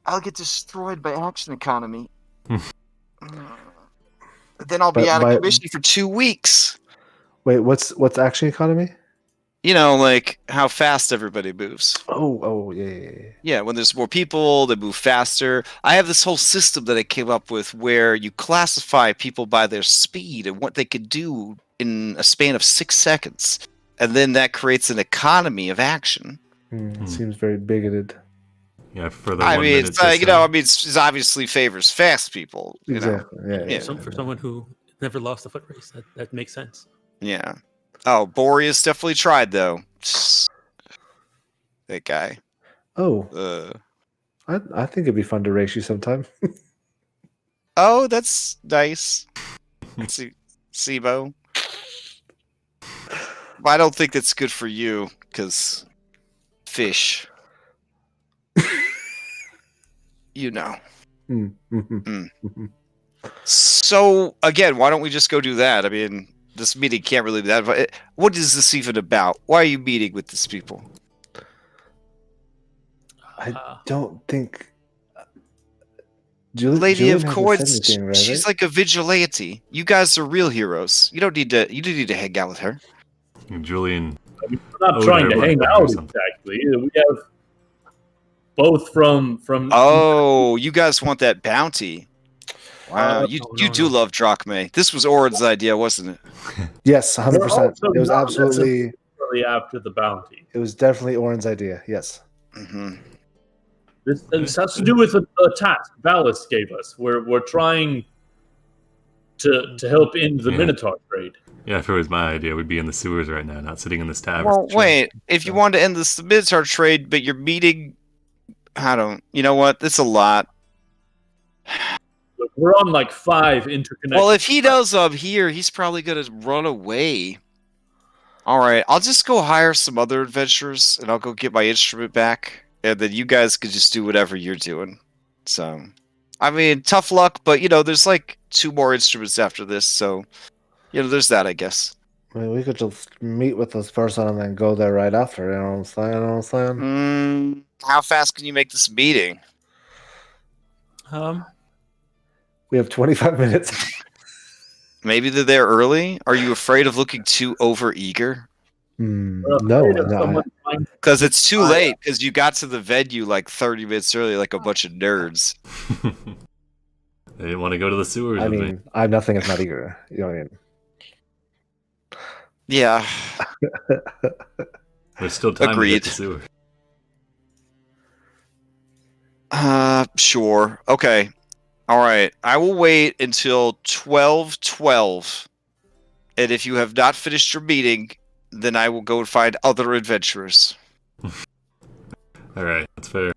I'll get destroyed by action economy. Then I'll be out of commission for 2 weeks. Wait, what's action economy? You know, like how fast everybody moves. Oh, yeah. Yeah, when there's more people, they move faster. I have this whole system that I came up with where you classify people by their speed and what they could do in a span of 6 seconds, and then that creates an economy of action. Seems very bigoted. Yeah, for the I 1 mean, minute it's system. it obviously favors fast people. Exactly. Yeah. For someone who never lost a foot race, that makes sense. Yeah. Oh, Boreas definitely tried though. That guy. Oh, I think it'd be fun to race you sometime. Oh, that's nice. Sibo. But I don't think that's good for you, because fish. You know. So, again, why don't we just go do that? I mean, this meeting can't really be that. But what is this even about? Why are you meeting with these people? I don't think. Lady Julian of hasn't Coins, said anything, right? she's like a vigilante. You guys are real heroes. You don't need to hang out with her. Julian. We're not trying to hang out exactly. We have both from. Oh, you guys want that bounty? Wow, you do love Drachmae. This was Orin's idea, wasn't it? Yes, 100%. It was not absolutely after the bounty. It was definitely Orin's idea. Yes. Mm-hmm. This has to do with a task Valis gave us. We're trying to help end the Minotaur trade. Yeah, if it was my idea, we'd be in the sewers right now, not sitting in this tavern. Well, wait. If you wanted to end the Minotaur trade, but you're meeting, you know what? It's a lot. Look, we're on like 5 interconnected. Well, if he knows I'm here, he's probably gonna run away. All right, I'll just go hire some other adventurers, and I'll go get my instrument back, and then you guys could just do whatever you're doing. So, I mean, tough luck, but there's like 2 more instruments after this, so there's that, I guess. I mean, we could just meet with this person and then go there right after. You know what I'm saying? How fast can you make this meeting? We have 25 minutes. Maybe they're there early? Are you afraid of looking too over-eager? No. Because it's too late, because you got to the venue like 30 minutes early like a bunch of nerds. They didn't want to go to the sewers with me. I'm nothing if not eager. You know what I mean? Yeah. There's still time to get to the sewers. Sure. Okay. All right. I will wait until 12:12. And if you have not finished your meeting, then I will go and find other adventurers. All right. That's fair.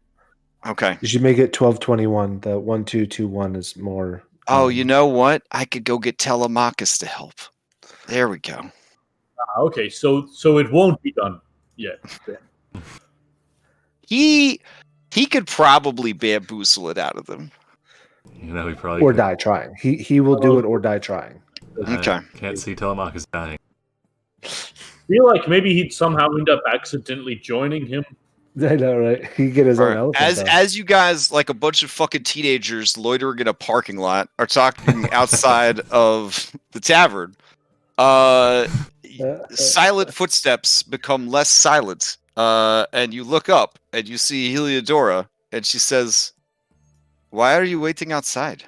Okay. You should make it 12:21. The 1221 is more. Oh, you know what? I could go get Telemachus to help. There we go. Okay, so it won't be done yet. He could probably bamboozle it out of them. We probably or die trying. He will do it or die trying. Okay. Can't see Telemachus dying. I feel like maybe he'd somehow end up accidentally joining him. I know, right? He get his own elephant. As you guys, like a bunch of fucking teenagers loitering in a parking lot, are talking outside of the tavern, silent footsteps become less silent, and you look up and you see Heliodora, and she says, "Why are you waiting outside?"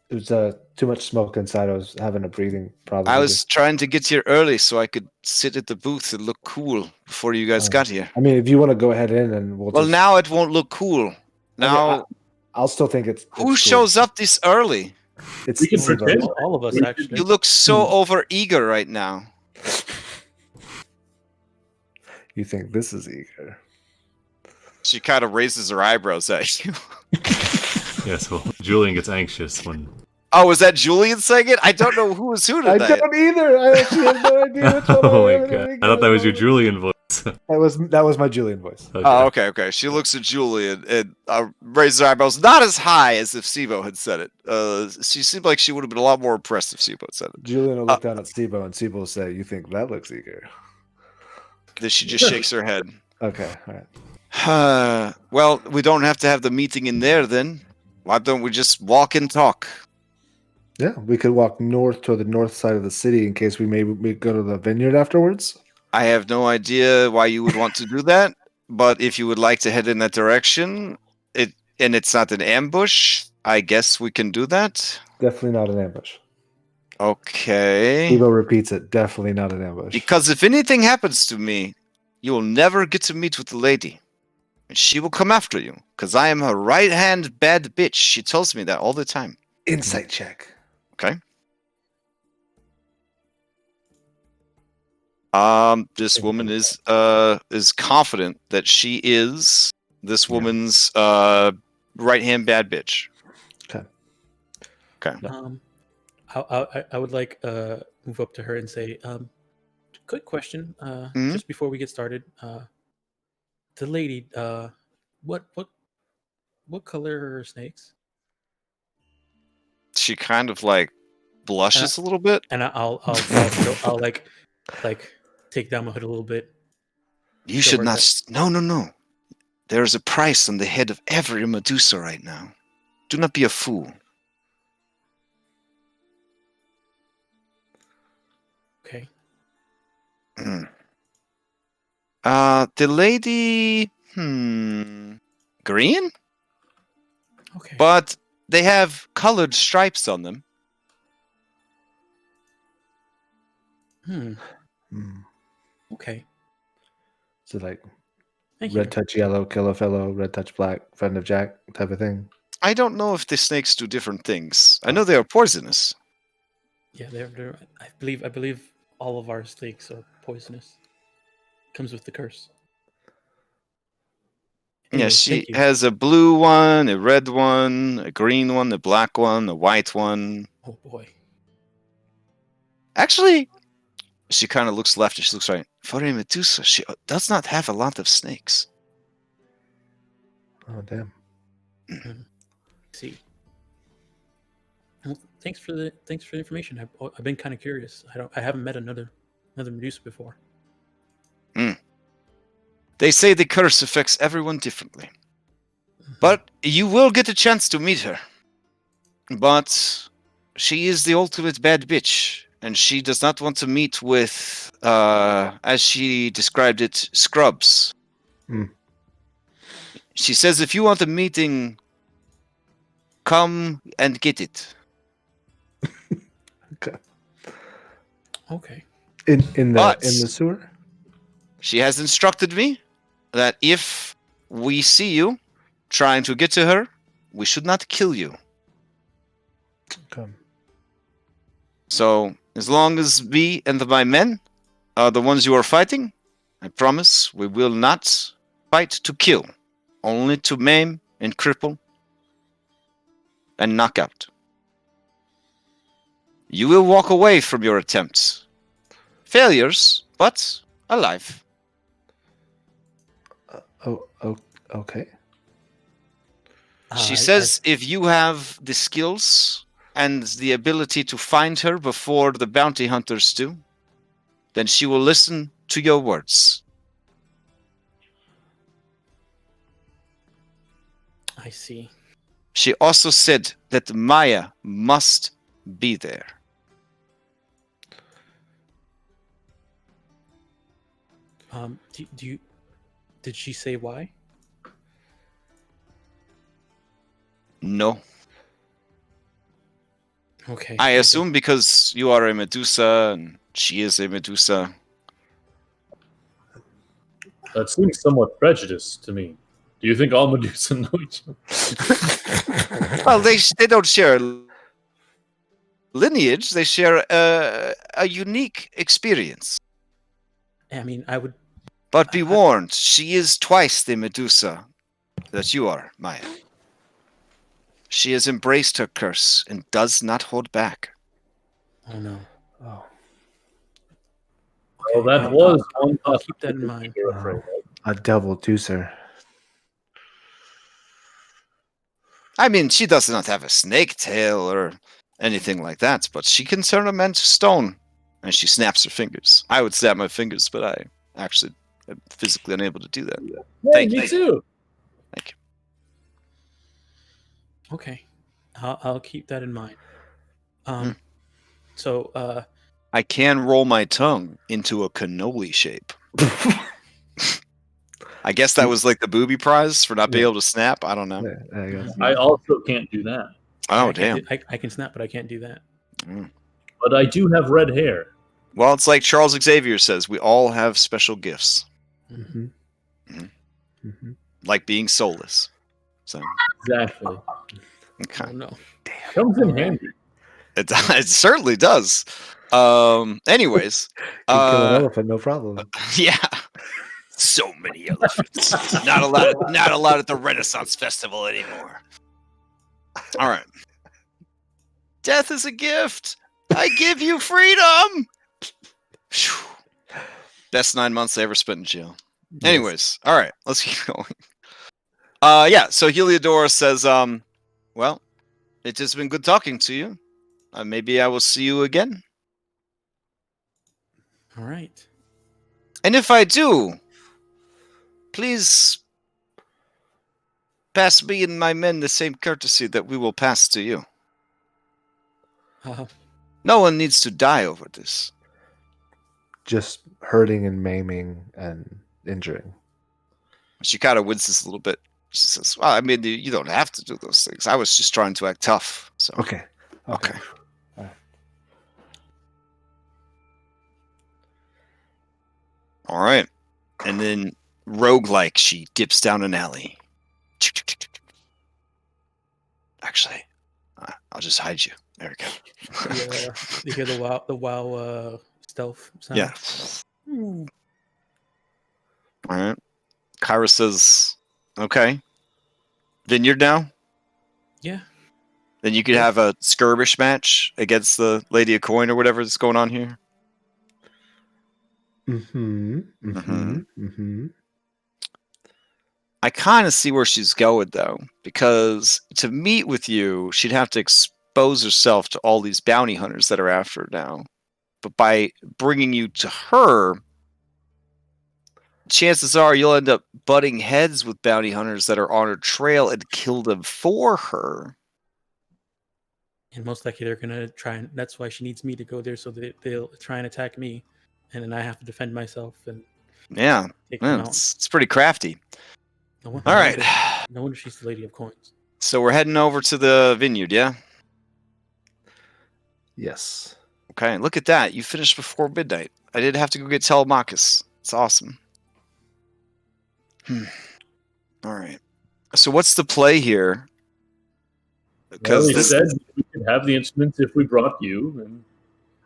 It was too much smoke inside. I was having a breathing problem. I was trying to get here early so I could sit at the booth and look cool before you guys got here. I mean, if you want to go ahead in and well, now it won't look cool. Now I'll still think it's who shows up this early? It's we can pretend. All of us, actually. You look so over eager right now. You think this is eager? She kind of raises her eyebrows at you. Yes, well, Julian gets anxious when... Oh, was that Julian saying it? I don't know who was who tonight. I don't either. I actually have no idea which one. Oh my god! I thought that was your Julian voice. That was my Julian voice. Okay. Oh, okay. She looks at Julian and raises her eyebrows, not as high as if Sibo had said it. She seemed like she would have been a lot more impressed if Sibo had said it. Julian will look down at Sibo, and Sibo will say, "You think that looks eager?" Then she just shakes her head. Okay, all right. Well, we don't have to have the meeting in there then. Why don't we just walk and talk? Yeah, we could walk north to the north side of the city in case we go to the Vineyard afterwards. I have no idea why you would want to do that, but if you would like to head in that direction, and it's not an ambush, I guess we can do that. Definitely not an ambush. Okay. Evo repeats it. Definitely not an ambush. Because if anything happens to me, you will never get to meet with the lady. And she will come after you. Because I am her right-hand bad bitch. She tells me that all the time. Insight check. Okay. This woman is confident that she is this woman's right-hand bad bitch. Okay. I would like move up to her and say, quick question, just before we get started. The lady, what color are her snakes? She kind of like blushes a little bit, and I'll like take down my hood a little bit. You should not. No. There is a price on the head of every Medusa right now. Do not be a fool. Okay. The lady, green? Okay. But they have colored stripes on them. Okay. So like Thank red you. touch yellow, kill a fellow, red touch black, friend of Jack type of thing. I don't know if the snakes do different things. I know they are poisonous. Yeah, they're. I believe all of our snakes are poisonous. Comes with the curse. Anyway, Yeah, she has a blue one, a red one, a green one, a black one, a white one. Oh boy. Actually, she kind of looks left and she looks right. For a Medusa, she does not have a lot of snakes. Oh damn. See. Well, thanks for the information. I've been kind of curious. I haven't met another Medusa before. They say the curse affects everyone differently. But you will get a chance to meet her. But she is the ultimate bad bitch, and she does not want to meet with, as she described it, scrubs. She says if you want a meeting, come and get it. Okay. In the sewer? She has instructed me that if we see you trying to get to her, we should not kill you. Okay. So, as long as me and my men are the ones you are fighting, I promise we will not fight to kill, only to maim and cripple and knock out. You will walk away from your attempts. Failures, but alive. Okay. She says if you have the skills and the ability to find her before the bounty hunters do, then she will listen to your words. I see. She also said that Maya must be there. Did she say why? No. Okay. I assume because you are a Medusa and she is a Medusa. That seems somewhat prejudiced to me. Do you think all Medusa know each other? Well, they don't share lineage. They share a unique experience. I mean, I would. But be warned, she is twice the Medusa that you are, Maya. She has embraced her curse and does not hold back. Oh no. Oh. Well, that was one. I'll keep that in mind. A double deucer. I mean, she does not have a snake tail or anything like that, but she can turn a man to stone. And she snaps her fingers. I would snap my fingers, but I actually am physically unable to do that. Yeah, Thank me you. too. Thank you. Okay, I'll keep that in mind. So I can roll my tongue into a cannoli shape. I guess that was like the booby prize for not being able to snap. I don't know. I also can't do that. Oh, damn. I can snap, but I can't do that. but I do have red hair. Well, it's like Charles Xavier says, we all have special gifts. Mm-hmm. Mm-hmm. Mm-hmm. Like being soulless. So Exactly. okay. Oh no. Comes in handy. It certainly does. Anyways. Can kill an elephant, no problem. Yeah. So many elephants. Not allowed at the Renaissance Festival anymore. All right. Death is a gift. I give you freedom. Whew. Best 9 months I ever spent in jail. Anyways, all right, let's keep going. Yeah, so Heliodora says, well, it has been good talking to you. Maybe I will see you again. All right. And if I do, please pass me and my men the same courtesy that we will pass to you. No one needs to die over this. Just hurting and maiming and injuring. She kind of winces a little bit. She says, well, I mean, you don't have to do those things. I was just trying to act tough. So Okay. Okay. All right. And then roguelike, she dips down an alley. Actually, I'll just hide you. There we go. You hear the wow stealth sound? Yeah. All right. Kyra says, okay. Vineyard now? Yeah. Then you could have a skirmish match against the Lady of Coin or whatever that's going on here. Mm-hmm. Mm-hmm. Mm-hmm. I kind of see where she's going, though, because to meet with you, she'd have to expose herself to all these bounty hunters that are after her now. But by bringing you to her, chances are you'll end up butting heads with bounty hunters that are on her trail and kill them for her. And most likely they're going to try, and that's why she needs me to go there, so that they'll try and attack me. And then I have to defend myself and take them out. It's pretty crafty. All right. No wonder she's the Lady of Coins. So we're heading over to the Vineyard, yeah? Yes. Okay, look at that. You finished before midnight. I didn't have to go get Telemachus. It's awesome. All right. So what's the play here? Because he said we could have the instruments if we brought you. And...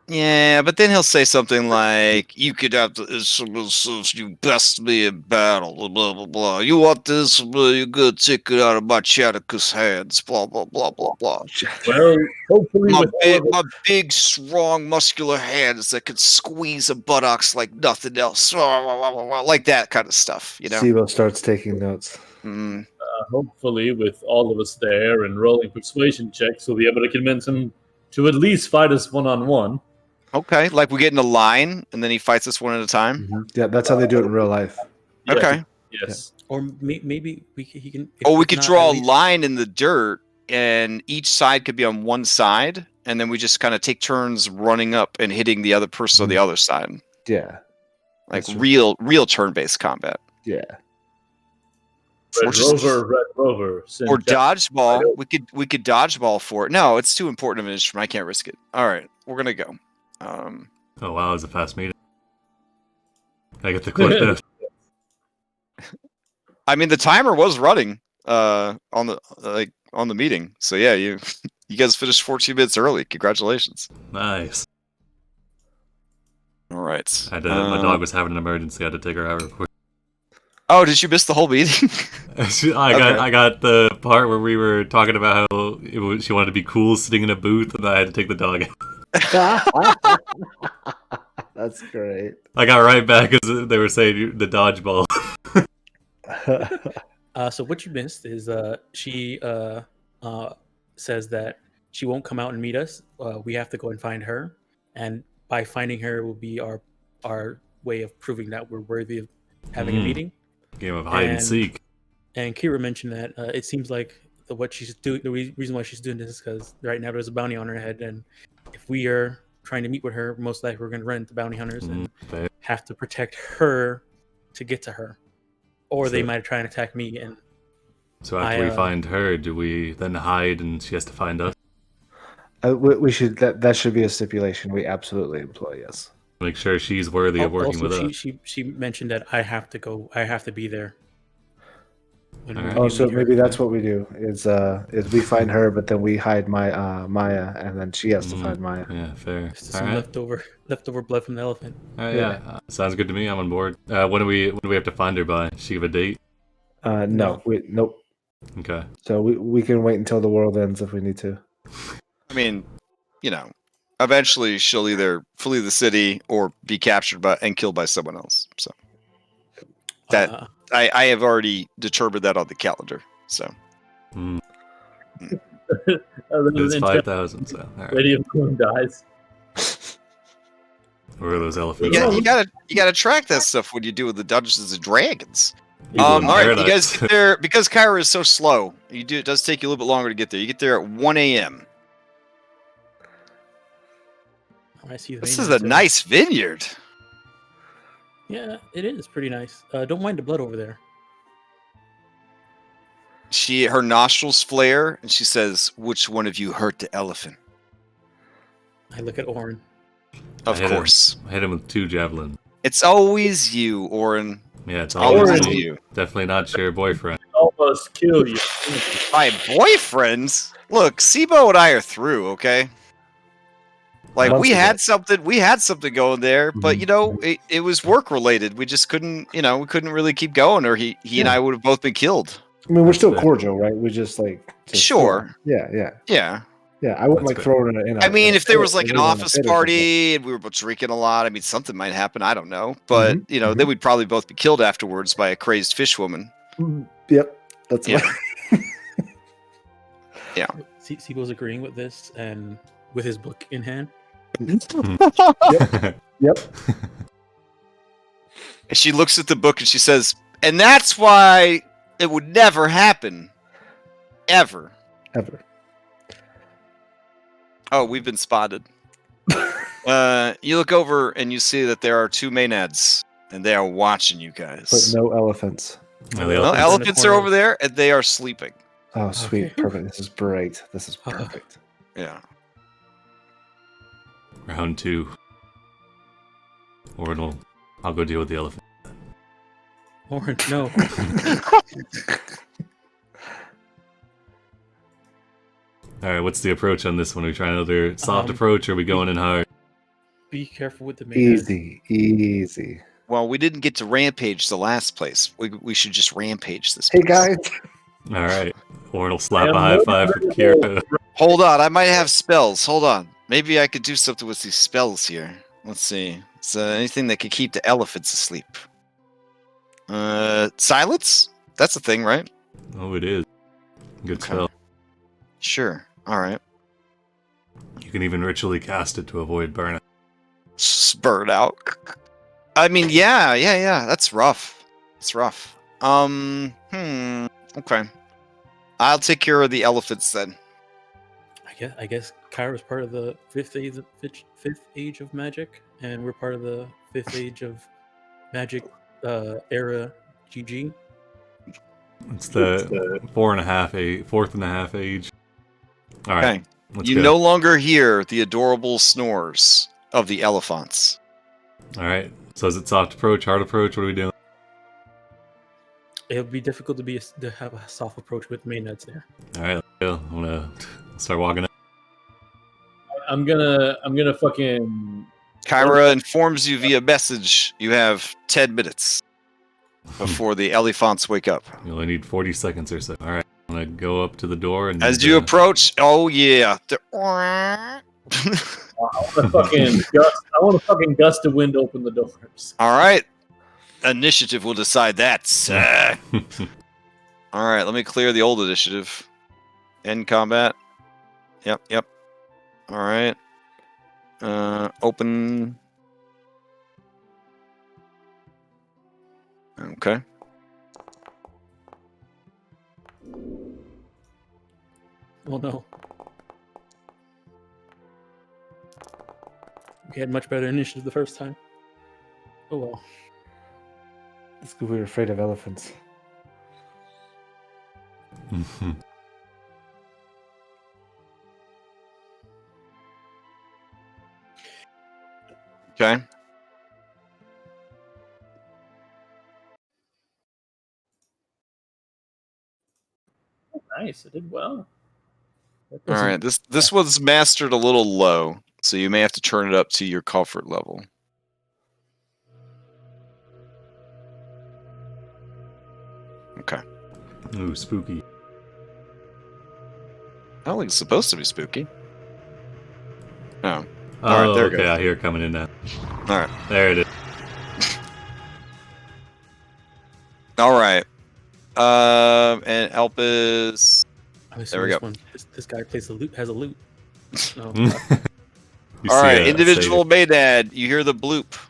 Yeah, but then he'll say something like, you could have the instruments if you best me in battle, blah, blah, blah. You want this? You're going to take it out of my Chaticus hands, blah, blah, blah, blah, blah. Well, hopefully my big, strong, muscular hands that could squeeze a buttocks like nothing else. Like that kind of stuff, you know? Sibo starts taking notes. Hopefully, with all of us there and rolling persuasion checks, we'll be able to convince him to at least fight us one-on-one. Okay, like we get in a line, and then he fights us one at a time? Mm-hmm. Yeah, that's how they do it in real life. Yes. Okay. Yes. Or maybe he can... we could draw a line in the dirt, and each side could be on one side, and then we just kind of take turns running up and hitting the other person on the other side. Yeah. Like real turn-based combat. Yeah. Red Rover. Or dodgeball. We could dodgeball for it. No, it's too important of an instrument. I can't risk it. All right, we're gonna go. Oh wow, it was a fast meeting. I get the clip there. I mean, the timer was running on the meeting. So yeah, you guys finished 14 minutes early. Congratulations. Nice. All right. My dog was having an emergency. I had to take her out real quick. Oh, did you miss the whole meeting? I got the part where we were talking about how she wanted to be cool sitting in a booth, and I had to take the dog out. That's great. I got right back as they were saying the dodgeball. So what you missed is she says that she won't come out and meet us. We have to go and find her, and by finding her will be our way of proving that we're worthy of having a meeting. Game of hide and seek. And Kira mentioned that it seems like what she's doing. The reason why she's doing this is because right now there's a bounty on her head, and if we are trying to meet with her, most likely we're going to run into bounty hunters and have to protect her to get to her, or they might try and attack me. And so after we find her, do we then hide and she has to find us? We should that should be a stipulation. We absolutely employ. Yes. Make sure she's worthy of working also, with us. she mentioned that I have to go. I have to be there. When All right. Oh, so meet her. maybe that's what we do. Is we find her, but then we hide Maya, and then she has to find Maya. Yeah, fair. It's just All some right. leftover blood from the elephant. Yeah. Sounds good to me. I'm on board. When do we have to find her by? She give a date? No, nope. Okay. So we can wait until the world ends if we need to. I mean, eventually she'll either flee the city or be captured by and killed by someone else. So that I have already determined that on the calendar. So It's 5,000. So all right. Lady of Gloom dies. Where are those elephants? you gotta track that stuff when you do with the Dungeons and Dragons. People All in right, you paradise. guys get there because Kyra is so slow. It does take you a little bit longer to get there. You get there at 1 a.m. I see. This is a nice vineyard. Yeah, it is pretty nice. Don't mind the blood over there. Her nostrils flare and she says, "Which one of you hurt the elephant?" I look at Oren. Of course. I hit him with 2 javelins. It's always you, Oren. Yeah, it's Always always you. you. Definitely not your boyfriend. Almost kill you. My boyfriends? Look, Sibo and I are through, okay? Like we had something going there, but it was work related. We just couldn't, we couldn't really keep going, or he and I would have both been killed. I mean, we're still cordial, right? We just Sure. Yeah. I wouldn't That's throw it in. I mean, if there was like an office party and we were both drinking a lot, I mean, something might happen. I don't know, but then we'd probably both be killed afterwards by a crazed fish woman. Yep, that's Yeah. Yeah. Sibo's agreeing with this and with his book in hand. Yep. And she looks at the book and she says, "And that's why it would never happen, ever." Oh, we've been spotted. You look over and you see that there are 2 maenads, and they are watching you guys. But no elephants. No, No, elephants are over there, and they are sleeping. Oh, sweet. Okay. Perfect. This is great. This is perfect. Yeah. Round 2. I'll go deal with the elephant. Oren, no. All right, what's the approach on this one? Are we trying another soft approach, or are we going in hard? Be careful with the maenads. Easy. Well, we didn't get to rampage the last place. We should just rampage this Hey place. guys. All right. Orin will slap a high five for Kira. Hold on, I might have spells. Hold on. Maybe I could do something with these spells here. Let's see. Is anything that could keep the elephants asleep? Silence? That's a thing, right? Oh, it is. Good Okay. spell. Sure. All right. You can even ritually cast it to avoid burnout. Spurred out. I mean, yeah. That's rough. It's rough. Okay. I'll take care of the elephants then. I guess Kyra's part of the fifth age of magic, and we're part of the 5th age of magic era GG. It's the 4.5 age. All right. Okay. Let's You go. no longer hear the adorable snores of the elephants. All right. So is it soft approach, hard approach? What are we doing? It would be difficult to have a soft approach with maenads there. All right. Let's go. I'm gonna start walking. I'm gonna fucking. Kyra informs you via message you have 10 minutes before the elephants wake up. You only need 40 seconds or so. All right. I'm gonna go up to the door and. As you approach, oh yeah. I want to fucking gust of wind open the doors. All right. Initiative will decide that. All right, let me clear the old initiative. End combat. Yep. All right. Open. Okay. Oh no. We had much better initiative the first time. Oh well. It's because we were afraid of elephants. Okay. Nice, I did well. All right. This was mastered a little low, so you may have to turn it up to your comfort level. Okay. Ooh, spooky. I don't think it's supposed to be spooky. Oh. Oh, All right, there it okay, goes. I hear it coming in now. All right. There it is. All right. And Elpis. There we go. This guy plays the loot. Has a loot. No. You All see right, a individual Maynad. You hear the bloop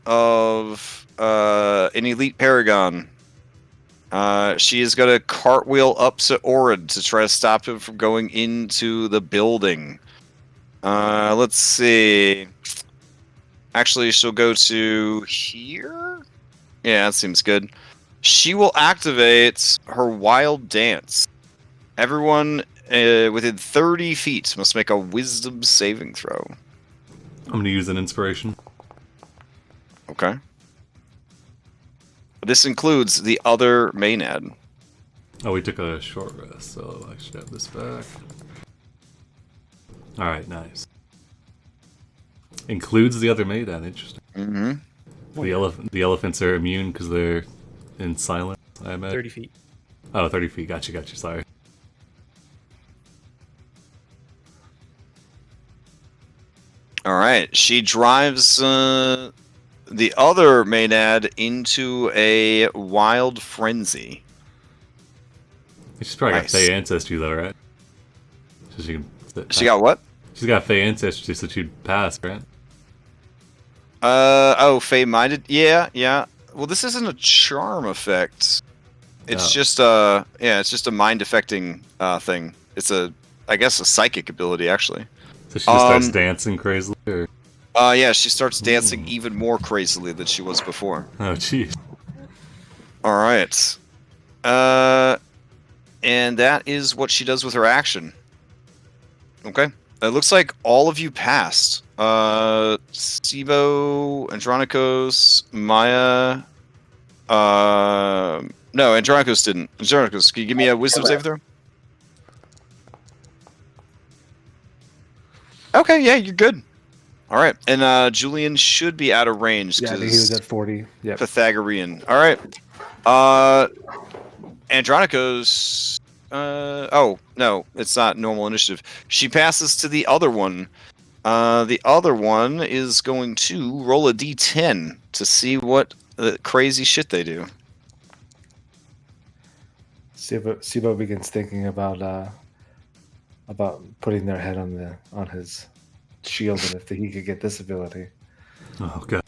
of an elite paragon. She is going to cartwheel up to Orin to try to stop him from going into the building. Let's see. Actually, she'll go to here. Yeah, that seems good. She will activate her wild dance. Everyone within 30 feet must make a wisdom saving throw. I'm going to use an inspiration. Okay. This includes the other Maynad. Oh, we took a short rest, so I should have this back. Alright, nice. Includes the other Maynad, interesting. Mm-hmm. The elephants are immune because they're in silence, I imagine. 30 feet. Oh, 30 feet. Gotcha, sorry. All right. She drives the other Maynad into a wild frenzy. She's probably Nice. got Fey ancestry, though, right? So She got what? She's got Fey ancestry, so she'd pass, right? Fey-minded? Yeah. Well, this isn't a charm effect. It's just it's just a mind affecting thing. It's I guess a psychic ability actually. So she just starts dancing crazily, or? Yeah, she starts dancing even more crazily than she was before. Oh, jeez. All right. And that is what she does with her action. Okay. It looks like all of you passed. Sibo, Andronikos, Maya. No, Andronikos didn't. Andronikos, can you give me a wisdom save throw? Okay, yeah, you're good. All right, and Julian should be out of range. Yeah, I think he was at 40. Yeah. Pythagorean. All right. Andronikos. Oh no, it's not normal initiative. She passes to the other one. The other one is going to roll a d10 to see what crazy shit they do. Sibo begins thinking about putting their head on his shield, and if he could get this ability. Oh, God.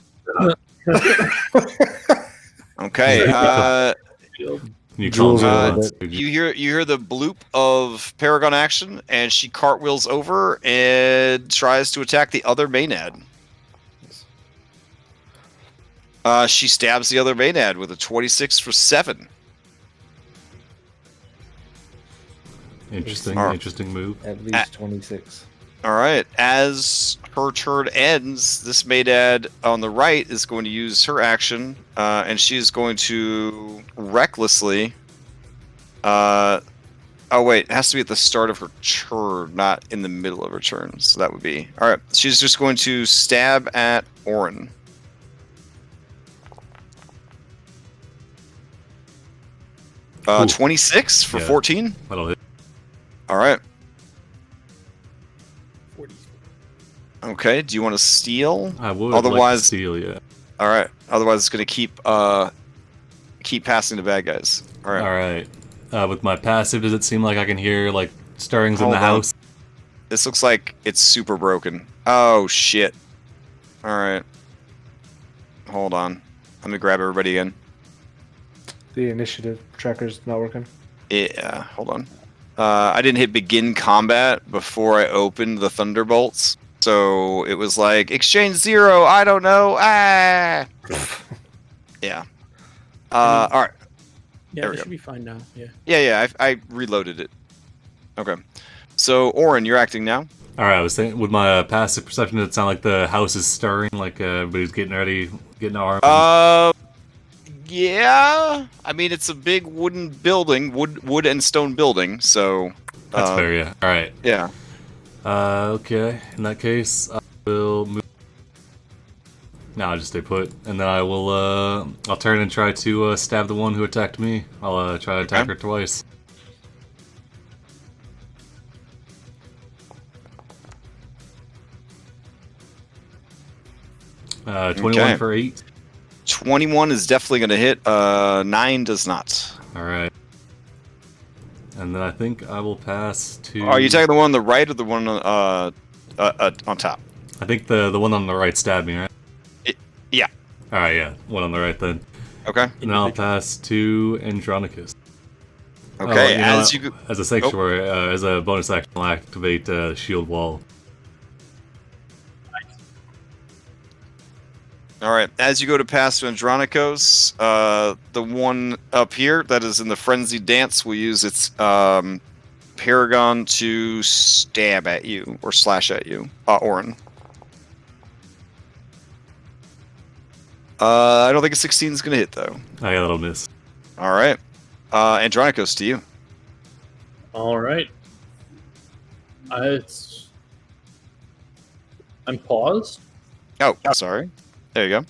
Okay. You Jules call a me little once. bit. You hear the bloop of Paragon action, and she cartwheels over and tries to attack the other Maynad. She stabs the other Maynad with a 26 for 7. Interesting move. At least 26. All right. As her turn ends, this Maynad on the right is going to use her action, and she's going to recklessly. Oh wait, it has to be at the start of her turn, not in the middle of her turn. So that would be all right. She's just going to stab at Orin. Cool. 26 for 14. That'll hit. All right. 40. Okay. Do you want to steal? I would. Otherwise, like to steal, yeah. All right. Otherwise, it's going to keep passing to bad guys. All right. All right. With my passive, does it seem like I can hear like stirrings in the house? This looks like it's super broken. Oh shit! All right. Hold on. Let me grab everybody again. The initiative tracker's not working. Yeah. Hold on. I didn't hit begin combat before I opened the thunderbolts, so it was like exchange 0. I don't know. Ah. Yeah. All right. Yeah, it should be fine now. Yeah. Yeah. I reloaded it. Okay. So Orin, you're acting now. All right, I was saying with my passive perception, it sounded like the house is stirring, like everybody's getting ready, getting armed. Yeah. I mean, it's a big wooden building, wood and stone building. So That's fair. Yeah. All right. Yeah. Okay. In that case, I will move. No, I'll just stay put, and then I will. I'll turn and try to stab the one who attacked me. I'll try to attack her twice. Uh, 21 for 8. 21 is definitely going to hit. 9 does not. All right. And then I think I will pass to. Are you attacking the one on the right or the one on top? I think the one on the right stabbed me, right? Yeah. All right, yeah, one on the right then. Okay. And then I'll pass to Andronicus. Okay, as a sanctuary, as a bonus action, I'll activate shield wall. All right, as you go to pass to Andronicos, the one up here that is in the frenzied dance will use its paragon to stab at you or slash at you, Orin. I don't think a 16 is going to hit, though. I got a little miss. All right. Andronicos, to you. All right. I'm paused. Oh, sorry. There you go.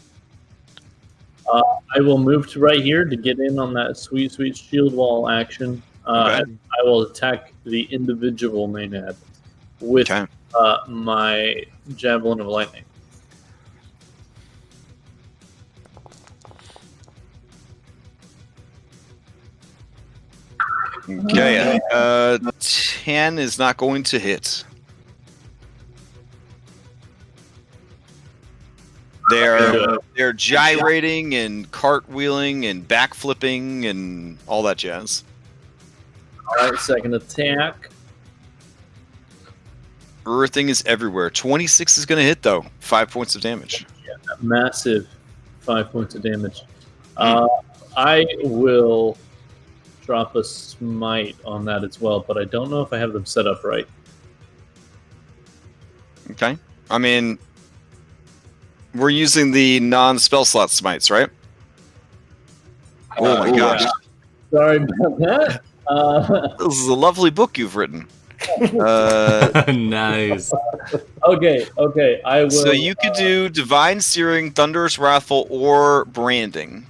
I will move to right here to get in on that sweet, sweet shield wall action. Okay. And I will attack the individual Maynard with my Javelin of Lightning. Okay, 10 is not going to hit. They're gyrating and cartwheeling and backflipping and all that jazz. All right, second attack. Everything is everywhere. 26 is going to hit, though. 5 points of damage. Yeah, massive 5 points of damage. I will drop a smite on that as well, but I don't know if I have them set up right. Okay. I mean, we're using the non-spell slot smites, right? Oh my gosh. Sorry about that. This is a lovely book you've written. Nice. Okay. I will. So you could do Divine Searing, Thunderous Wrathful, or Branding.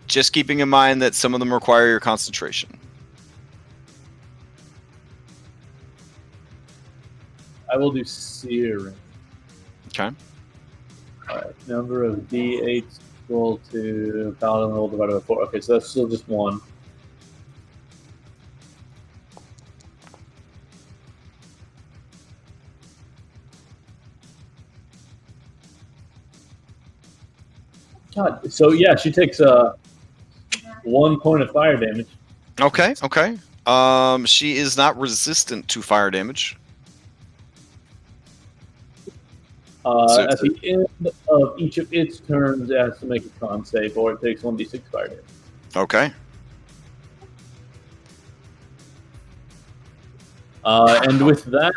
Just keeping in mind that some of them require your concentration. I will do Searing. Okay. Alright, number of D8 equal to Paladin roll divided by 4. Okay, so that's still just 1. God, so yeah, she takes 1 point of fire damage. Okay. She is not resistant to fire damage. At the end of each of its turns, it has to make a con save, or it takes 1d6 fire damage. Okay. And with that,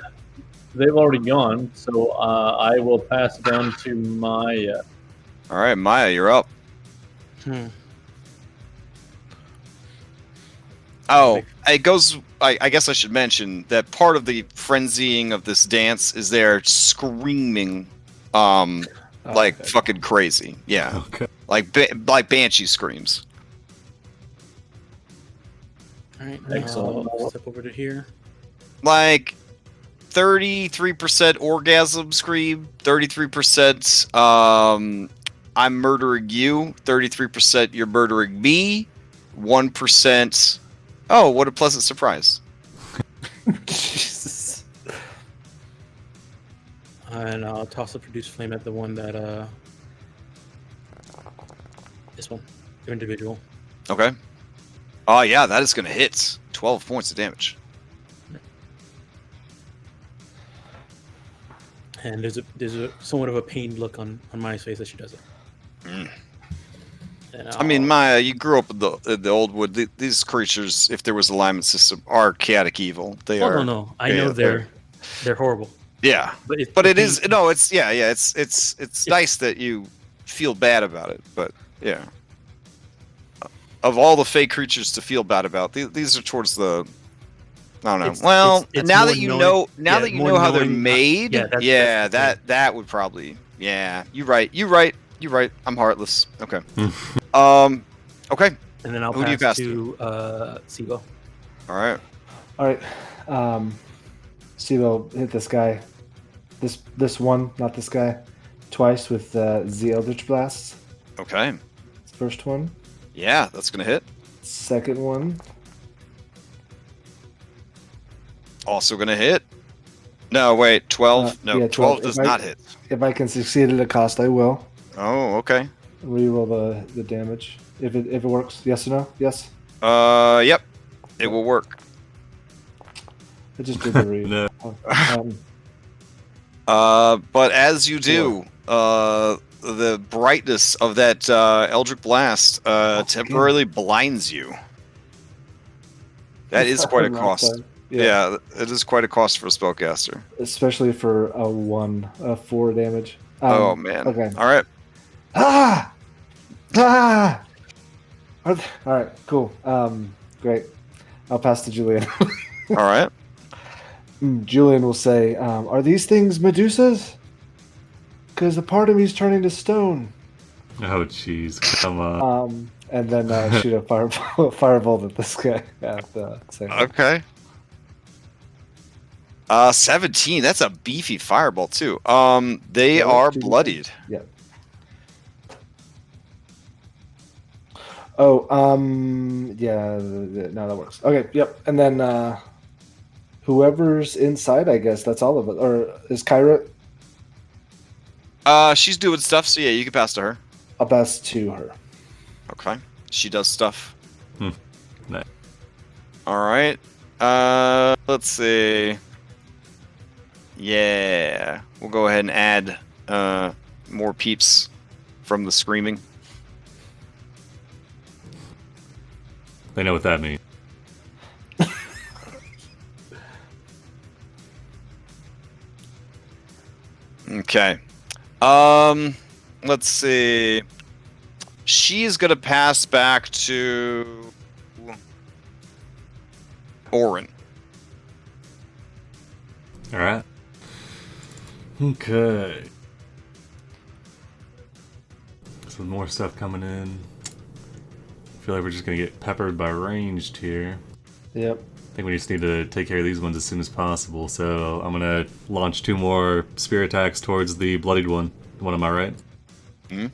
they've already gone, so I will pass it down to Maya. All right, Maya, you're up. Oh, it goes. I guess I should mention that part of the frenzying of this dance is they're screaming, fucking crazy. Yeah, Okay. like banshee screams. All right, Excellent. I'll step over to here. Like 33% orgasm scream, 33% I'm murdering you, 33% you're murdering me, 1%. Oh, what a pleasant surprise. Jesus. And I'll toss a produce flame at the one that this one, the individual. Okay. Oh yeah, that is going to hit. 12 points of damage. And there's a somewhat of a pained look on Maya's face as she does it. I mean, Maya, you grew up in the old wood. These creatures, if there was alignment system, are chaotic evil. They are. No. I know they're horrible. Yeah, but it is no. It's yeah. It's nice that you feel bad about it, but yeah. Of all the fake creatures to feel bad about, these are towards the. I don't know. It's now more that you knowing- know, now that you know how they're made, that's that would probably. Yeah, you're right. I'm heartless. Okay. Okay. And then I'll Who do you pass pass to Sibo. All right. Sibo hit this guy. This one, not this guy, twice with the Eldritch Blasts. Okay. First one. Yeah, that's gonna hit. Second one. Also gonna hit. No, wait. 12. No, yeah, 12 does not hit. If I can succeed at a cost, I will. Oh, okay. Reroll the damage if it works. Yes or no? Yes. Yep. It will work. I just did the read. No. But as you do, the brightness of that Eldritch Blast temporarily blinds you. That is quite a cost. Yeah, it is quite a cost for a spellcaster. Especially for a 4 damage. Oh, man. Okay. All right. All right, cool. Great. I'll pass to Julian. All right. Julian will say, are these things Medusas? Because a part of me's turning to stone. Oh, jeez. Come on. And then shoot a firebolt at this guy. Okay. 17. That's a beefy fireball, too. They are bloodied. Yeah. Oh, yeah, no, that works. Okay, yep. And then whoever's inside, I guess that's all of it. Or is Kyra? She's doing stuff, so yeah, you can pass to her. I'll pass to her. Okay. She does stuff. Nice. All right. Let's see. Yeah. We'll go ahead and add more peeps from the screaming. They know what that means. Okay. Let's see. She's gonna pass back to Orin. All right. Okay. Some more stuff coming in. I feel like we're just gonna get peppered by ranged here. Yep. I think we just need to take care of these ones as soon as possible. So I'm gonna launch 2 more spear attacks towards the bloodied one. The one on my right. Hmm.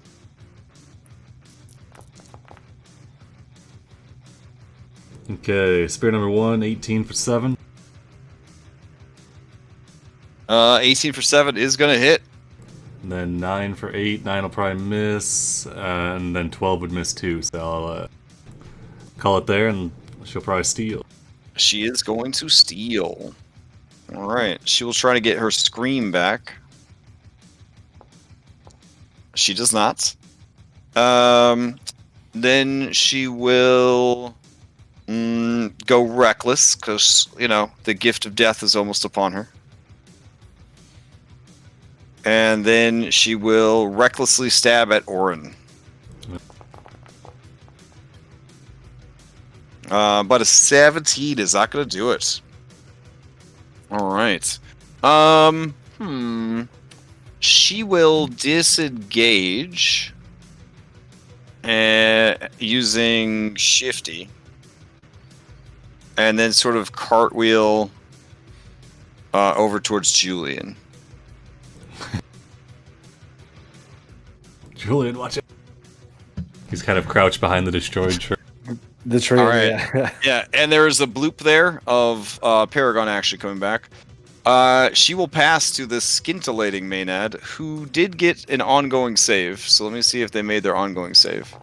Okay, spear number 1, 18 for 7. 18 for 7 is gonna hit. And then 9 for 8. 9 will probably miss. And then 12 would miss too. So I'll call it there, and she'll probably steal. She is going to steal. All right. She will try to get her scream back. She does not. Then she will go reckless because, you know, the gift of death is almost upon her. And then she will recklessly stab at Orin. But a 17 is not going to do it. All right. She will disengage using Shifty. And then sort of cartwheel over towards Julian. Julian, watch it. He's kind of crouched behind the destroyed tree. The tree. All right. Yeah. Yeah, and there is a bloop there of Paragon actually coming back. She will pass to the scintillating Maynard, who did get an ongoing save. So let me see if they made their ongoing save.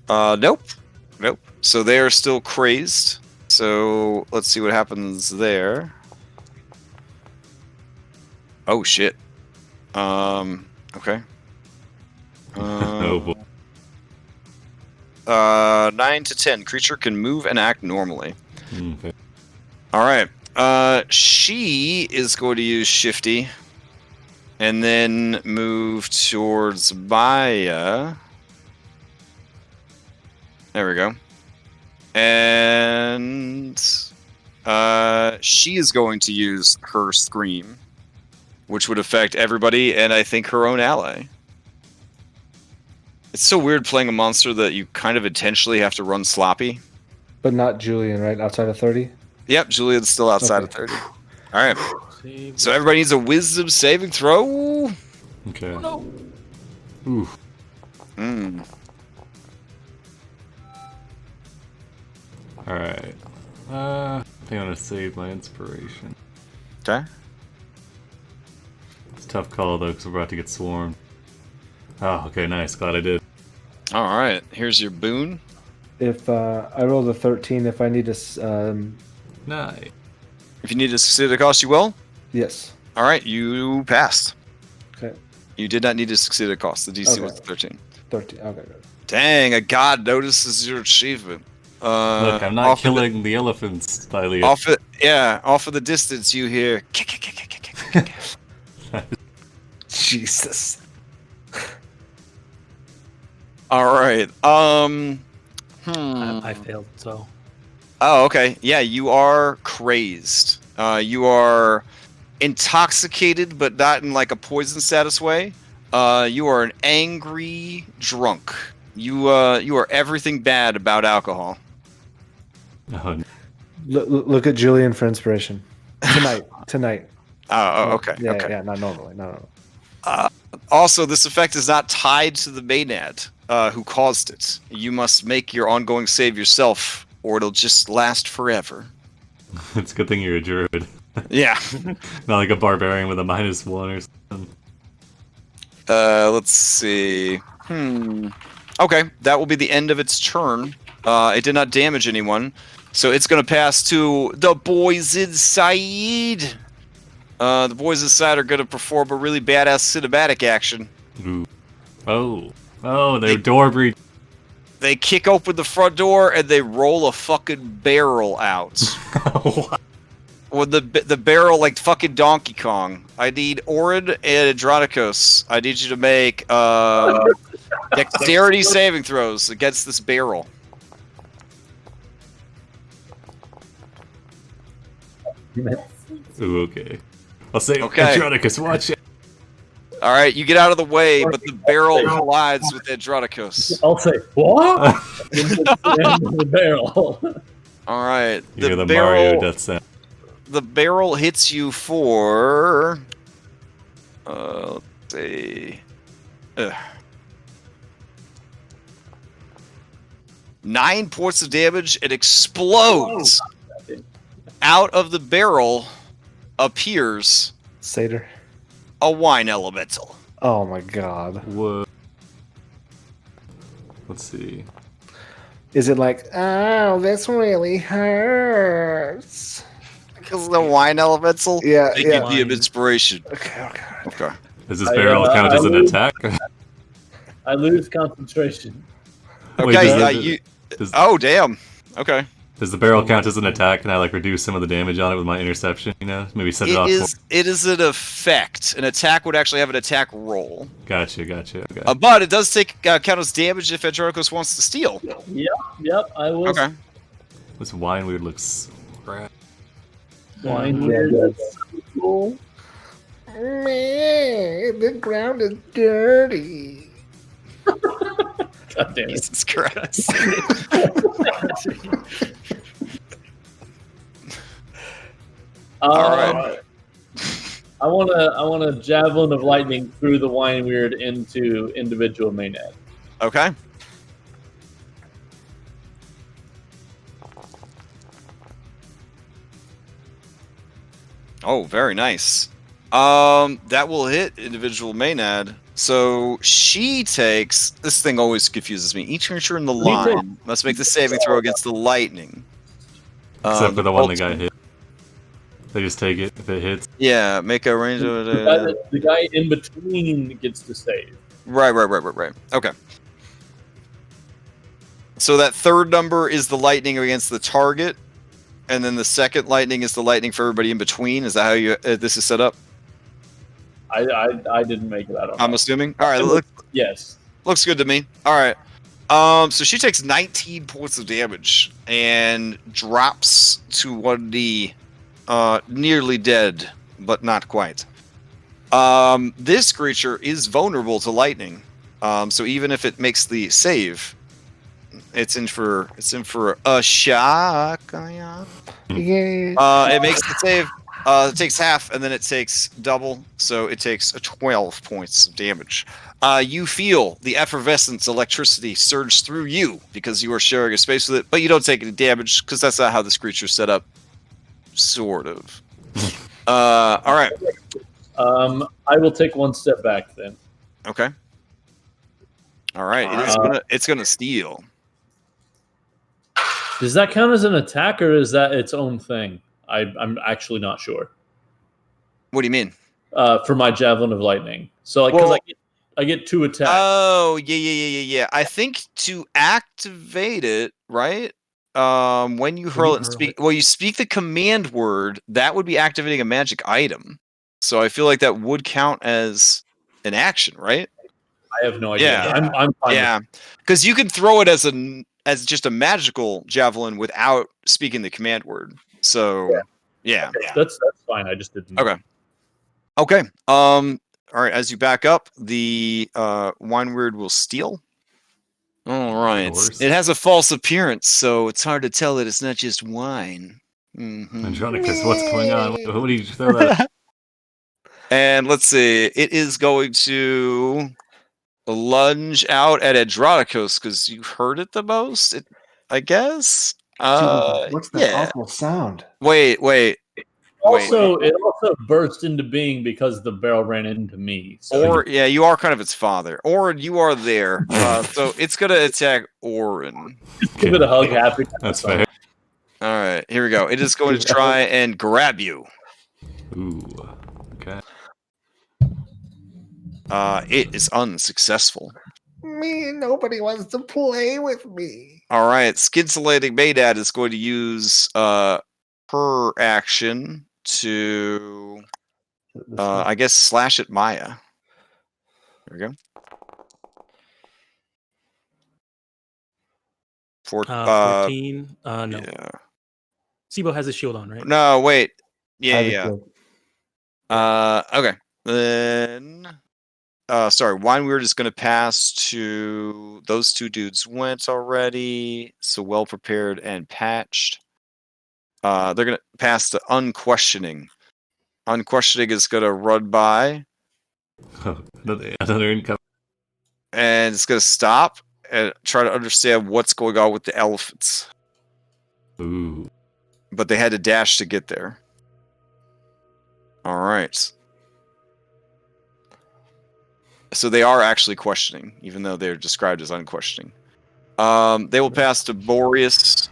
Nope. So they are still crazed. So let's see what happens there. Oh shit. Okay. Oh boy. 9 to 10. Creature can move and act normally. Okay. All right. She is going to use Shifty, and then move towards Maya. There we go. And she is going to use her Scream, which would affect everybody, and I think her own ally. It's so weird playing a monster that you kind of intentionally have to run sloppy. But not Julian, right? Outside of 30? Yep, Julian's still outside of 30. All right. So everybody needs a wisdom saving throw. Okay. Oh, no. Oof. Mm. Alright. I think I'm gonna save my inspiration. Okay. It's a tough call though, because we're about to get swarmed. Oh, okay, nice. Glad I did. All right. Here's your boon. If I rolled a 13, if I need to... Nice. If you need to succeed at a cost, you will. yes. All right. You passed. Okay. You did not need to succeed at a cost. The DC Okay. was 13. 13. Okay, good. Dang, a god notices your achievement. Look, I'm not killing the elephants, Thylea. Off of the distance, you hear. Jesus. All right. I failed, so. Oh, okay. Yeah, you are crazed. You are intoxicated, but not in like a poison status way. You are an angry drunk. You are everything bad about alcohol. Oh, Look at Julian for inspiration. Tonight. Oh, okay. Yeah, okay. yeah, not normally. No. Also, this effect is not tied to the Maynard who caused it. You must make your ongoing save yourself, or it'll just last forever. it's a good thing you're a druid. Yeah. Not like a barbarian with a -1 or something. Let's see. Okay, that will be the end of its turn. It did not damage anyone, so it's going to pass to the boys inside. The boys inside are going to perform a really badass cinematic action. Ooh. Oh, they're door breach. They kick open the front door and they roll a fucking barrel out. What? Well, the barrel like fucking Donkey Kong. I need Orin and Andronicus. I need you to make dexterity saving throws against this barrel. Ooh, okay. I'll say, Okay. Andronicus, watch it. All right, you get out of the way, but the barrel collides with Andronicus. I'll say, what? The barrel. All right, You hear the Mario death sound. The barrel hits you for. Let's see. 9 points of damage. It explodes. Out of the barrel appears Satyr. a wine elemental. Oh my god. Whoa. Let's see. Is it like, oh, this really hurts? Because the wine elemental? Yeah, They yeah. give you an inspiration. Okay. Okay. Does this barrel count as an attack? I lose concentration. Wait, Okay, oh, damn. Okay. Does the barrel count as an attack? Can I like reduce some of the damage on it with my interception? You know, maybe set it off. It is an effect. An attack would actually have an attack roll. Gotcha. Okay. But it does count as damage if Andronicus wants to steal. Yep, I will. Okay. This wine weird looks crap. Wine Yeah, weird. it That's so cool. Man, the ground is dirty. God damn it. Jesus Christ. All right. I want a javelin of lightning through the wine weird into individual Maynard. Okay. Oh, very nice. That will hit individual Maynard. So she takes. This thing always confuses me. Each creature in the line must make the saving throw against the lightning. Except for the one that got hit. They just take it if it hits. Yeah, make a range of The guy in between gets to save. Right. Okay. So that third number is the lightning against the target, and then the second lightning is the lightning for everybody in between. Is that how you this is set up? I didn't make it. I don't know. I'm assuming. All right. Yes. Looks good to me. All right. So she takes 19 points of damage and drops to 1D, nearly dead, but not quite. This creature is vulnerable to lightning. So even if it makes the save, it's in for a shock. Yeah. It makes the save. It takes half, and then it takes double, so it takes 12 points of damage. You feel the effervescence electricity surge through you because you are sharing a space with it, but you don't take any damage because that's not how this creature's set up. Sort of. All right. I will take one step back then. Okay. All right. It's gonna steal. Does that count as an attack, or is that its own thing? I'm actually not sure. What do you mean? For my Javelin of Lightning. So, like, because I get 2 attacks. Oh, yeah. I think to activate it, right? When you hurl it and speak, you speak the command word, that would be activating a magic item. So I feel like that would count as an action, right? I have no idea. Yeah. I'm fine. Yeah, because you can throw it as just a magical javelin without speaking the command word. So, yeah. That's fine. I just didn't. Okay. All right. As you back up, the wine weird will steal. All right. It has a false appearance, so it's hard to tell that it's not just wine. Mm-hmm. Andronicus, what's going on? What do you throw that at? And let's see. It is going to lunge out at Andronicus because you heard it the most, I guess. What's that awful sound? Wait. Also, it also burst into being because the barrel ran into me. So. You are kind of its father. Orin, you are there. So it's going to attack Orin. Give it a hug, happy. That's fair. All right, here we go. It is going to try and grab you. Ooh, okay. It is unsuccessful. Nobody wants to play with me. All right, Scintillating Maydad is going to use her action to, I guess, slash at Maya. There we go. 14. No. Yeah. Sibo has a shield on, right? No, wait. Yeah. Okay. Then, sorry, Wine Weird is going to pass to those 2 dudes went already, so well prepared and patched. They're going to pass to Unquestioning. Unquestioning is going to run by. Another income. And it's going to stop and try to understand what's going on with the elephants. Ooh. But they had to dash to get there. All right. So they are actually questioning, even though they're described as unquestioning. They will pass to Boreas.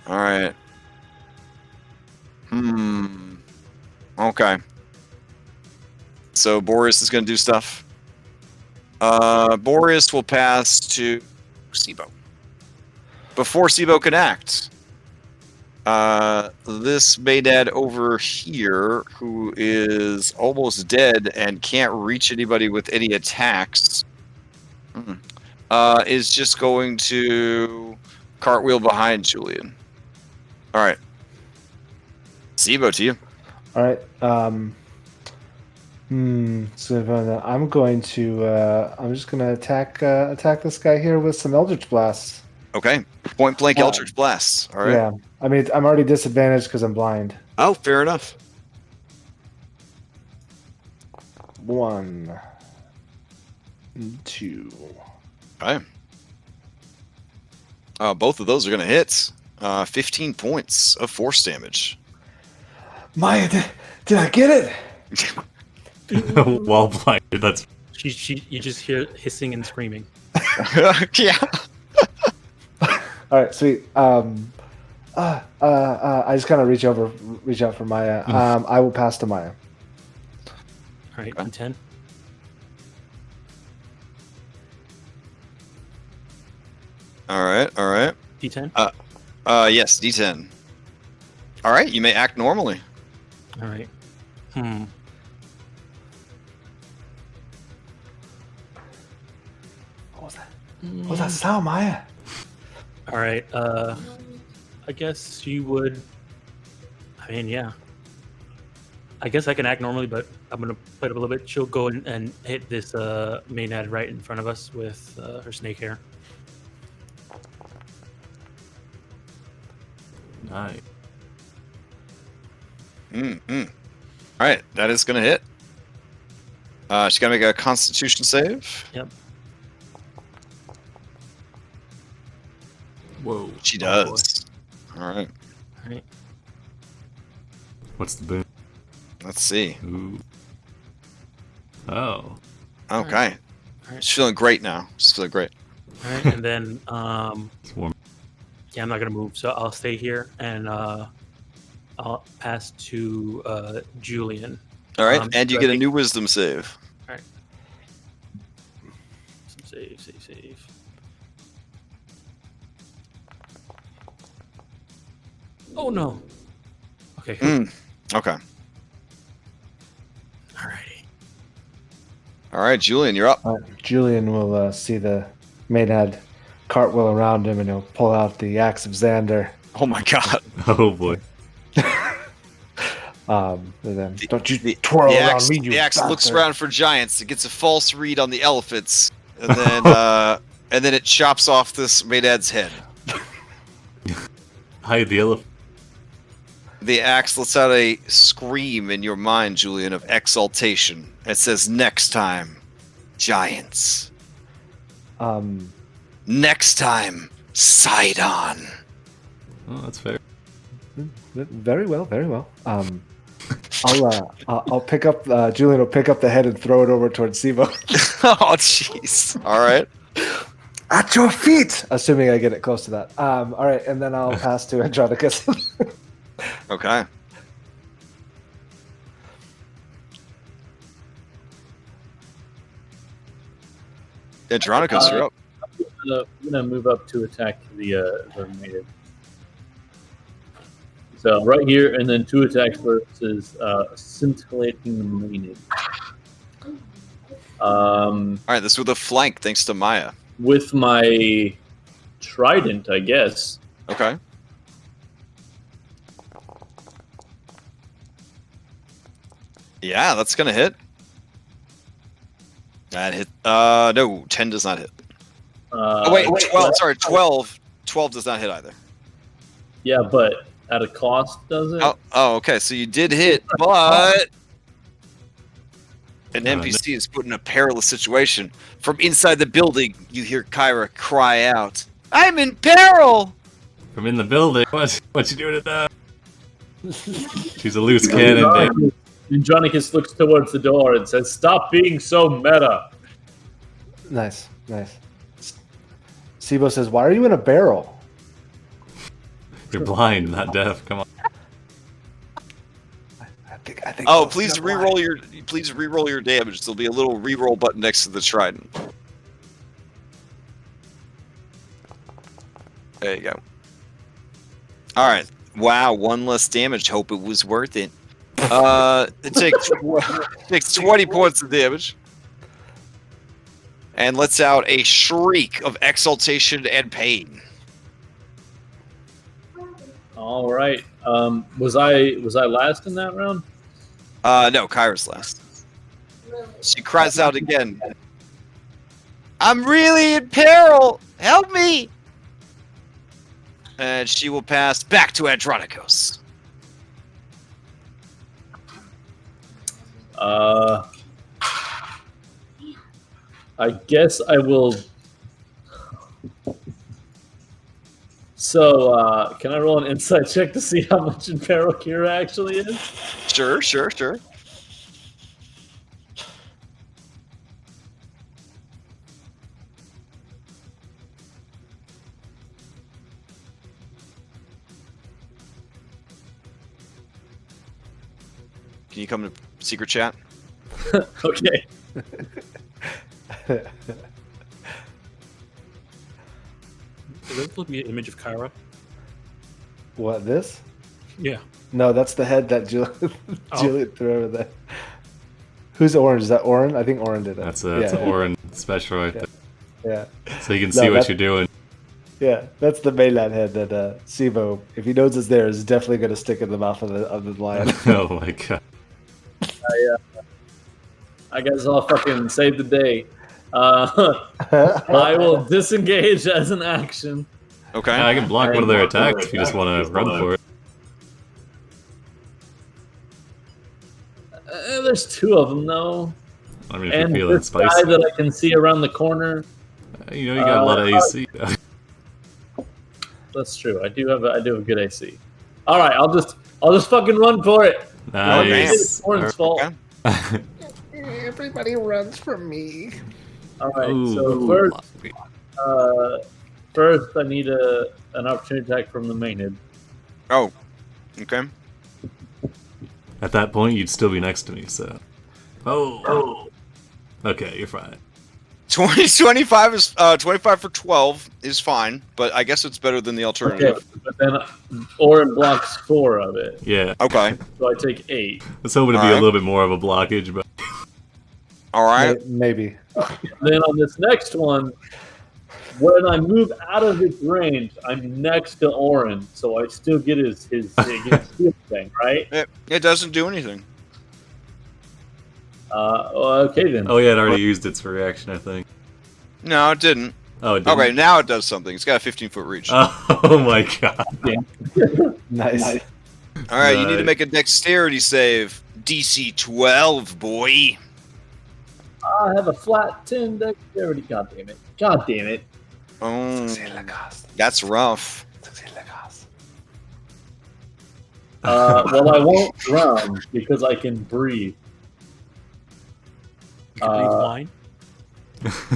All right. Okay. So Boreas is going to do stuff. Boreas will pass to Sibo. Before Sibo can act, this Maydad over here, who is almost dead and can't reach anybody with any attacks, is just going to cartwheel behind Julian. All right. Sibo, to you. All right. So I'm going to. I'm just going to attack this guy here with some Eldritch Blasts. Okay. Point blank Eldritch Blasts. All right. Yeah. I mean, I'm already disadvantaged because I'm blind. Oh, fair enough. 1, 2. Okay. Both of those are going to hit. 15 points of force damage. Maya, did I get it? While blinded, that's. You just hear hissing and screaming. Yeah. All right, sweet. I just kind of reach out for Maya. I will pass to Maya. All right, and 10. All right. D10. Yes, D10. All right, you may act normally. All right. What was that? What was that sound, Maya? All right. I guess you would. I mean, yeah. I guess I can act normally, but I'm gonna play it up a little bit. She'll go in and hit this Maynard right in front of us with her snake hair. Nice. All right, that is gonna hit. She's gonna make a Constitution save. Yep. Whoa. She does. All right. All right. What's the boon? Let's see. Ooh. Oh. Okay. All right. She's feeling great now. She's feeling great. All right. And then, It's warm. yeah, I'm not gonna move, so I'll stay here and I'll pass to Julian. All right, and so you I get a think- new Wisdom save. All right. Save. Oh no. Okay. Okay. Alrighty. All right, Julian, you're up. Julian will see the Maynard cartwheel around him, and he'll pull out the axe of Xander. Oh my God. Oh boy. And then, don't you twirl The around axe, me, you the axe looks bastard. around for giants. It gets a false read on the elephants, and then and then it chops off this Maynard's head. Hide the elephant. The axe lets out a scream in your mind, Julian, of exultation. It says, "Next time, giants. Next time, Sidon." Oh, that's fair. Very well, very well. I'll pick up. Julian will pick up the head and throw it over towards Sivo. Oh, jeez. All right. At your feet. Assuming I get it close to that. All right, and then I'll pass to Andronicus. Okay. Andronicus, you're up. I'm gonna move up to attack the maiden. So right here, and then 2 attacks versus scintillating maiden. All right, this with a flank, thanks to Maya. With my trident, I guess. Okay. Yeah, that's gonna hit. That hit. No, 10 does not hit. Oh wait, 12. Sorry, 12. 12 does not hit either. Yeah, but at a cost, does it? Oh, okay. So you did hit, but an NPC is put in a perilous situation. From inside the building, you hear Kyra cry out, "I'm in peril!" From in the building. What you doing at that? She's a loose cannon, baby. Andronicus looks towards the door and says, "Stop being so meta." Nice. Sibo says, "Why are you in a barrel?" You're blind, not deaf. Come on. I think. Oh, please re-roll your damage. There'll be a little re-roll button next to the trident. There you go. All right. Wow, 1 less damage. Hope it was worth it. It takes 20 points of damage. And lets out a shriek of exultation and pain. All right. Was I last in that round? No, Kyra's last. She cries out again. "I'm really in peril! Help me!" And she will pass back to Andronicus. I guess I will. So, can I roll an insight check to see how much in peril Kira actually is? Sure. Can you come to secret chat? Okay. this look me an image of Kyra? What, this? Yeah. No, that's the head that Juliet threw over there. Who's Orange? Is that Oren? I think Oren did it. That's an Oren special right there. Yeah. So you can see what you're doing. Yeah, that's the mainland head that Sivo, if he knows it's there, is definitely going to stick in the mouth of the lion. Oh my god. I guess I'll fucking save the day. I will disengage as an action. Okay. I can block one of their attacks if you just want to run for it. There's two of them, though. I mean, if And you're feeling this guy spicy. that I can see around the corner. You know, you got a lot of AC. That's true. I do have a good AC. All right, I'll just fucking run for it. Nice. It's Oren's fault. Okay. Everybody runs from me. All right, Ooh, so first I need an opportunity attack from the main head. Oh. Okay. At that point, you'd still be next to me, so. Oh. Okay, you're fine. 25 is 25 for 12 is fine, but I guess it's better than the alternative. Okay, but then Oren blocks 4 of it, Yeah. Okay. so I take 8. I was hoping to be a little bit more of a blockage, but. All right. Maybe. Then on this next one, when I move out of its range, I'm next to Oren, so I still get his shield thing, right? It doesn't do anything. Okay then. Oh, yeah, it already used its reaction, I think. No, it didn't. Oh, it didn't? Okay, now it does something. It's got a 15-foot reach. Oh my god. Nice. All right, you need to make a dexterity save. DC 12, boy. I have a flat 10 dexterity. God damn it. God damn it. Oh, that's rough. Well, I won't drown because I can breathe. You can breathe wine.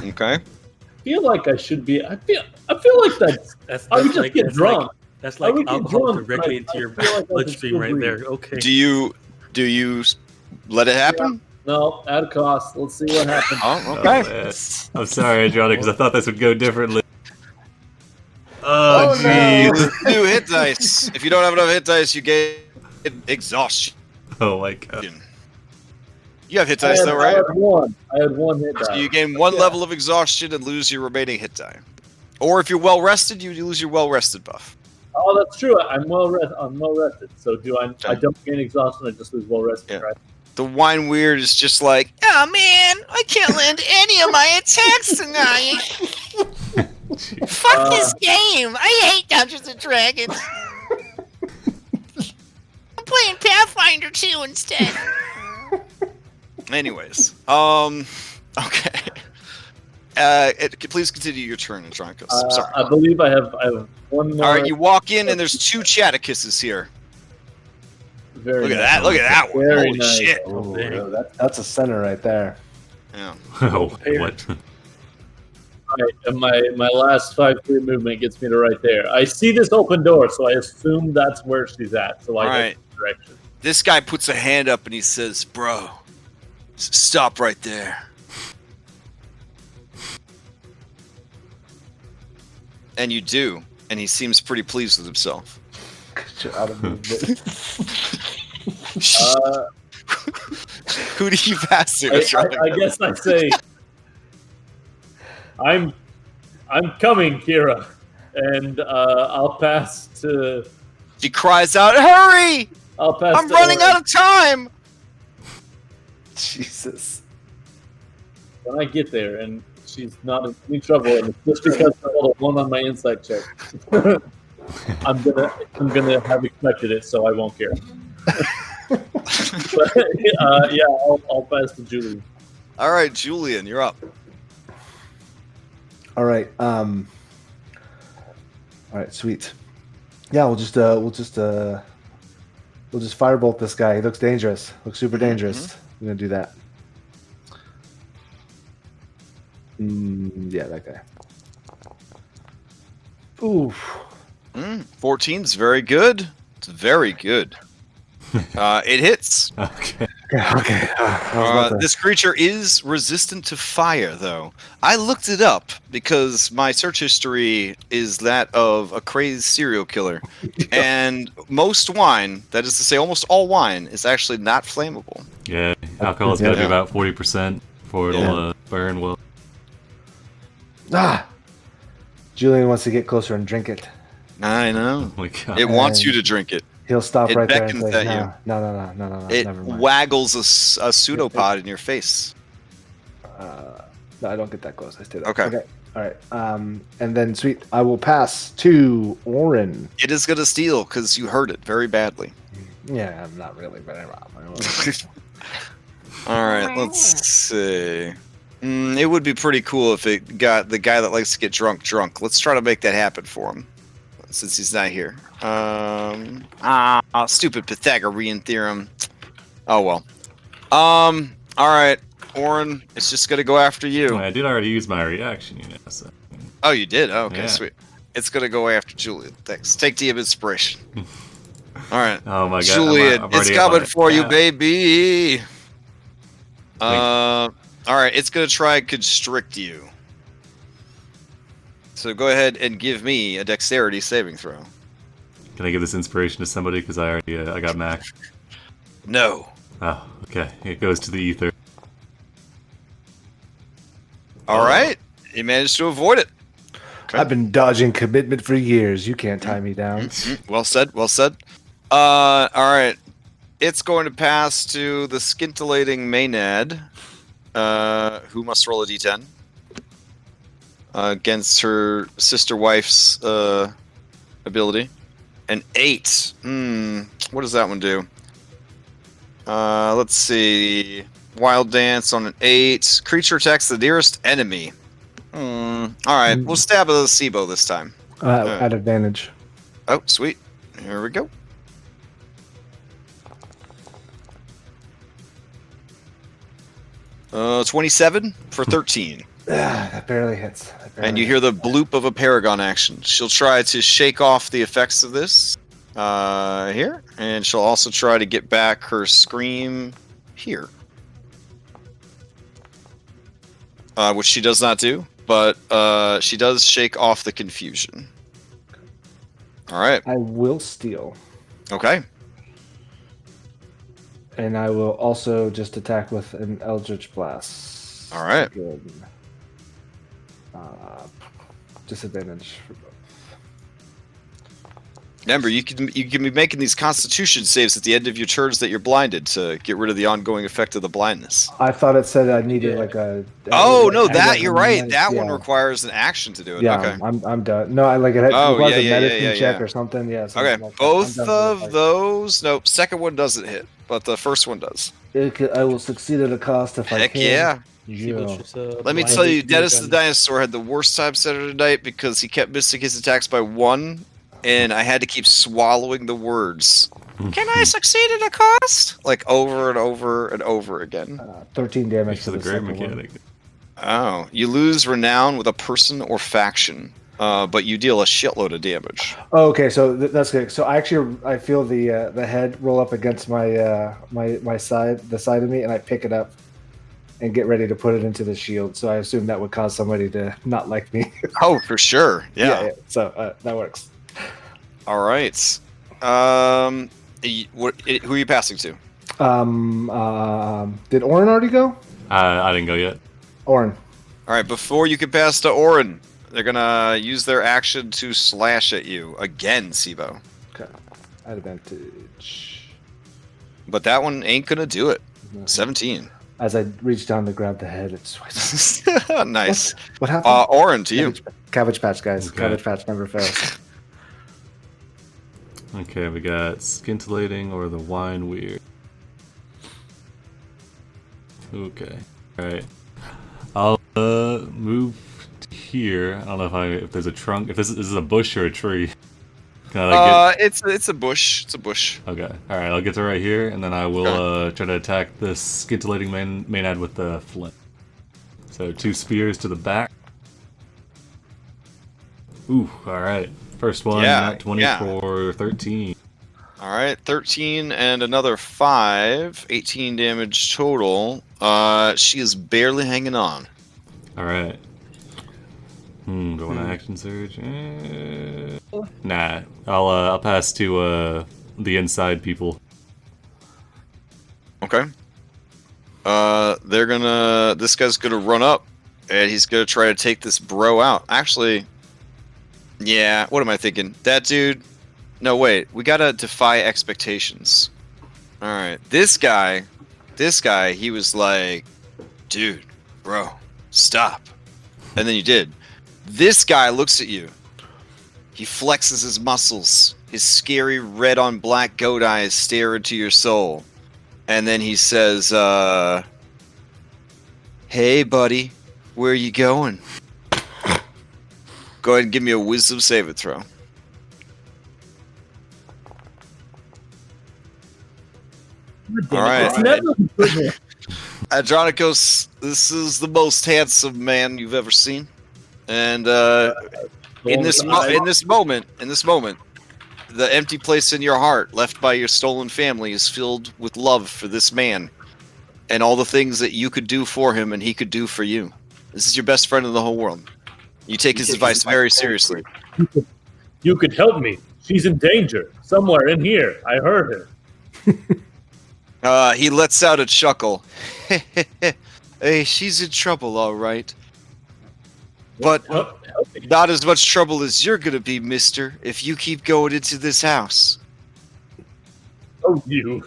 Okay. I feel like I should be. I feel like that's. I would just like, get that's drunk. That's I like would get alcohol drunk, directly but into your I feel like I bloodstream can right still there. breathe. Okay. Do you let it happen? No, at a cost. Let's see what happens. Oh, okay. Oh, I'm sorry, Adriana, because I thought this would go differently. Oh, jeez. New hit dice. If you don't have enough hit dice, you get exhaustion. Oh my god. You have hit dice though, right? I had one hit die. So you gain one level of exhaustion and lose your remaining hit die. Or if you're well rested, you lose your well rested buff. Oh, that's true. I'm well rested. So do I? I don't gain exhaustion. I just lose well rested, right? The wine weird is just like, oh man, I can't land any of my attacks tonight. Fuck this game. I hate Dungeons and Dragons. I'm playing Pathfinder 2 instead. Anyways, okay. Please continue your turn, Andronicus. Sorry. I believe I have one more. All right, you walk in and there's 2 Chaticus's here. Very Look at nice. that! Look at that one! Very Holy nice. shit! Oh, that's a center right there. Yeah. Oh, what? Right, and my last 5-3 movement gets me to right there. I see this open door, so I assume that's where she's at. So I Right. go the direction. This guy puts a hand up and he says, "Bro, stop right there." And you do, and he seems pretty pleased with himself. You're out of movement. Who do you pass to? I guess I say, I'm coming, Kira, and I'll pass to. She cries out, "Hurry! I'll pass. I'm to running Oren. out of time!" Jesus. When I get there, and she's not in any trouble, and it's just because I rolled a 1 on my insight check. I'm gonna have expected it, so I won't care. But, yeah, I'll pass to Julie. All right, Julian, you're up. All right. All right. Sweet. Yeah, we'll just firebolt this guy. He looks dangerous. Looks super dangerous. We're gonna do that. Yeah, that guy. Oof. 14's very good. It's very good. It hits. Okay. Okay. This creature is resistant to fire, though. I looked it up because my search history is that of a crazed serial killer. And most wine, that is to say almost all wine, is actually not flammable. Yeah, alcohol's got to be about 40% before it'll burn well. Julian wants to get closer and drink it. I know. Oh my God. It wants you to drink it. He'll stop It right there and beckons say, at you. No, It never mind. waggles a pseudopod in your face. No, I don't get that close. I stay there. Okay. All right. And then, sweet, I will pass to Oren. It is going to steal because you hurt it very badly. Yeah, I'm not really, but I All right, let's see. It would be pretty cool if it got the guy that likes to get drunk. Let's try to make that happen for him, since he's not here. Stupid Pythagorean theorem. Oh well. All right, Oren, it's just gonna go after you. I did already use my reaction, so. Oh, you did? Oh, okay, Yeah. sweet. It's gonna go after Julian. Thanks. Take the inspiration. All right. Oh my God, Julian, I've it's already coming got for you, yeah. baby. All right, it's gonna try and constrict you. So go ahead and give me a dexterity saving throw. Can I give this inspiration to somebody? Because I already I got Mac. No. Oh, okay. It goes to the ether. All right, you managed to avoid it. Okay. I've been dodging commitment for years. You can't tie me down. Well said. Well said. All right, it's going to pass to the scintillating Maynard, who must roll a d10 against her sister wife's ability. An 8. What does that one do? Let's see. Wild Dance on an 8. Creature attacks the nearest enemy. All right, we'll stab at the SIBO this time. At advantage. Oh, sweet. Here we go. Uh, 27 for 13. That barely hits. And you hear the bloop of a Paragon action. She'll try to shake off the effects of this here, and she'll also try to get back her scream here. Which she does not do, but she does shake off the confusion. All right. I will steal. Okay. And I will also just attack with an Eldritch Blast. All right. Good. Disadvantage for both. Remember, you can be making these Constitution saves at the end of your turns that you're blinded to get rid of the ongoing effect of the blindness. I thought it said I needed like a. Oh no, that you're right. That one requires an action to do it. Yeah, Okay. I'm done. No, I like it. Oh, requires yeah, a medicine check yeah. or something. Yeah. Okay. Like Both I'm done with of those. Nope. Second one doesn't hit, but the first one does. I will succeed at a cost if I Heck can. yeah. Yeah. Let me tell you, Dennis the Dinosaur had the worst time Saturday night because he kept missing his attacks by 1, and I had to keep swallowing the words. Can I succeed at a cost? Like over and over and over again. 13 damage Makes to it a the great second mechanic. one. Oh, you lose renown with a person or faction, but you deal a shitload of damage. Oh, okay, so that's good. So I feel the head roll up against my my side, the side of me, and I pick it up and get ready to put it into the shield. So I assume that would cause somebody to not like me. Oh, for sure. Yeah. So that works. All right. Who are you passing to? Did Oren already go? I didn't go yet. Oren. All right. Before you can pass to Oren, they're gonna use their action to slash at you again, Sibo. Okay. At advantage. But that one ain't gonna do it. No. 17. As I reach down to grab the head, it's Nice. What happened? Oren, to you. Cabbage Patch, guys. Okay. Cabbage Patch never fails. Okay, we got scintillating or the wine weird. Okay, all right. I'll move here. I don't know if there's a trunk. If this is a bush or a tree. Can I It's a bush. It's a bush. Okay, all right. I'll get to right here, and then I will try to attack this scintillating maynad with the flint. So 2 spears to the back. Ooh, all right. First one, Yeah, not 20 for 13. All right, 13 and another 5, 18 damage total. She is barely hanging on. All right. Do I want to action surge? Nah. I'll pass to the inside people. Okay. This guy's gonna run up, and he's gonna try to take this bro out. Actually, yeah. What am I thinking? That dude. No, wait. We gotta defy expectations. All right. This guy. He was like, dude, bro, stop. And then you did. This guy looks at you. He flexes his muscles. His scary red on black goat eyes stare into your soul. And then he says, hey, buddy, where are you going? Go ahead and give me a wisdom saving throw. All right. Andronicos, this is the most handsome man you've ever seen. And in this moment, the empty place in your heart left by your stolen family is filled with love for this man and all the things that you could do for him and he could do for you. This is your best friend in the whole world. You take his advice very seriously. You could help me. She's in danger. Somewhere in here. I heard her. He lets out a chuckle. Hey, she's in trouble, all right. But not as much trouble as you're gonna be, mister, if you keep going into this house. Oh, you.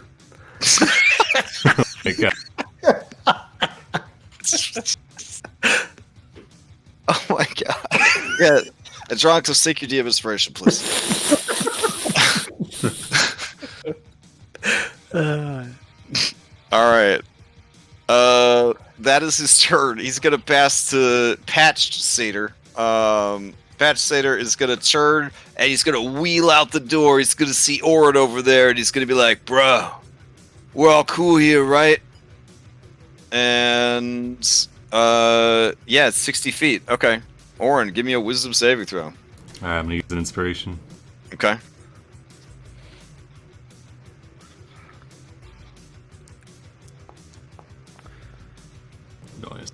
Oh my god. Yeah, Andronicus, take your DM inspiration, please. Alright. That is his turn. He's gonna pass to Patched Satyr. Patched Satyr is gonna turn and he's gonna wheel out the door. He's gonna see Orin over there and he's gonna be like, bro, we're all cool here, right? And yeah, it's 60 feet. Okay. Orin, give me a wisdom saving throw. Alright, I'm gonna use an inspiration. Okay. Nice.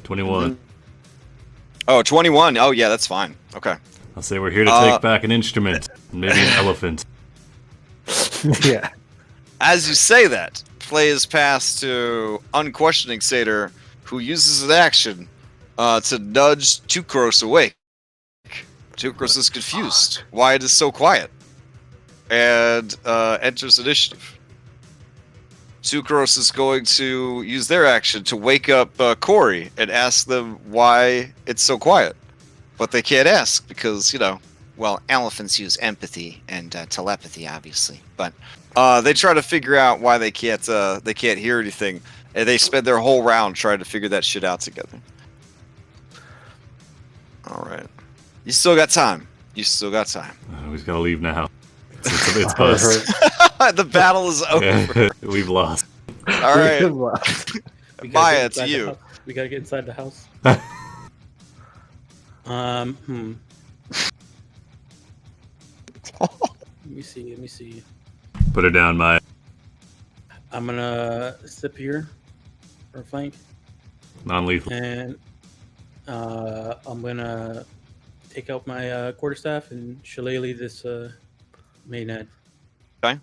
21. Oh, 21. Oh, yeah, that's fine. Okay. I'll say we're here to take back an instrument. Maybe an elephant. Yeah. As you say that, play is passed to Unquestioning Satyr, who uses an action to nudge Tukros awake. Tukros is confused why it is so quiet and enters initiative. Tukros is going to use their action to wake up Corey and ask them why it's so quiet. But they can't ask because, elephants use empathy and telepathy, obviously. But they try to figure out why they can't hear anything, and they spend their whole round trying to figure that shit out together. All right, you still got time. We just gotta leave now. It's bust. The battle is over. We've lost. All right, Maya, it's you. We gotta get inside the house. Let me see. Put her down, Maya. I'm gonna step here for a flank. Non-lethal. And I'm gonna take out my quarterstaff and shillelagh this Maynard. Okay.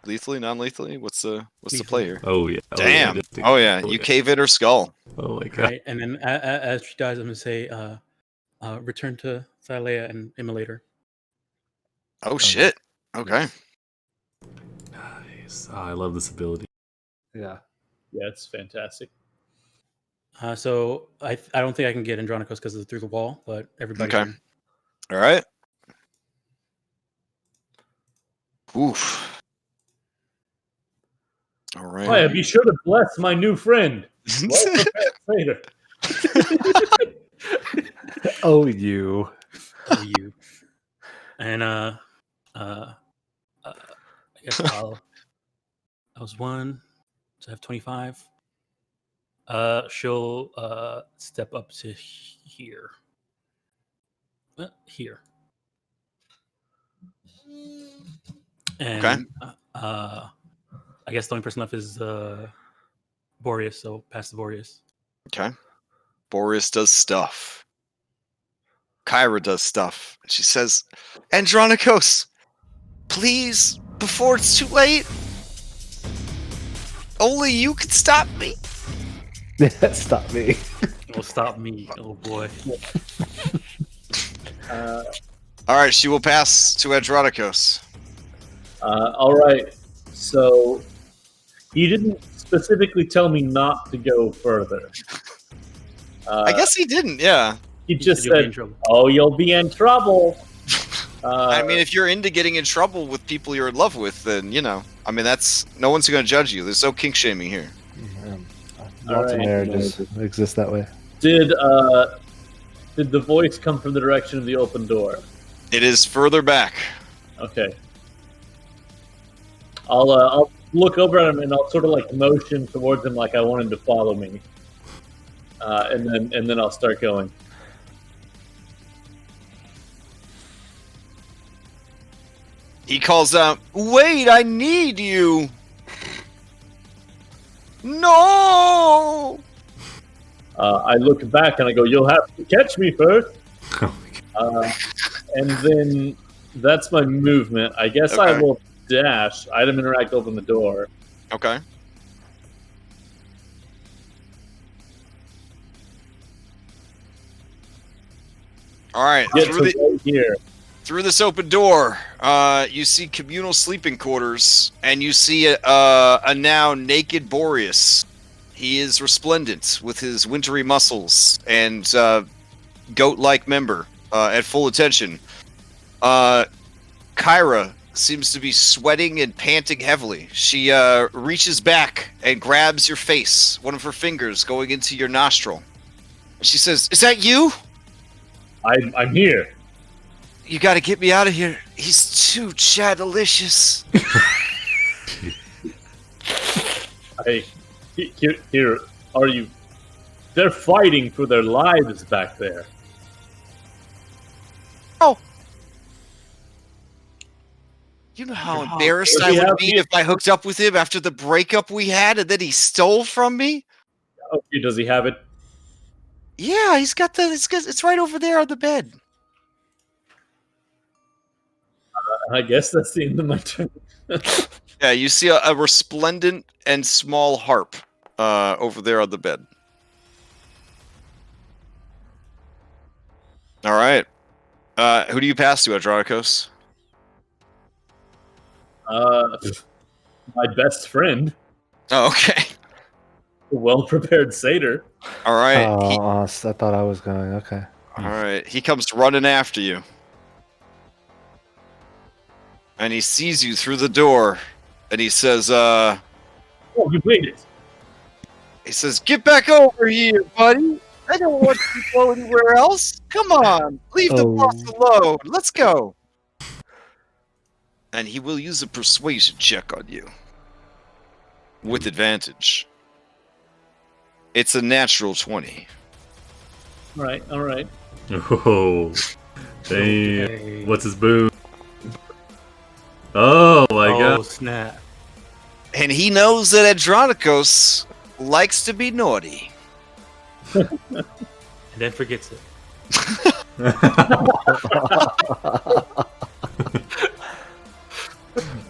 Lethally, non-lethally? What's the play here? Oh yeah. Damn. Oh yeah. You cave in her skull. Oh my god. Right, and then as she dies, I'm gonna say, return to Thylea and immolate her. Oh shit. Okay. Nice. Oh, I love this ability. Yeah. Yeah, it's fantastic. So I don't think I can get Andronicus because it's through the wall, but everybody. Okay. All right. Oof. All right. Maya, be sure to bless my new friend. Later. Oh, you. And I guess that was 1. So I have 25. She'll step up to here. Here. And I guess the only person left is Boreas, so pass the Boreas. Okay. Boreas does stuff. Kyra does stuff. She says, Andronikos, please, before it's too late, only you can stop me. Stop me. Will stop me. Oh boy. All right, she will pass to Andronikos. All right. So he didn't specifically tell me not to go further. I guess he didn't, yeah. He just said, "Oh, you'll be in trouble." I mean, if you're into getting in trouble with people you're in love with, then, you know, I mean, that's, no one's going to judge you. There's no kink shaming here. Lots of marriages exist that way. Did the voice come from the direction of the open door? It is further back. Okay. I'll look over at him and I'll sort of like motion towards him like I want him to follow me, and then I'll start going. He calls out, "Wait, I need you!" No! I look back and I go, "You'll have to catch me first." And then that's my movement. I guess I Okay. will dash. Item interact, open the door. Okay. All right. Get to right here. Through this open door, you see communal sleeping quarters, and you see a now naked Boreas. He is resplendent with his wintry muscles and goat-like member at full attention. Kyra seems to be sweating and panting heavily. She reaches back and grabs your face, one of her fingers going into your nostril. She says, "Is that you? I'm here." You got to get me out of here. He's too chat-delicious." Here, are you? They're fighting for their lives back there. Oh. You know how embarrassed I would be if I hooked up with him after the breakup we had and then he stole from me? Okay, does he have it? Yeah, he's got it's right over there on the bed. I guess that's the end of my turn. Yeah, you see a resplendent and small harp over there on the bed. All right. Who do you pass to, Andronikos? My best friend, Oh, okay. a well-prepared satyr. All right. I thought I was going. Okay. All right. He comes running after you. And he sees you through the door. And he says, Oh, you made it. He says, "Get back over here, buddy. I don't want you to go anywhere else. Come on. Leave the boss alone. Let's go." And he will use a persuasion check on you. With advantage. It's a natural 20. All right. Oh, damn. What's his boon? Oh my god. Oh, snap. And he knows that Andronikos likes to be naughty. And then forgets it.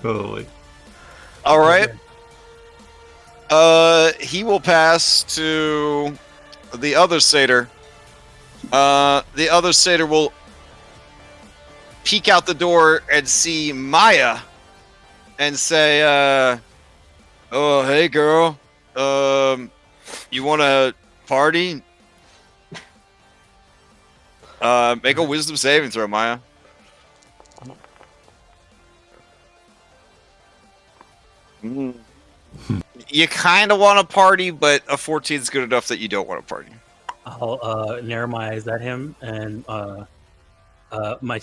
Holy. All right. He will pass to the other satyr. The other satyr will peek out the door and see Maya and say, "Oh, hey, girl. You want to party? Make a wisdom saving throw, Maya." You kind of want to party, but a 14 is good enough that you don't want to party. I'll narrow my eyes at him, and my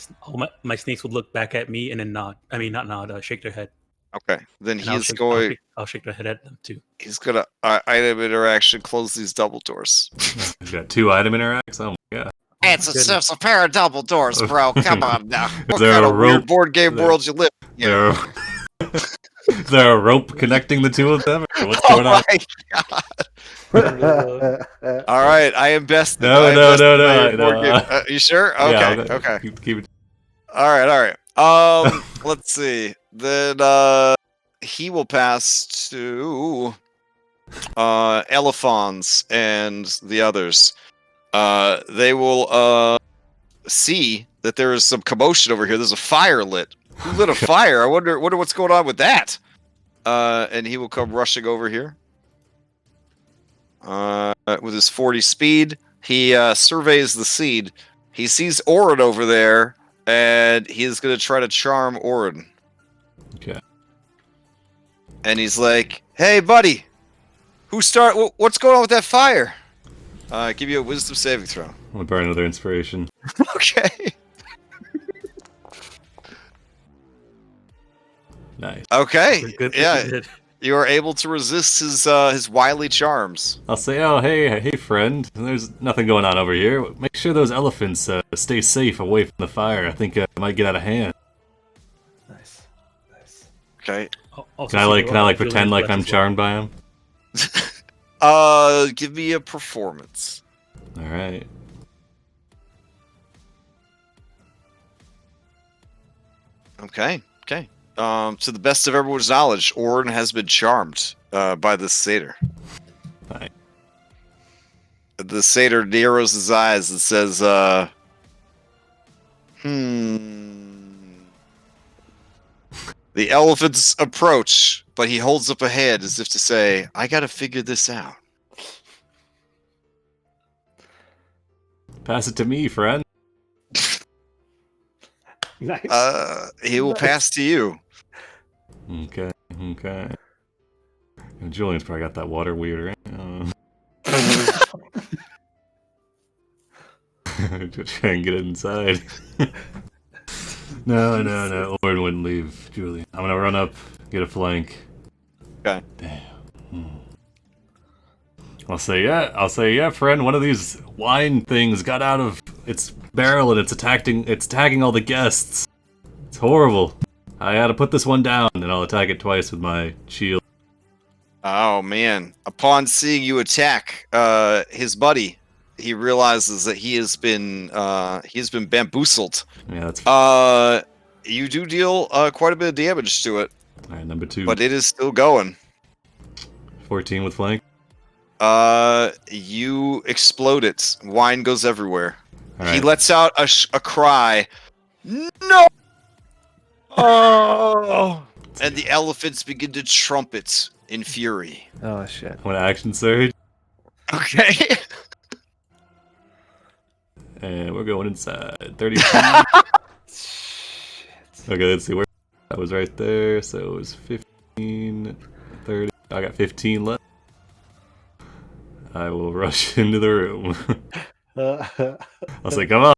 snakes would look back at me and then nod. I mean, not nod, shake their head. Okay, then And he's going. I'll shake their head at them too. He's gonna item interaction close these double doors. He's got 2 item interacts. Oh my god. It's a pair of double doors, bro. Come on now. What there kind a of weird rope board game there? world you live in? There, is there a rope connecting the two of them? Or what's Oh going on? my god! All right, I am best. No. You sure? Yeah, Okay, okay. Keep it. All right. Let's see. Then he will pass to Elephants and the others. They will see that there is some commotion over here. There's a fire lit. Who lit a fire? I wonder what's going on with that. And he will come rushing over here. With his 40 speed, he surveys the scene. He sees Orin over there, and he is going to try to charm Orin. Okay. And he's like, "Hey, buddy, what's going on with that fire?" Give you a wisdom saving throw. I'm gonna burn another inspiration. Okay. Nice. Okay. Good thing Yeah, you did. you are able to resist his wily charms. I'll say, oh, hey, friend. There's nothing going on over here. Make sure those elephants stay safe away from the fire. I think it might get out of hand. Nice. Okay. Can I pretend like I'm charmed by him? Give me a performance. All right. Okay. To the best of everyone's knowledge, Orin has been charmed by this satyr. Nice. The satyr narrows his eyes and says, The elephants approach, but he holds up a hand as if to say, I gotta figure this out. Pass it to me, friend. Nice. He will pass to you. Okay. And Julian's probably got that water weird, right? Just try and get it inside. No. Orin wouldn't leave Julian. I'm gonna run up, get a flank. Okay. Damn. I'll say, yeah, friend. One of these wine things got out of its barrel and it's attacking all the guests. It's horrible. I had to put this one down, and I'll attack it twice with my shield. Oh man! Upon seeing you attack his buddy, he realizes that he has been bamboozled. Yeah, that's. You do deal quite a bit of damage to it. All right, number 2. But it is still going. 14 with flank. You explode it. Wine goes everywhere. All He right. lets out a cry. No! Oh! And the elephants begin to trumpet in fury. Oh shit. I'm gonna action surge, Okay. and we're going inside. 30 feet. Okay, let's see where that was right there. So it was 15, 30. I got 15 left. I will rush into the room. I'll say, come on.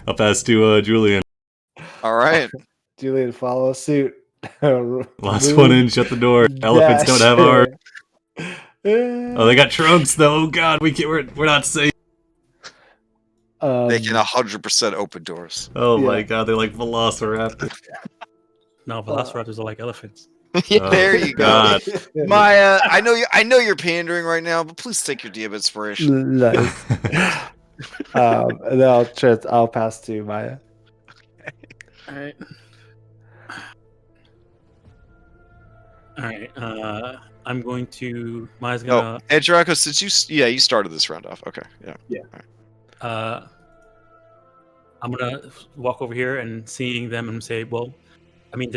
I'll pass to Julian. All right. Julian, follow suit. Last one in, shut the door. Elephants don't have arms. Oh, they got trunks though. Oh god, we're not safe. They can 100% open doors. Oh my god, they're like velociraptors. No, velociraptors are like elephants. Yeah, there you go. God. Maya, I know you're pandering right now, but please take your DM inspiration. Nice. I'll pass to Maya. All right. I'm going to. Maya's gonna. Hey, Draco, since you started this round off. Okay, yeah. I'm gonna walk over here and seeing them and say, well, I mean,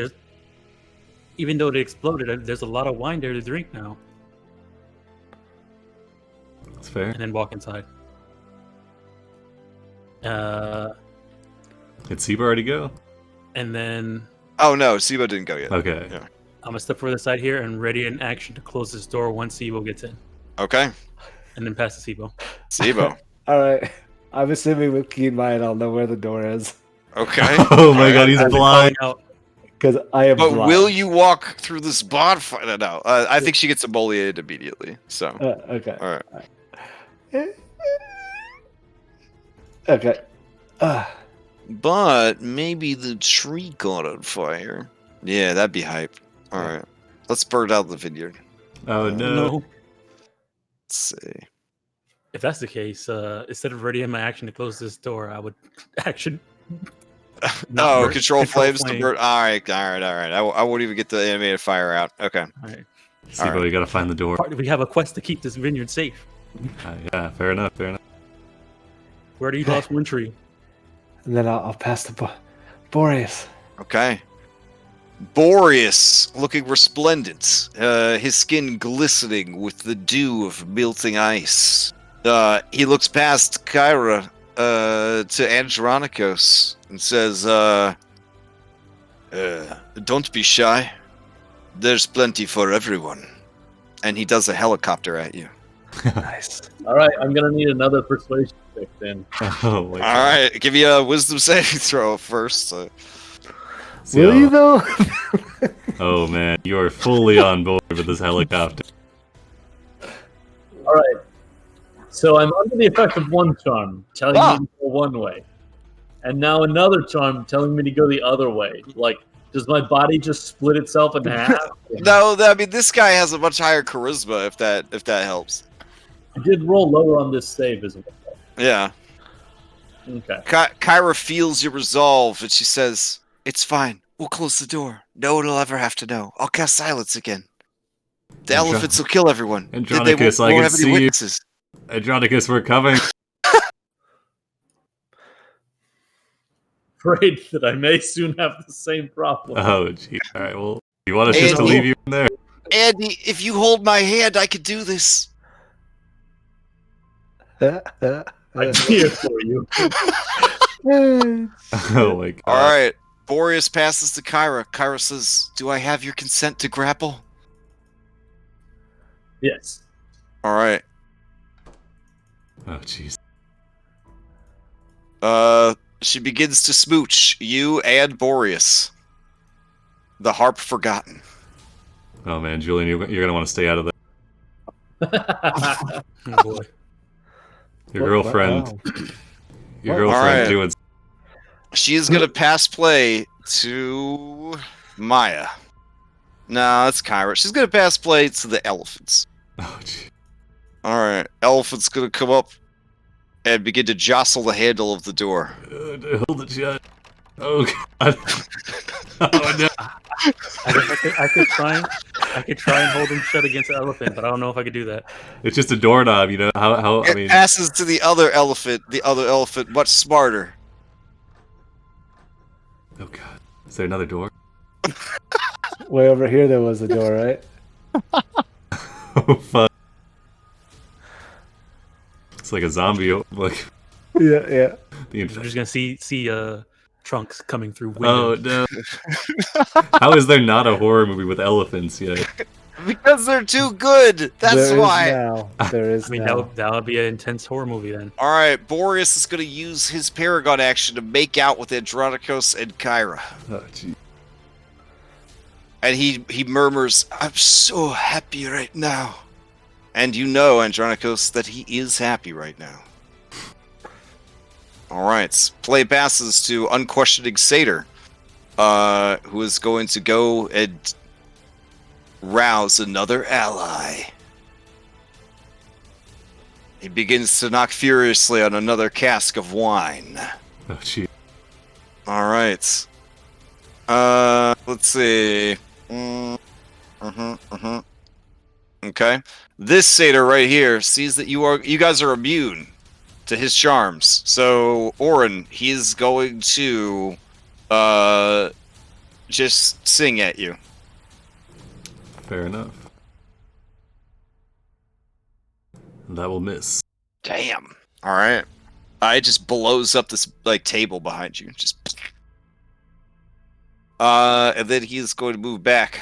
even though they exploded, there's a lot of wine there to drink now. That's fair. And then walk inside. Did Seba already go? And then Oh no, Sibo didn't go yet. Okay. Yeah. I'm gonna step further side here and ready in action to close this door once Sibo gets in, Okay. and then pass to Sibo. Sibo. All right. I'm assuming with keen mind, I'll know where the door is Okay. Oh my god, he's blind. because I am. But blind. will you walk through this bonfire? No, I think she gets emoliated immediately. So. Okay. All right. Okay. But maybe the tree caught on fire. Yeah, that'd be hype. All right. Let's burn out the vineyard. Oh no. Let's see. If that's the case, instead of readying my action to close this door, I would action. Control flames to burn. All right. I won't even get the animated fire out. Okay. All right. See, but we gotta find the door. We have a quest to keep this vineyard safe. Yeah, fair enough. Where do you lost Wintry? And then I'll pass the Boreas. Okay. Boreas, looking resplendent, his skin glistening with the dew of melting ice. He looks past Kyra to Andronikos and says, don't be shy. There's plenty for everyone. And he does a helicopter at you. Nice. All right, I'm gonna need another persuasion check then. Oh my God. All right, give you a wisdom saving throw first. Will you though? Oh man, you are fully on board with this helicopter. All right. So I'm under the effect of one charm, telling me to go one way, and now another charm telling me to go the other way. Like, does my body just split itself in half? No, I mean this guy has a much higher charisma. If that helps. I did roll lower on this save as well. Yeah. Okay. Kyra feels your resolve, and she says, "It's fine. We'll close the door. No one will ever have to know. I'll cast silence again. The elephants will kill everyone. Andronicus, I can see you. Andronicus, we're coming." Afraid that I may soon have the same problem. Oh, gee. All right, well, you want us just to leave you in there? Andy, if you hold my hand, I could do this. I'm here for you. Oh my God. All right. Boreas passes to Kyra. Kyra says, "Do I have your consent to grapple?" Yes. All right. Oh, jeez. She begins to smooch you and Boreas. The harp forgotten. Oh man, Julian, you're gonna want to stay out of there. Oh boy. Your girlfriend. Your girlfriend Alright. doing. She is gonna pass play to Maya. No, that's Kyra. She's gonna pass play to the elephants. Oh, gee. All right, elephant's gonna come up and begin to jostle the handle of the door. Hold it shut. Oh God. Oh no. I could try and hold him shut against the elephant, but I don't know if I could do that. It's just a doorknob, you know. How? I It mean, passes to the other elephant. The other elephant, much smarter. oh God. Is there another door? Way over here, there was a door, right? Oh fuck. It's like a zombie. Like. Yeah. The I'm just gonna see trunks coming through Oh windows. no! How is there not a horror movie with elephants yet? Because they're too good. That's There is why. now. There is I mean, now. that would be an intense horror movie then. All right, Boreas is going to use his Paragon action to make out with Andronikos and Kyra. Oh gee. And he murmurs, "I'm so happy right now." And you know, Andronikos, that he is happy right now. All right, play passes to Unquestioning Satyr, who is going to go and rouse another ally. He begins to knock furiously on another cask of wine. Oh gee. All right. Let's see. Okay. This satyr right here sees that you guys are immune to his charms. So, Orin, he is going to just sing at you. Fair enough. That will miss. Damn. All right. It just blows up this table behind you. Just. And then he is going to move back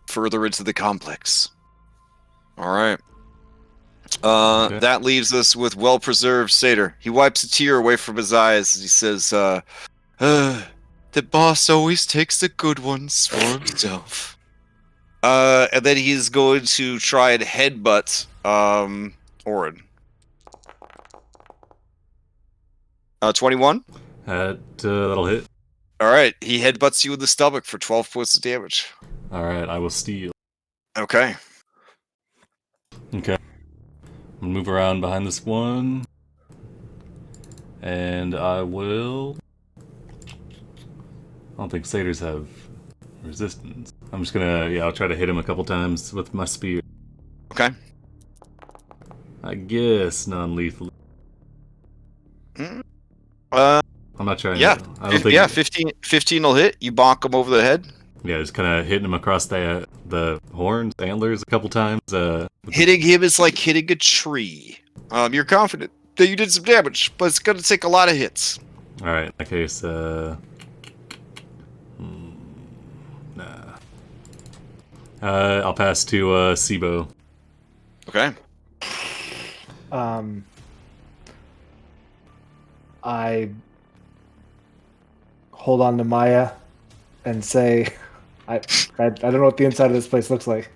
further into the complex. All right. Okay. That leaves us with well-preserved Satyr. He wipes a tear away from his eyes as he says, "The boss always takes the good ones for himself." And then he's going to try and headbutt Orin. 21. That'll hit. All right, he headbutts you in the stomach for 12 points of damage. All right, I will steal. Okay. Okay. I'm gonna move around behind this one, and I will. I don't think satyrs have resistance. I'm just gonna, I'll try to hit him a couple times with my spear. Okay. I guess non-lethal. I'm not trying. Yeah. I don't think. 15 will hit. You bonk him over the head. Yeah, just kind of hitting him across the horns, antlers a couple times. Hitting him is like hitting a tree. You're confident that you did some damage, but it's going to take a lot of hits. All right. In that case, I'll pass to Sibo. Okay. I hold on to Maya and say, I don't know what the inside of this place looks like.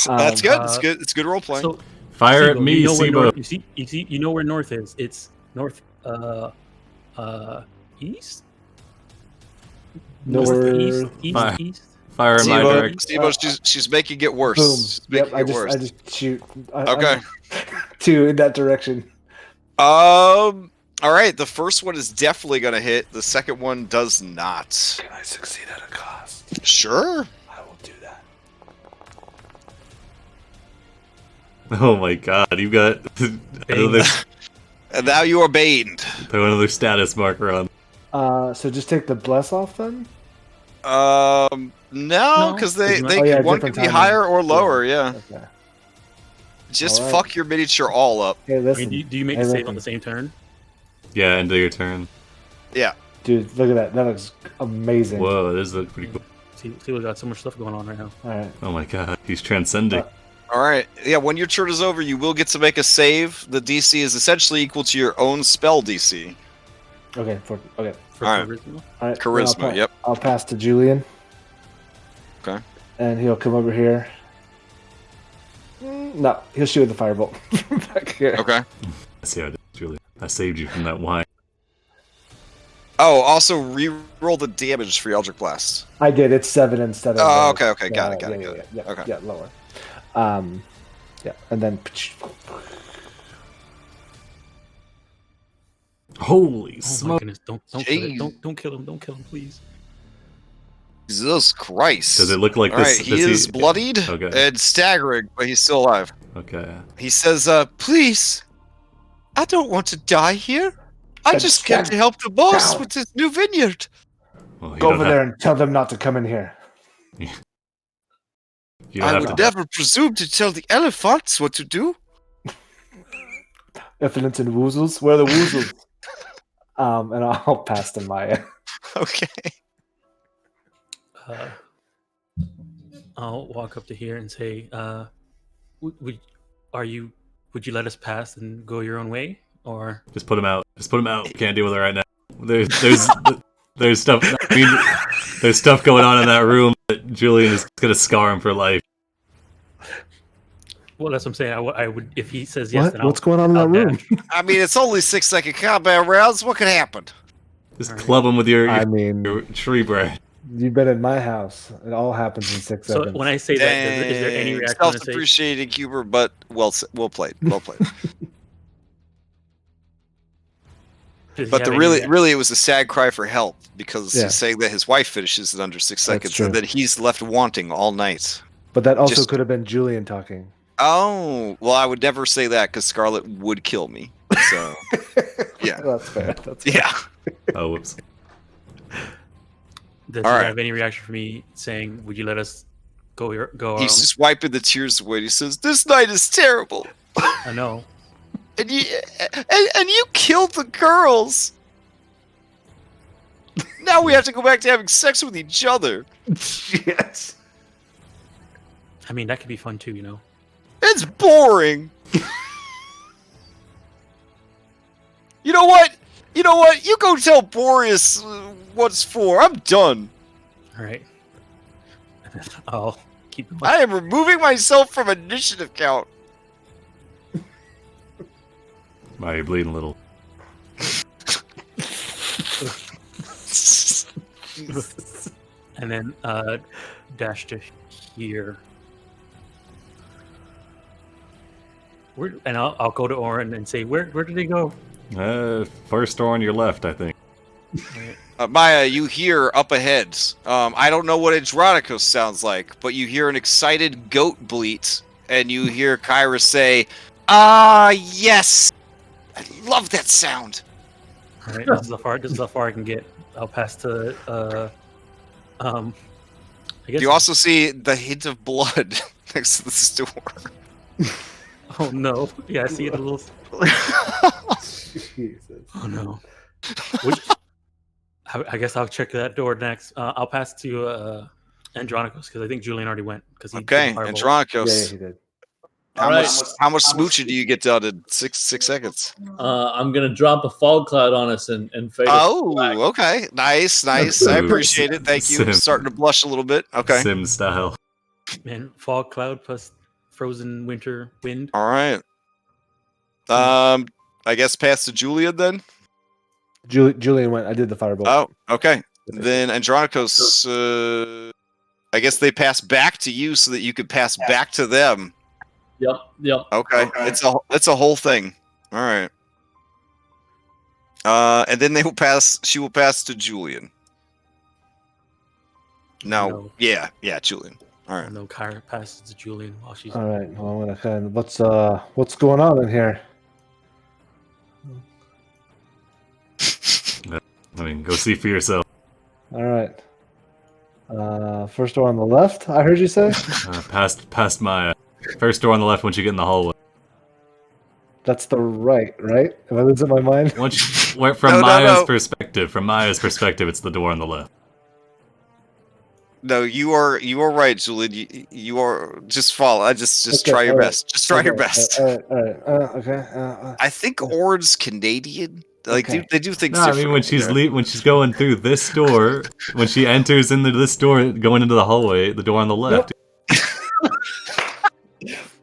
That's good. It's good. It's good role playing. So, Fire at Sibo, me, you know where Sibo. north, you see, you know where north is. It's north, east. North. East. Fire in my direction. Steve, she's making it worse. Boom. She's Yep. making it worse. I just shoot. Okay. Two in that direction. All right. The first one is definitely going to hit. The second one does not. Can I succeed at a cost? Sure. I will do that. Oh my god, you got another, And now you are baned. another status marker on. So just take the bless off then. No, because No, one different could be timing. higher or lower. Yeah. Okay. Just All right. fuck your miniature all up. Hey, I listen. mean, do you make Hey, a save listen. on the same turn? Yeah, end of your turn. Yeah. Dude, look at that. That looks amazing. Whoa, this looks pretty cool. See, we got so much stuff going on right now. All right. Oh my god, he's transcending. All right. Yeah. When your turn is over, you will get to make a save. The DC is essentially equal to your own spell DC. Okay. For All right. charisma. All right. Charisma, Then yep. I'll pass to Julian. Okay. And he'll come over here. No, he'll shoot with the firebolt back here. Okay. I see how I did, Julie. I saved you from that wine. Oh, also re-roll the damage for Eldritch Blast. I did. It's 7 instead of. Oh, okay. Got it. Yeah, Okay. Yeah, lower. Yeah, and then. Holy Oh my smoke! goodness! Don't kill Jeez. it. Don't kill him. Don't kill him, please. Jesus Christ. Does it look like All this? right, he is bloodied Okay. and staggering, but he's still alive. Okay. He says, please, I don't want to die here. I just came to help the boss with his new vineyard. Well, you Go don't over have- there and tell them not to come in here. You don't I have would to. never presume to tell the elephants what to do. Effluents and woozles. Where are the woozles? And I'll pass to Maya. Okay. I'll walk up to here and say, would you let us pass and go your own way, or Just put him out. Just put him out. Can't deal with it right now. There's stuff. I mean, there's stuff going on in that room that Julian is gonna scar him for life. well, that's what I'm saying. I would if he says yes. Then What's going on in that I'll room? I mean, it's only 6-second combat rounds. What could happen? Just Alright. club him with your I mean, tree branch. you've been in my house. It all happens in 6 So seconds. when I say that, is there any Dang, reaction? When I say, self-depreciating humor, but well played. Well played. does he But have any really, it was a sad cry for help because Yeah. he's saying that his wife finishes it under 6 seconds, true. and then he's left wanting all night. But that also Just- could have been Julian talking. Oh, well, I would never say that because Scarlet would kill me. So, yeah. That's fair. That's fair. Yeah. Oh, whoops. Does All he right. have any reaction for me saying, "Would you let us go our He's own-" just wiping the tears away. He says, "This night is terrible, I know. and you killed the girls. Now we have to go back to having sex with each other. Yes. I mean, that could be fun too, you know. It's boring." You know what? You go tell Boreas what's for. I'm done. All right. I'll keep. I am removing myself from initiative count. Why are you bleeding a little? And then dash to here. And I'll go to Oren and say, where did he go? First door on your left, I think. Maya, you hear up ahead. I don't know what Andronicos sounds like, but you hear an excited goat bleat, and you hear Kyra say, yes! I love that sound! Alright, this is how far I can get. I'll pass to, I guess... You also see the hint of blood next to this door. Oh no. Yeah, I see it a little... Jesus. Oh no. I guess I'll check that door next. I'll pass to Andronicos, because I think Julian already went. Okay, Andronicos. Yeah, he did. How much smooching do you get done in 6 seconds? I'm gonna drop a fog cloud on us and fade. Okay. Nice. I appreciate it. Thank you. Sim. Starting to blush a little bit. Okay. Sim style. Man, fog cloud plus frozen winter wind. All right. I guess pass to Julian then. Julian went. I did the firebolt. Oh, okay. Then Andronicos, I guess they pass back to you so that you could pass back to them. Yep. Okay. It's a whole thing. All right. And then she will pass to Julian. No. Yeah, Julian. All right. And then Kyra passes to Julian while she's... All right. Well, I'm gonna kind of, what's going on in here? I mean, go see for yourself. All right. First door on the left. I heard you say. Past my first door on the left once you get in the hallway. That's the right? Am I losing my mind? From Maya's perspective, it's the door on the left. No, you are right, Julian. You are just follow. Just Okay, try your all right. best. Just try your best. All right. Okay. I think Ord's Canadian. Like Okay. they do things. No, I different mean when she's going through this door, when she enters into this door, going into the hallway, the door on the left.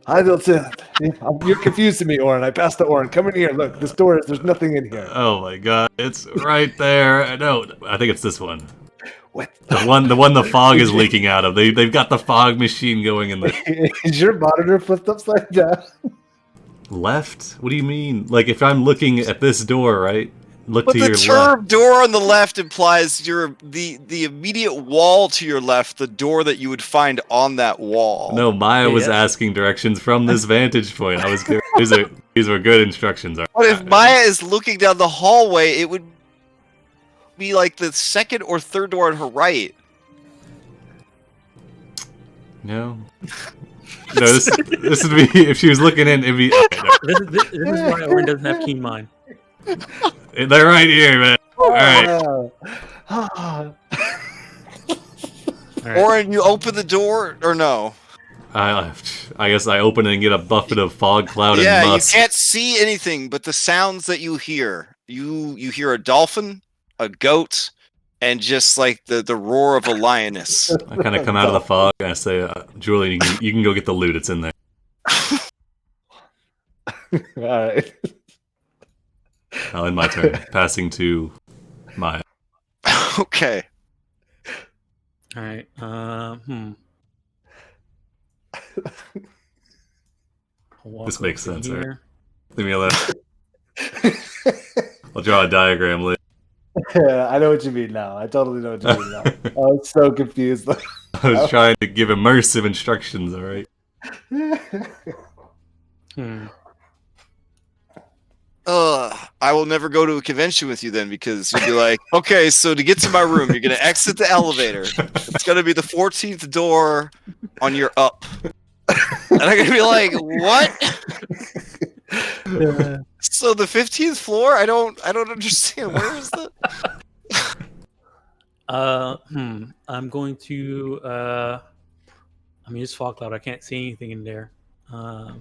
I built it. You're confusing me, Oren. I passed to Oren. Come in here. Look, this door. There's nothing in here. Oh my god, it's right there. No, I think it's this one. What? The one the fog is leaking out of. They've got the fog machine going in the Is your monitor flipped upside down? left. What do you mean? Like if I'm looking at this door, right? Look But to the your term left. door on the left implies the immediate wall to your left, the door that you would find on that wall. No, Maya was Yes. asking directions from this vantage point. I was giving, these were good instructions. But if Maya is looking down the hallway, it would be like the second or third door on her right. No. No, this would be if she was looking in. It'd be. Okay, no. This is why Oren doesn't have keen mind. They're right here, man. All right. All All right. Oren, you open the door or no? I guess I open it and get a buffet of fog cloud Yeah, and you musk. can't see anything, but the sounds that you hear. You hear a dolphin, a goat, and just like the roar of a lioness. I kind of come out of the fog and I say, Julian, you can go get the loot. It's in there. right. I'll end my turn. Passing to Maya. Okay. All right. This makes sense, right? here. Leave me alone. I'll draw a diagram later. Yeah, I know what you mean now. I totally know what you mean now. I was so confused. I was trying to give immersive instructions, all right? I will never go to a convention with you then, because you'd be like, okay, so to get to my room, you're going to exit the elevator. It's going to be the 14th door on your up. And I'm going to be like, what? So the 15th floor? I don't understand. Where is that? I'm going to it's fog cloud. I can't see anything in there. I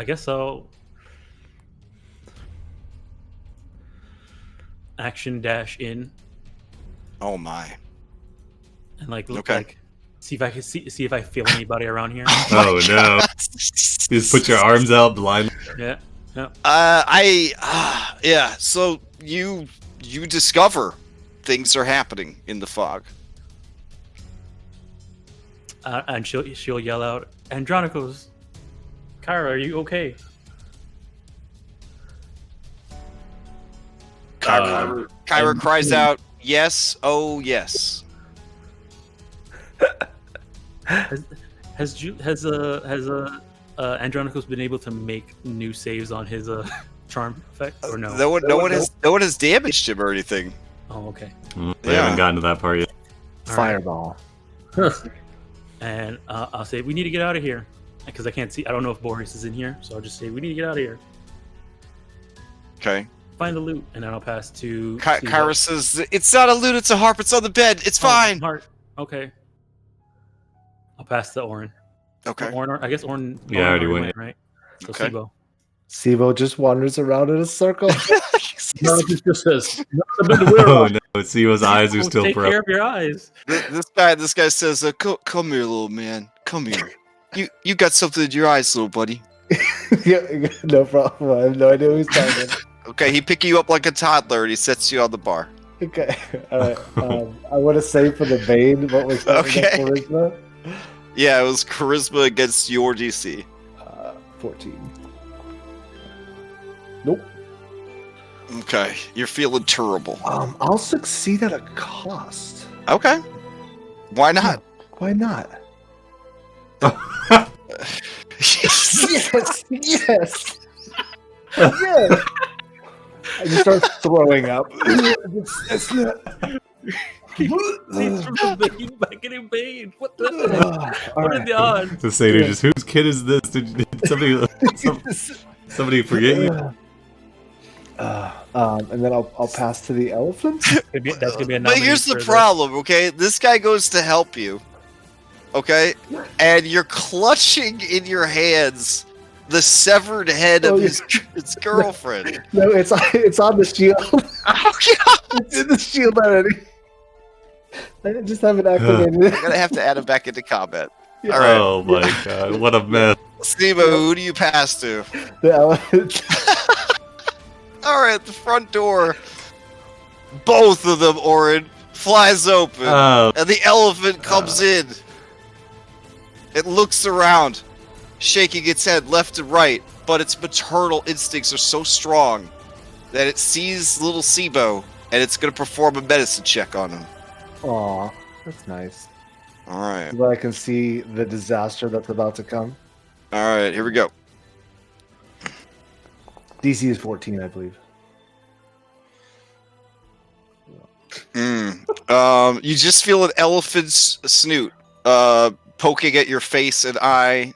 guess I'll action dash in Oh my. and look Okay. see if I can see if I feel anybody around here. Oh no. You just put your arms out blind. Yeah. Yeah. So you discover things are happening in the fog. And she'll yell out, Andronicos, Kyra, are you okay? Kyra cries out, yes, oh yes. Has Andronicos been able to make new saves on his charm effect or no? No one has damaged him or anything. Oh, okay. They haven't gotten to that part yet. Fireball. And I'll say we need to get out of here because I can't see. I don't know if Boris is in here, so I'll just say we need to get out of here. Okay. Find the loot, and then I'll pass to. Kyra says, "It's not a loot. It's a harp. It's on the bed. It's fine." Heart. Okay. I'll pass to Orin. Okay. Orin, I guess Orin. Yeah, I already went. Right. So Okay. Sibo just wanders around in a circle. No, it just says. Oh no! Sibo's eyes are still Take broken. care of your eyes. This guy says, "Come here, little man. Come here. You got something in your eyes, little buddy." Yeah, no problem. I have no idea what he's talking. Okay, he pick you up like a toddler and he sets you on the bar. Okay, all right. I want to say for the Bane, what was that? Okay. Charisma? Yeah, it was charisma against your DC. 14. Nope. Okay, you're feeling terrible. I'll succeed at a cost. Okay, why not? Why not? Yes. Yes. Yes. I just start throwing up. It's not. He's from the Bane, back in Bane. What the? All What are right. the odds? The satyr just, whose kid is this? Did somebody forget you? And then I'll pass to the elephant. That's gonna be a But here's the problem, okay? This guy goes to help you, okay? And you're clutching in your hands the severed head of his girlfriend. No, it's on the shield. Oh, God. It's in the shield already. I just haven't activated it. You're gonna have to add him back into combat. Yeah. All right, Oh my god! What a mess. Steve-O, who do you pass to? The elephant. All right, the front door. Both of them, Orin, flies open, and the elephant comes in. It looks around, shaking its head left and right, but its maternal instincts are so strong that it sees little Sibo, and it's going to perform a medicine check on him. Aw, that's nice. All right. Where I can see the disaster that's about to come. All right, here we go. DC is 14, I believe. You just feel an elephant's snoot poking at your face and eye,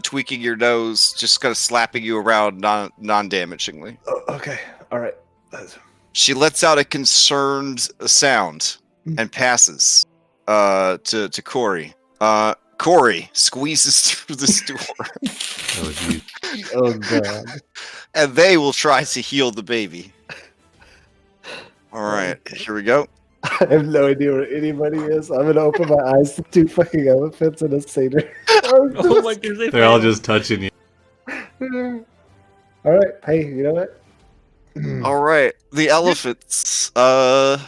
tweaking your nose, just kind of slapping you around non-damagingly. Oh, okay, all right. She lets out a concerned sound and passes to Corey. Corey squeezes through this door. Oh, geez. Oh god. And they will try to heal the baby. All right, here we go. I have no idea where anybody is. I'm gonna open my eyes to two fucking elephants and a satyr. Oh my goodness. They're all just touching you. All right, hey, you know what? All right, the elephants pass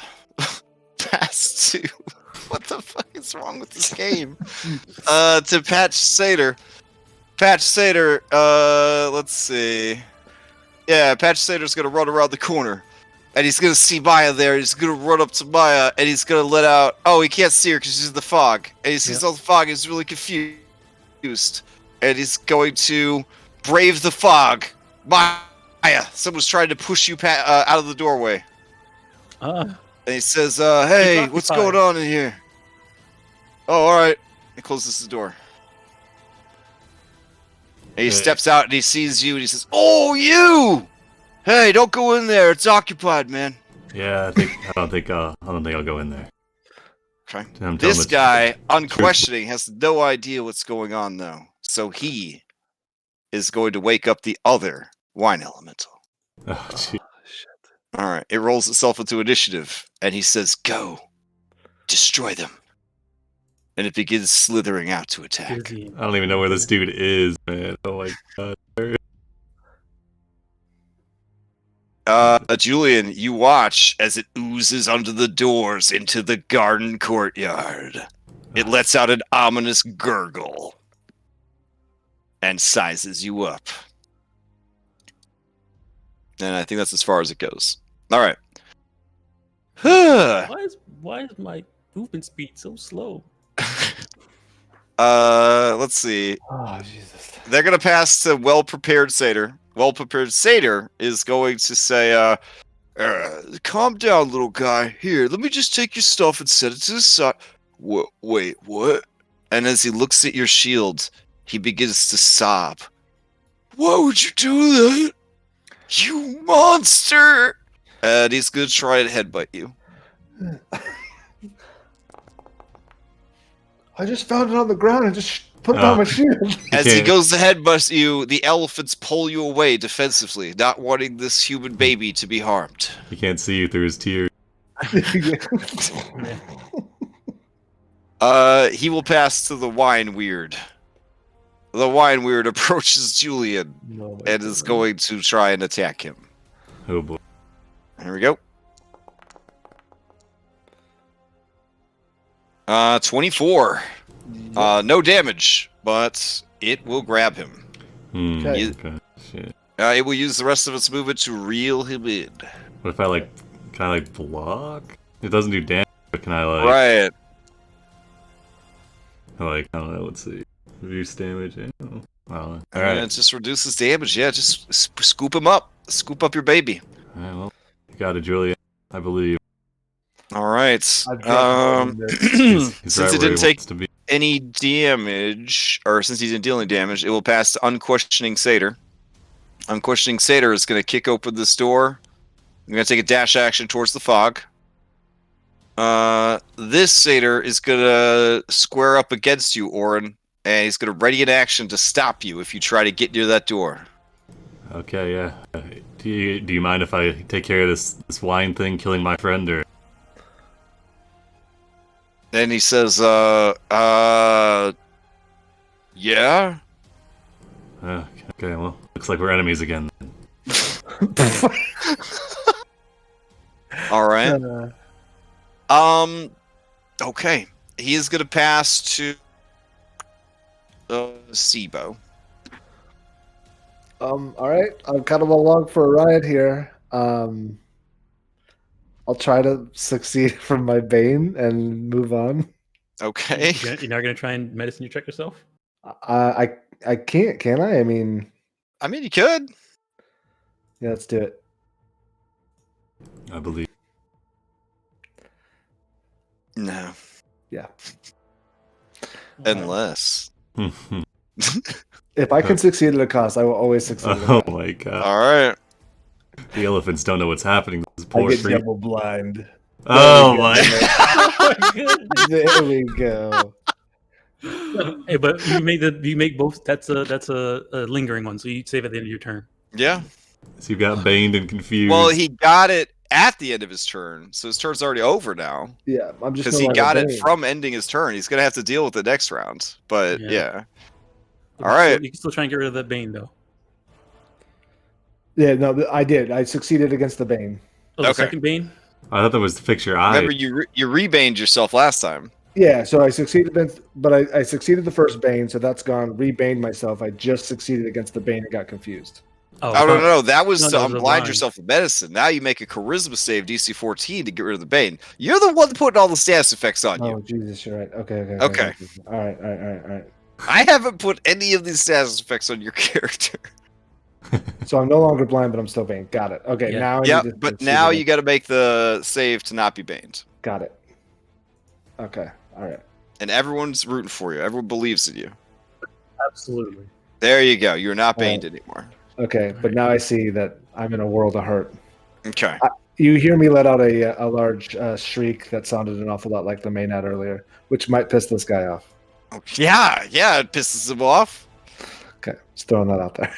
to. What the fuck is wrong with this game? To Patch Satyr. Patch Satyr, let's see. Yeah, Patch Satyr's gonna run around the corner. And he's gonna see Maya there. He's gonna run up to Maya, and he's gonna let out. Oh, he can't see her because she's in the fog. And he sees all the fog. He's really confused, and he's going to brave the fog. Maya, someone's trying to push you out of the doorway. And he says, "Hey, what's going on in here?" Oh, all right. He closes the door. And he steps out, and he sees you, and he says, "Oh, you! Hey, don't go in there. It's occupied, man." Yeah, I don't think I'll go in there. Okay. This guy, unquestioning, has no idea what's going on, though. So he is going to wake up the other wine elemental. Oh, gee. All right. It rolls itself into initiative, and he says, "Go. Destroy them." And it begins slithering out to attack. I don't even know where this dude is, man. Oh my god. Julian, you watch as it oozes under the doors into the garden courtyard. It lets out an ominous gurgle and sizes you up. And I think that's as far as it goes. All right. Why is my movement speed so slow? Let's see. Oh, Jesus. They're going to pass to well-prepared Satyr. Well-prepared Satyr is going to say, calm down, little guy. Here, let me just take your stuff and set it to the side. Wait, what? And as he looks at your shield, he begins to sob. Why would you do that? You monster! And he's going to try and headbutt you. I just found it on the ground and just put it on my shield. As he goes to headbutt you, the elephants pull you away defensively, not wanting this human baby to be harmed. He can't see you through his tears. He will pass to the wine weird. The wine weird approaches Julian and is going to try and attack him. Oh boy. Here we go. 24. No damage, but it will grab him. Okay. Shit. It will use the rest of its movement to reel him in. What if I kind of block? It doesn't do damage, but can I Right. I don't know. Let's see. Reduce damage. Yeah. All And right. it just reduces damage. Yeah, just scoop him up. Scoop up your baby. All right. Well, you got it, Julian. I believe. All right. He's Since right it where didn't he take wants to be. any damage, or since he didn't deal any damage, it will pass to Unquestioning Satyr. Unquestioning Satyr is going to kick open this door. I'm going to take a dash action towards the fog. This Satyr is going to square up against you, Orin, and he's going to ready an action to stop you if you try to get near that door. Okay. Yeah. Do you mind if I take care of this wine thing, killing my friend, or? Then he says, yeah? Okay, well, looks like we're enemies again. All right. Okay. He is going to pass to Sibo. All right. I'm kind of along for a ride here. I'll try to succeed from my bane and move on. Okay. You're not gonna try and medicine you check yourself? I can't, can I? I mean, you could. yeah, let's do it. I believe. No. Yeah. Unless. If I can succeed at a cost, I will always succeed. At a Oh cost. my god. All right. The elephants don't know what's happening. This I poor get creature. double blind. Oh my There we go. Hey, but you make both. That's a lingering one, so you save at the end of your turn. Yeah. So you've got baned and confused. Well, he got it at the end of his turn, so his turn's already over now. Yeah, I'm just Because he got it from ending his turn. He's going to have to deal with it next round. But, yeah. All right. You can still try and get rid of that bane, though. Yeah, no, I did. I succeeded against the bane. Oh, the Okay. second bane? I thought that was to fix your eye. Remember, you rebaned yourself last time. Yeah, so I succeeded against, but I succeeded the first bane, so that's gone. Rebaned myself. I just succeeded against the bane and got confused. Oh, no. That was No, to that was a unblind line. yourself with medicine. Now you make a charisma save, DC 14, to get rid of the bane. You're the one putting all the status effects on you. Oh Jesus, you're right. Okay. Okay. All right. I haven't put any of these status effects on your character. So I'm no longer blind, but I'm still bane. Got it. Okay, Yeah. now I Yep, need to but succeed now again. you got to make the save to not be baned. Got it. Okay. All right. And everyone's rooting for you. Everyone believes in you. Absolutely. There you go. You're not All right. baned anymore. Okay, but now I see that I'm in a world of hurt. Okay. You hear me let out a large shriek that sounded an awful lot like the Maynard earlier, which might piss this guy off. Yeah, it pisses him off. Okay, just throwing that out there.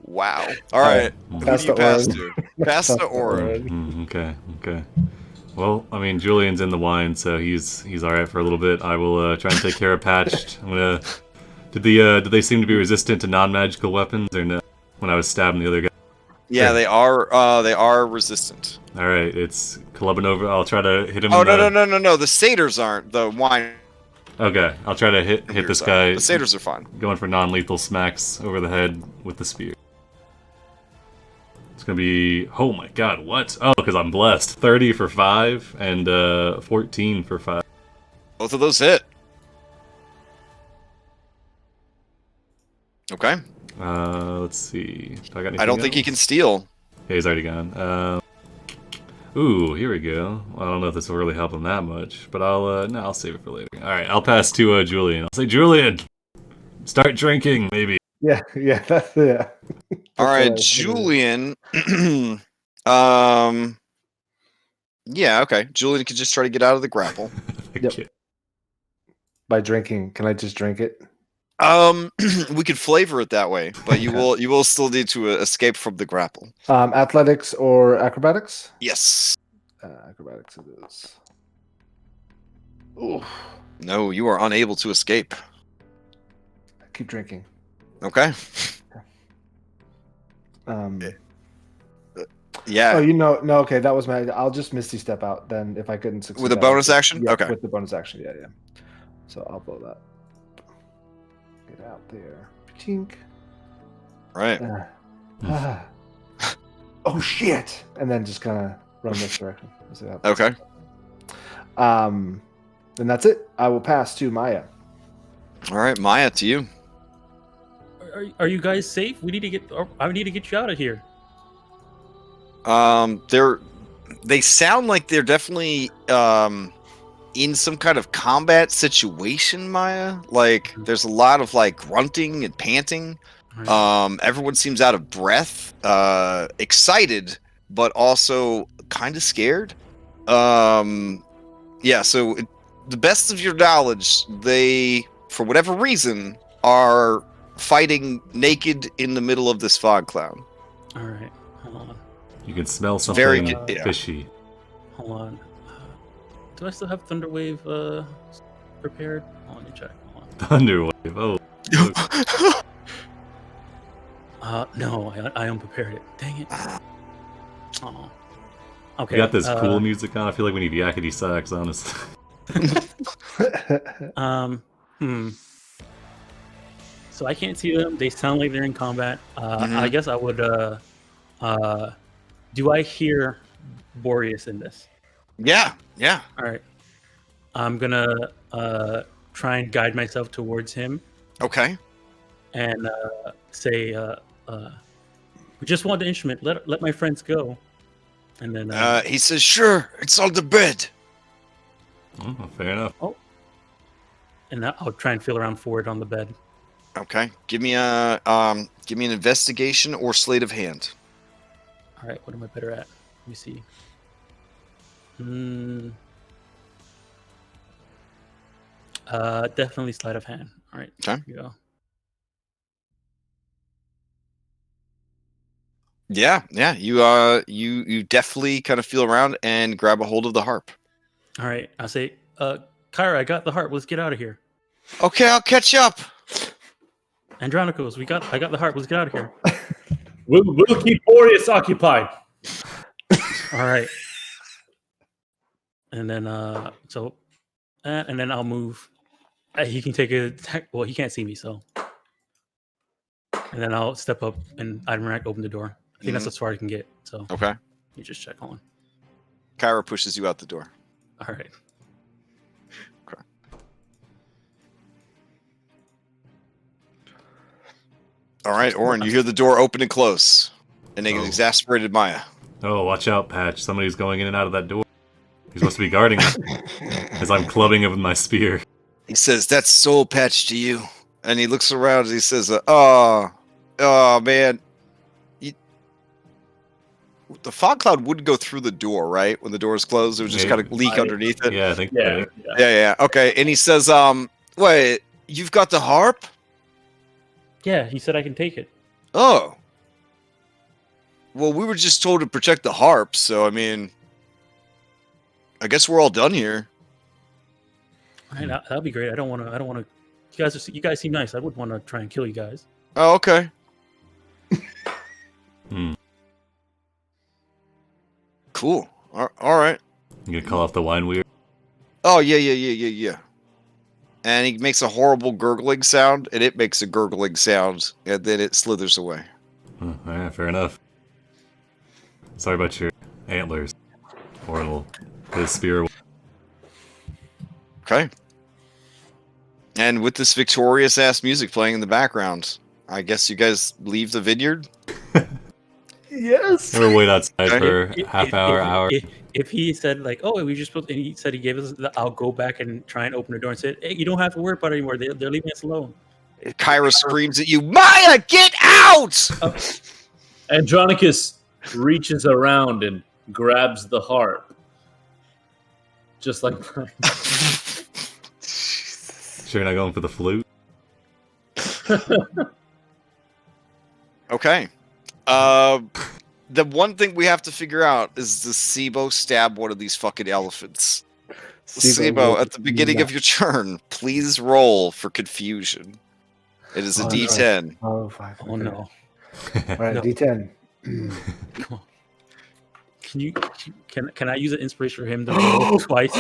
Wow. All right. Who Pass do you to pass Orin. to? Pass to Orin. Okay. Well, I mean, Julian's in the wine, so he's all right for a little bit. I will try and take care of Patched. I'm gonna. Did they seem to be resistant to non-magical weapons or no? when I was stabbing the other guy. Yeah, they are resistant. All right, it's clubbing over. I'll try to hit him. Oh, no. The satyrs aren't. The wine. Okay, I'll try to hit this guy. The satyrs are fine. Going for non-lethal smacks over the head with the spear. It's gonna be. Oh my god, what? Oh, because I'm blessed. 30 for 5 and 14 for 5. Both of those hit. Okay. Let's see. Do I got anything I don't think he can steal. Yeah, he's already gone. Ooh, here we go. Well, I don't know if this will really help him that much, but I'll save it for later. All right, I'll pass to Julian. I'll say, Julian, start drinking, maybe. Yeah. All right, Julian. Yeah, okay. Julian can just try to get out of the grapple. Yep. By drinking, can I just drink it? We could flavor it that way, but you will still need to escape from the grapple. Athletics or acrobatics? Yes. Acrobatics it is. Ooh. No, you are unable to escape. Keep drinking. Okay. Yeah. Oh, no. Okay, that was my. I'll just Misty Step out then if I couldn't succeed. With a bonus action? Yeah, Okay. With the bonus action, yeah. So I'll blow that. Get out there. Tink. Right. Oh shit! And then just kind of run this direction. Okay. And that's it. I will pass to Maya. All right, Maya, to you. Are you guys safe? I need to get you out of here. They sound like they're definitely in some kind of combat situation, Maya. Like there's a lot of like grunting and panting. Right. Everyone seems out of breath, excited, but also kind of scared. Yeah, so the best of your knowledge, they, for whatever reason, are fighting naked in the middle of this fog cloud. All right, hold on. You can smell something fishy. Hold on. Do I still have Thunderwave prepared? Let me check. Hold on. Thunderwave. Oh. No, I unprepared it. Dang it. Oh. Okay. We got this cool music on. I feel like we need yakety sax, honestly. So I can't see them. They sound like they're in combat. I guess I would. Do I hear Boreas in this? Yeah. All right. I'm gonna try and guide myself towards him. Okay. And say, we just want the instrument. Let my friends go. And then he says, "Sure, it's on the bed." Oh, fair enough. Oh. And I'll try and feel around for it on the bed. Okay. Give me an investigation or sleight of hand. All right. What am I better at? Let me see. Definitely sleight of hand. All right. Okay. Here we go. Yeah. You definitely kind of feel around and grab a hold of the harp. All right. I'll say, Kyra, I got the harp. Let's get out of here. Okay, I'll catch up. Andronicos, I got the harp. Let's get out of here. We'll keep Boreas occupied. All right. And then and then I'll move. He can take a well. He can't see me, so. And then I'll step up and I'd open the door. I think that's as far as I can get. So. Okay. You just check on. Kyra pushes you out the door. All right. Okay. All right, Orin, you hear the door open and close. And an exasperated Maya. Oh, watch out, Patch. Somebody's going in and out of that door. He's supposed to be guarding it. As I'm clubbing him with my spear. He says, "That's soul Patch to you." And he looks around and he says, oh man. The fog cloud wouldn't go through the door, right? When the door is closed, it would just kind of leak underneath it. Yeah, I think. Yeah. Okay. And he says, wait, you've got the harp? Yeah, he said I can take it. Oh. Well, we were just told to protect the harp, so I mean, I guess we're all done here. All right, that'd be great. I don't want to. You guys seem nice. I wouldn't want to try and kill you guys. Oh, okay. Cool. All right. You gonna call off the wine weird? Oh, yeah. And he makes a horrible gurgling sound, and it makes a gurgling sound, and then it slithers away. Alright, fair enough. Sorry about your antlers. Or his spear. Okay. And with this victorious-ass music playing in the background, I guess you guys leave the vineyard? Yes. We'll wait outside for hour. If he said like, "Oh, we just," and he said he gave us, I'll go back and try and open the door and say, "Hey, you don't have to worry about it anymore. They're leaving us alone." Kyra screams at you, Maya, get out! Andronicus reaches around and grabs the harp. Just like mine. Sure you're not going for the flute? Okay. The one thing we have to figure out is the Sibo stab one of these fucking elephants. Sibo, at the beginning of your turn, please roll for confusion. It is a D10. Oh, 5. Oh no! All right, No. D10. Come on. Can I use an inspiration for him to roll twice?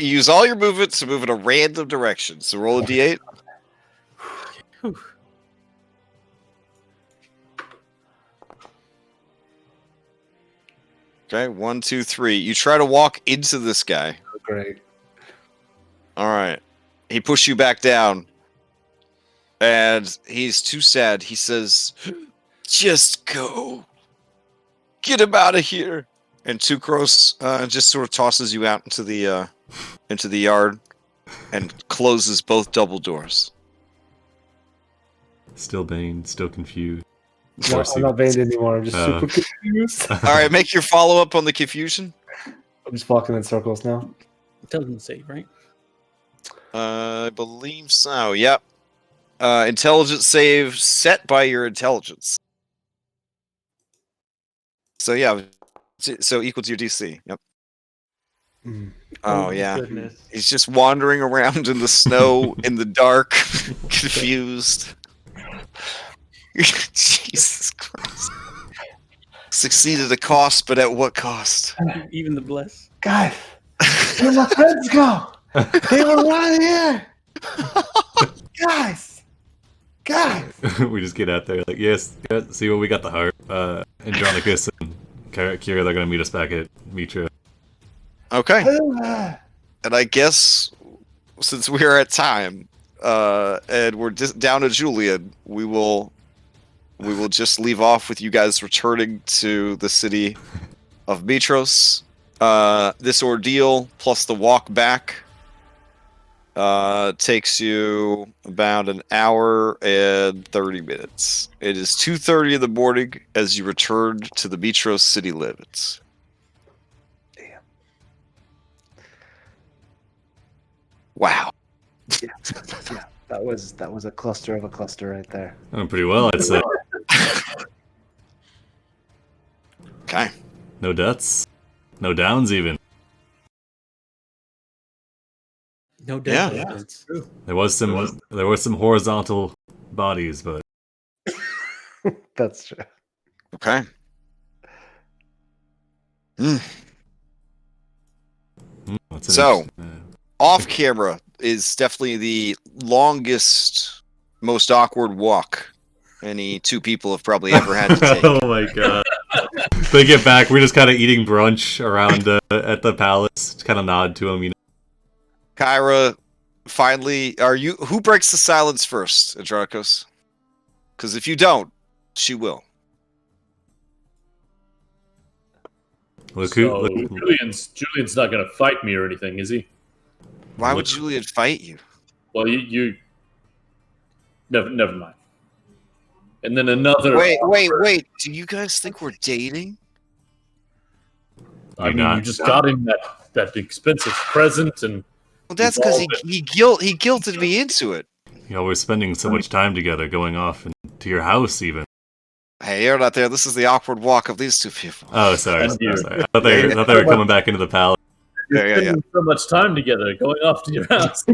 You use all your movements to move in a random direction. So roll a D8. Whew. Okay, 1, 2, 3. You try to walk into this guy. Great. All right. He pushed you back down. And he's too sad. He says, just go. Get him out of here. And Tukros just sort of tosses you out into the yard and closes both double doors. Still Bane, still confused. No, I'm not banned anymore. I'm just super confused. All right, make your follow-up on the confusion. I'm just walking in circles now. Intelligence save, right? I believe so. Yep. Intelligence save set by your intelligence. So yeah, so equal to your DC. Yep. Oh yeah. Goodness. He's just wandering around in the snow in the dark, confused. Jesus Christ. Succeeded a cost, but at what cost? Even the bless. Guys, where my friends go? They were right here. Guys. We just get out there like, yes, see what we got the harp. Andronicus and Kira, they're gonna meet us back at Mytros. Okay. And I guess since we're at time, and we're just down to Julian, we will just leave off with you guys returning to the city of Mytros. This ordeal plus the walk back takes you about an hour and 30 minutes. It is 2:30 in the morning as you return to the Mytros city limits. Damn. Wow. Yeah. That was a cluster of a cluster right there. Oh, pretty well, I'd say. Okay. No deaths, no downs even. No Yeah. doubt. There was some horizontal bodies, but That's true. Okay. what's So- Off camera is definitely the longest, most awkward walk any two people have probably ever had to take. Oh my god. They get back, we're just kind of eating brunch around at the palace. Kind of nod to them, you know. Kyra, finally, who breaks the silence first, Andronicus? Because if you don't, she will. Look So who. Julian's not gonna fight me or anything, is he? Why would Julian fight you? Well, you never mind. And then another. Wait. Do you guys think we're dating? I mean, Not. you just got him that expensive present, and Well, that's because he guilted me into it. You know, we're spending so much time together, going off to your house even. Hey, you're not there. This is the awkward walk of these two people. Oh, sorry. And you. I thought they were coming back into the palace. Yeah. spending so much time together, going off to your house.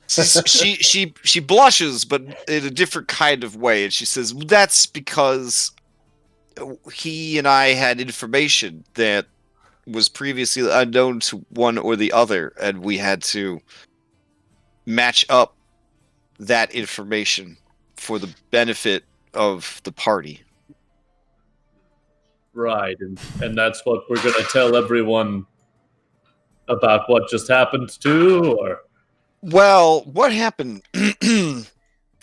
She blushes, but in a different kind of way, and she says, "That's because he and I had information that was previously unknown to one or the other, and we had to match up that information for the benefit of the party. Right, and that's what we're going to tell everyone about what just happened too, or? Well, what happened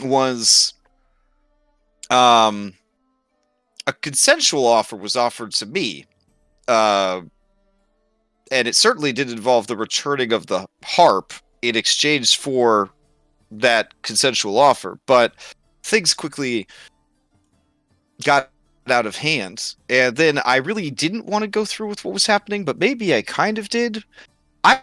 was a consensual offer was offered to me. And it certainly did involve the returning of the harp in exchange for that consensual offer. But things quickly got out of hand. And then I really didn't want to go through with what was happening, but maybe I kind of did. I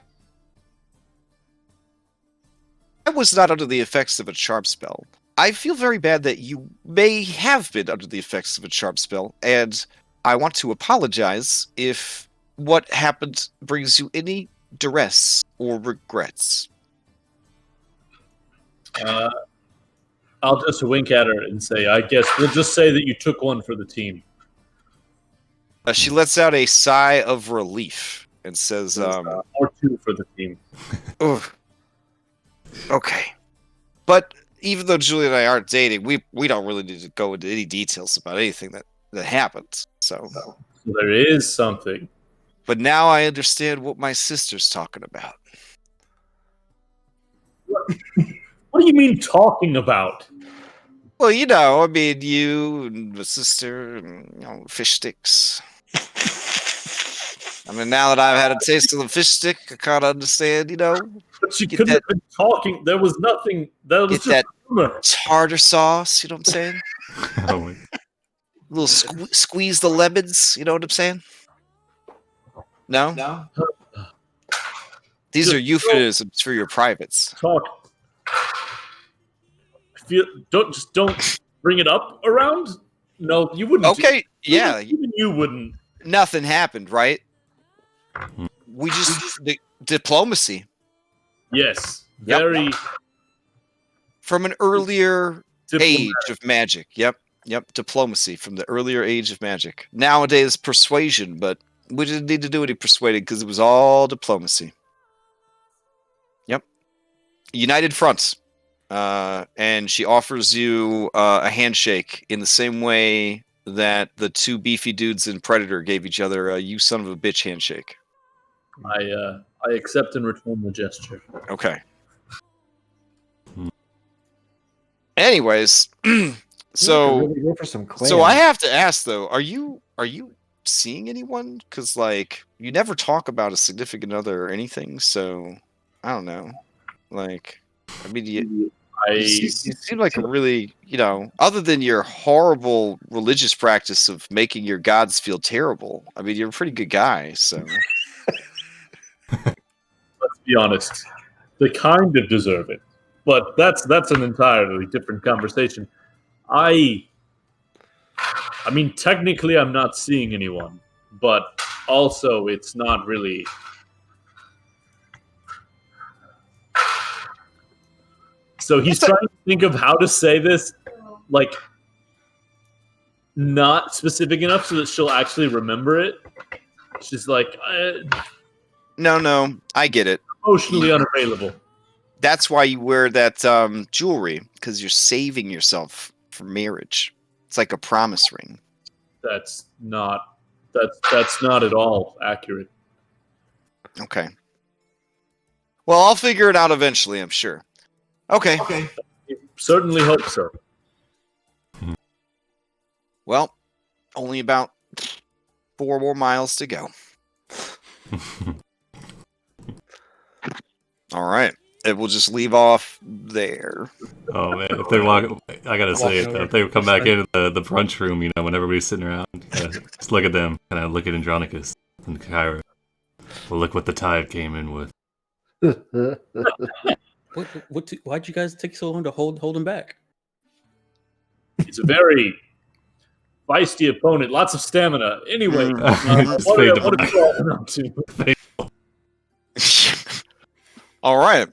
was not under the effects of a charm spell. I feel very bad that you may have been under the effects of a charm spell, and I want to apologize if what happened brings you any duress or regrets. I'll just wink at her and say, I guess we'll just say that you took one for the team. She lets out a sigh of relief and says, or two for the team. Ugh. Okay. But even though Julie and I aren't dating, we don't really need to go into any details about anything that happened. So there is something. But now I understand what my sister's talking about. What do you mean talking about? Well, you know, I mean, you and my sister and, you know, fish sticks. I mean, now that I've had a taste of the fish stick, I kind of understand, you know. But she couldn't have been talking. There was nothing. That was just that rumor. tartar sauce, you know what I'm saying? Oh my. A little squeeze the lemons, you know what I'm saying? No? These Just are euphemisms for your privates. Talk. Don't bring it up around. No, you wouldn't. Okay, yeah. Even you wouldn't. Nothing happened, right? We just diplomacy. Yes, very. From an earlier diplomatic. age of magic. Yep. Diplomacy from the earlier age of magic. Nowadays, persuasion, but we didn't need to do any persuading because it was all diplomacy. Yep. United fronts. And she offers you a handshake in the same way that the two beefy dudes in Predator gave each other a "you son of a bitch" handshake. I accept and return the gesture. Okay. Anyways, so really go for some clams. I have to ask though, are you seeing anyone? Because like you never talk about a significant other or anything. So I don't know. Like, I mean, you seem like a really, you know, other than your horrible religious practice of making your gods feel terrible. I mean, you're a pretty good guy. So let's be honest, they kind of deserve it. But that's an entirely different conversation. I mean, technically, I'm not seeing anyone, but also it's not really. So he's trying to think of how to say this, like, not specific enough so that she'll actually remember it. She's like, no, I get it. Emotionally unavailable. That's why you wear that jewelry, because you're saving yourself for marriage. It's like a promise ring. That's not at all accurate. Okay. Well, I'll figure it out eventually, I'm sure. Okay. Certainly hope so. Well, only about 4 more miles to go. All right. And we'll just leave off there. Oh man, if they walk, I gotta say it. If they come back into the brunch room, you know, when everybody's sitting around, just look at them, and I look at Andronicus and Kyra. Well, look what the tide came in with. Why'd you guys take so long to hold him back? He's a very feisty opponent, lots of stamina. Anyway, what are you all up to? All right.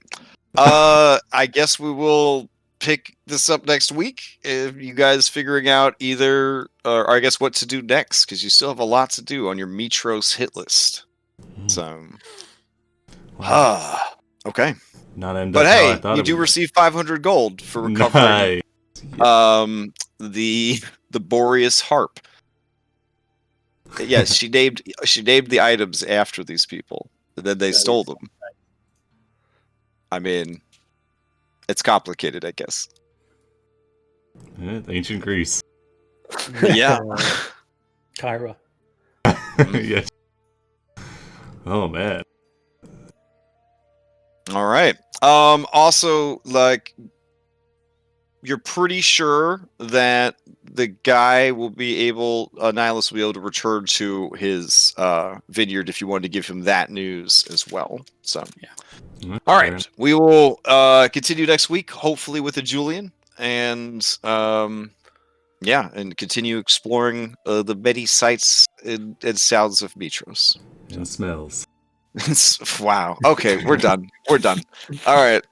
I guess we will pick this up next week. If you guys figuring out either, or I guess what to do next, because you still have a lot to do on your Mytros hit list. So, okay. Not end But up how I hey, thought you it do would. receive 500 gold for recovering the Boreas harp. Yes, she named the items after these people, and then they stole them. I mean, it's complicated, I guess. Ancient Greece. Yeah. Kyra. Yes. Oh man. All right. Also, like, you're pretty sure that the guy will be able, Nihilus will be able to return to his vineyard if you wanted to give him that news as well. So, yeah. All right. We will continue next week, hopefully with a Julian, and and continue exploring the many sights and sounds of Mytros. And smells. Wow. Okay, we're done. We're done. All right.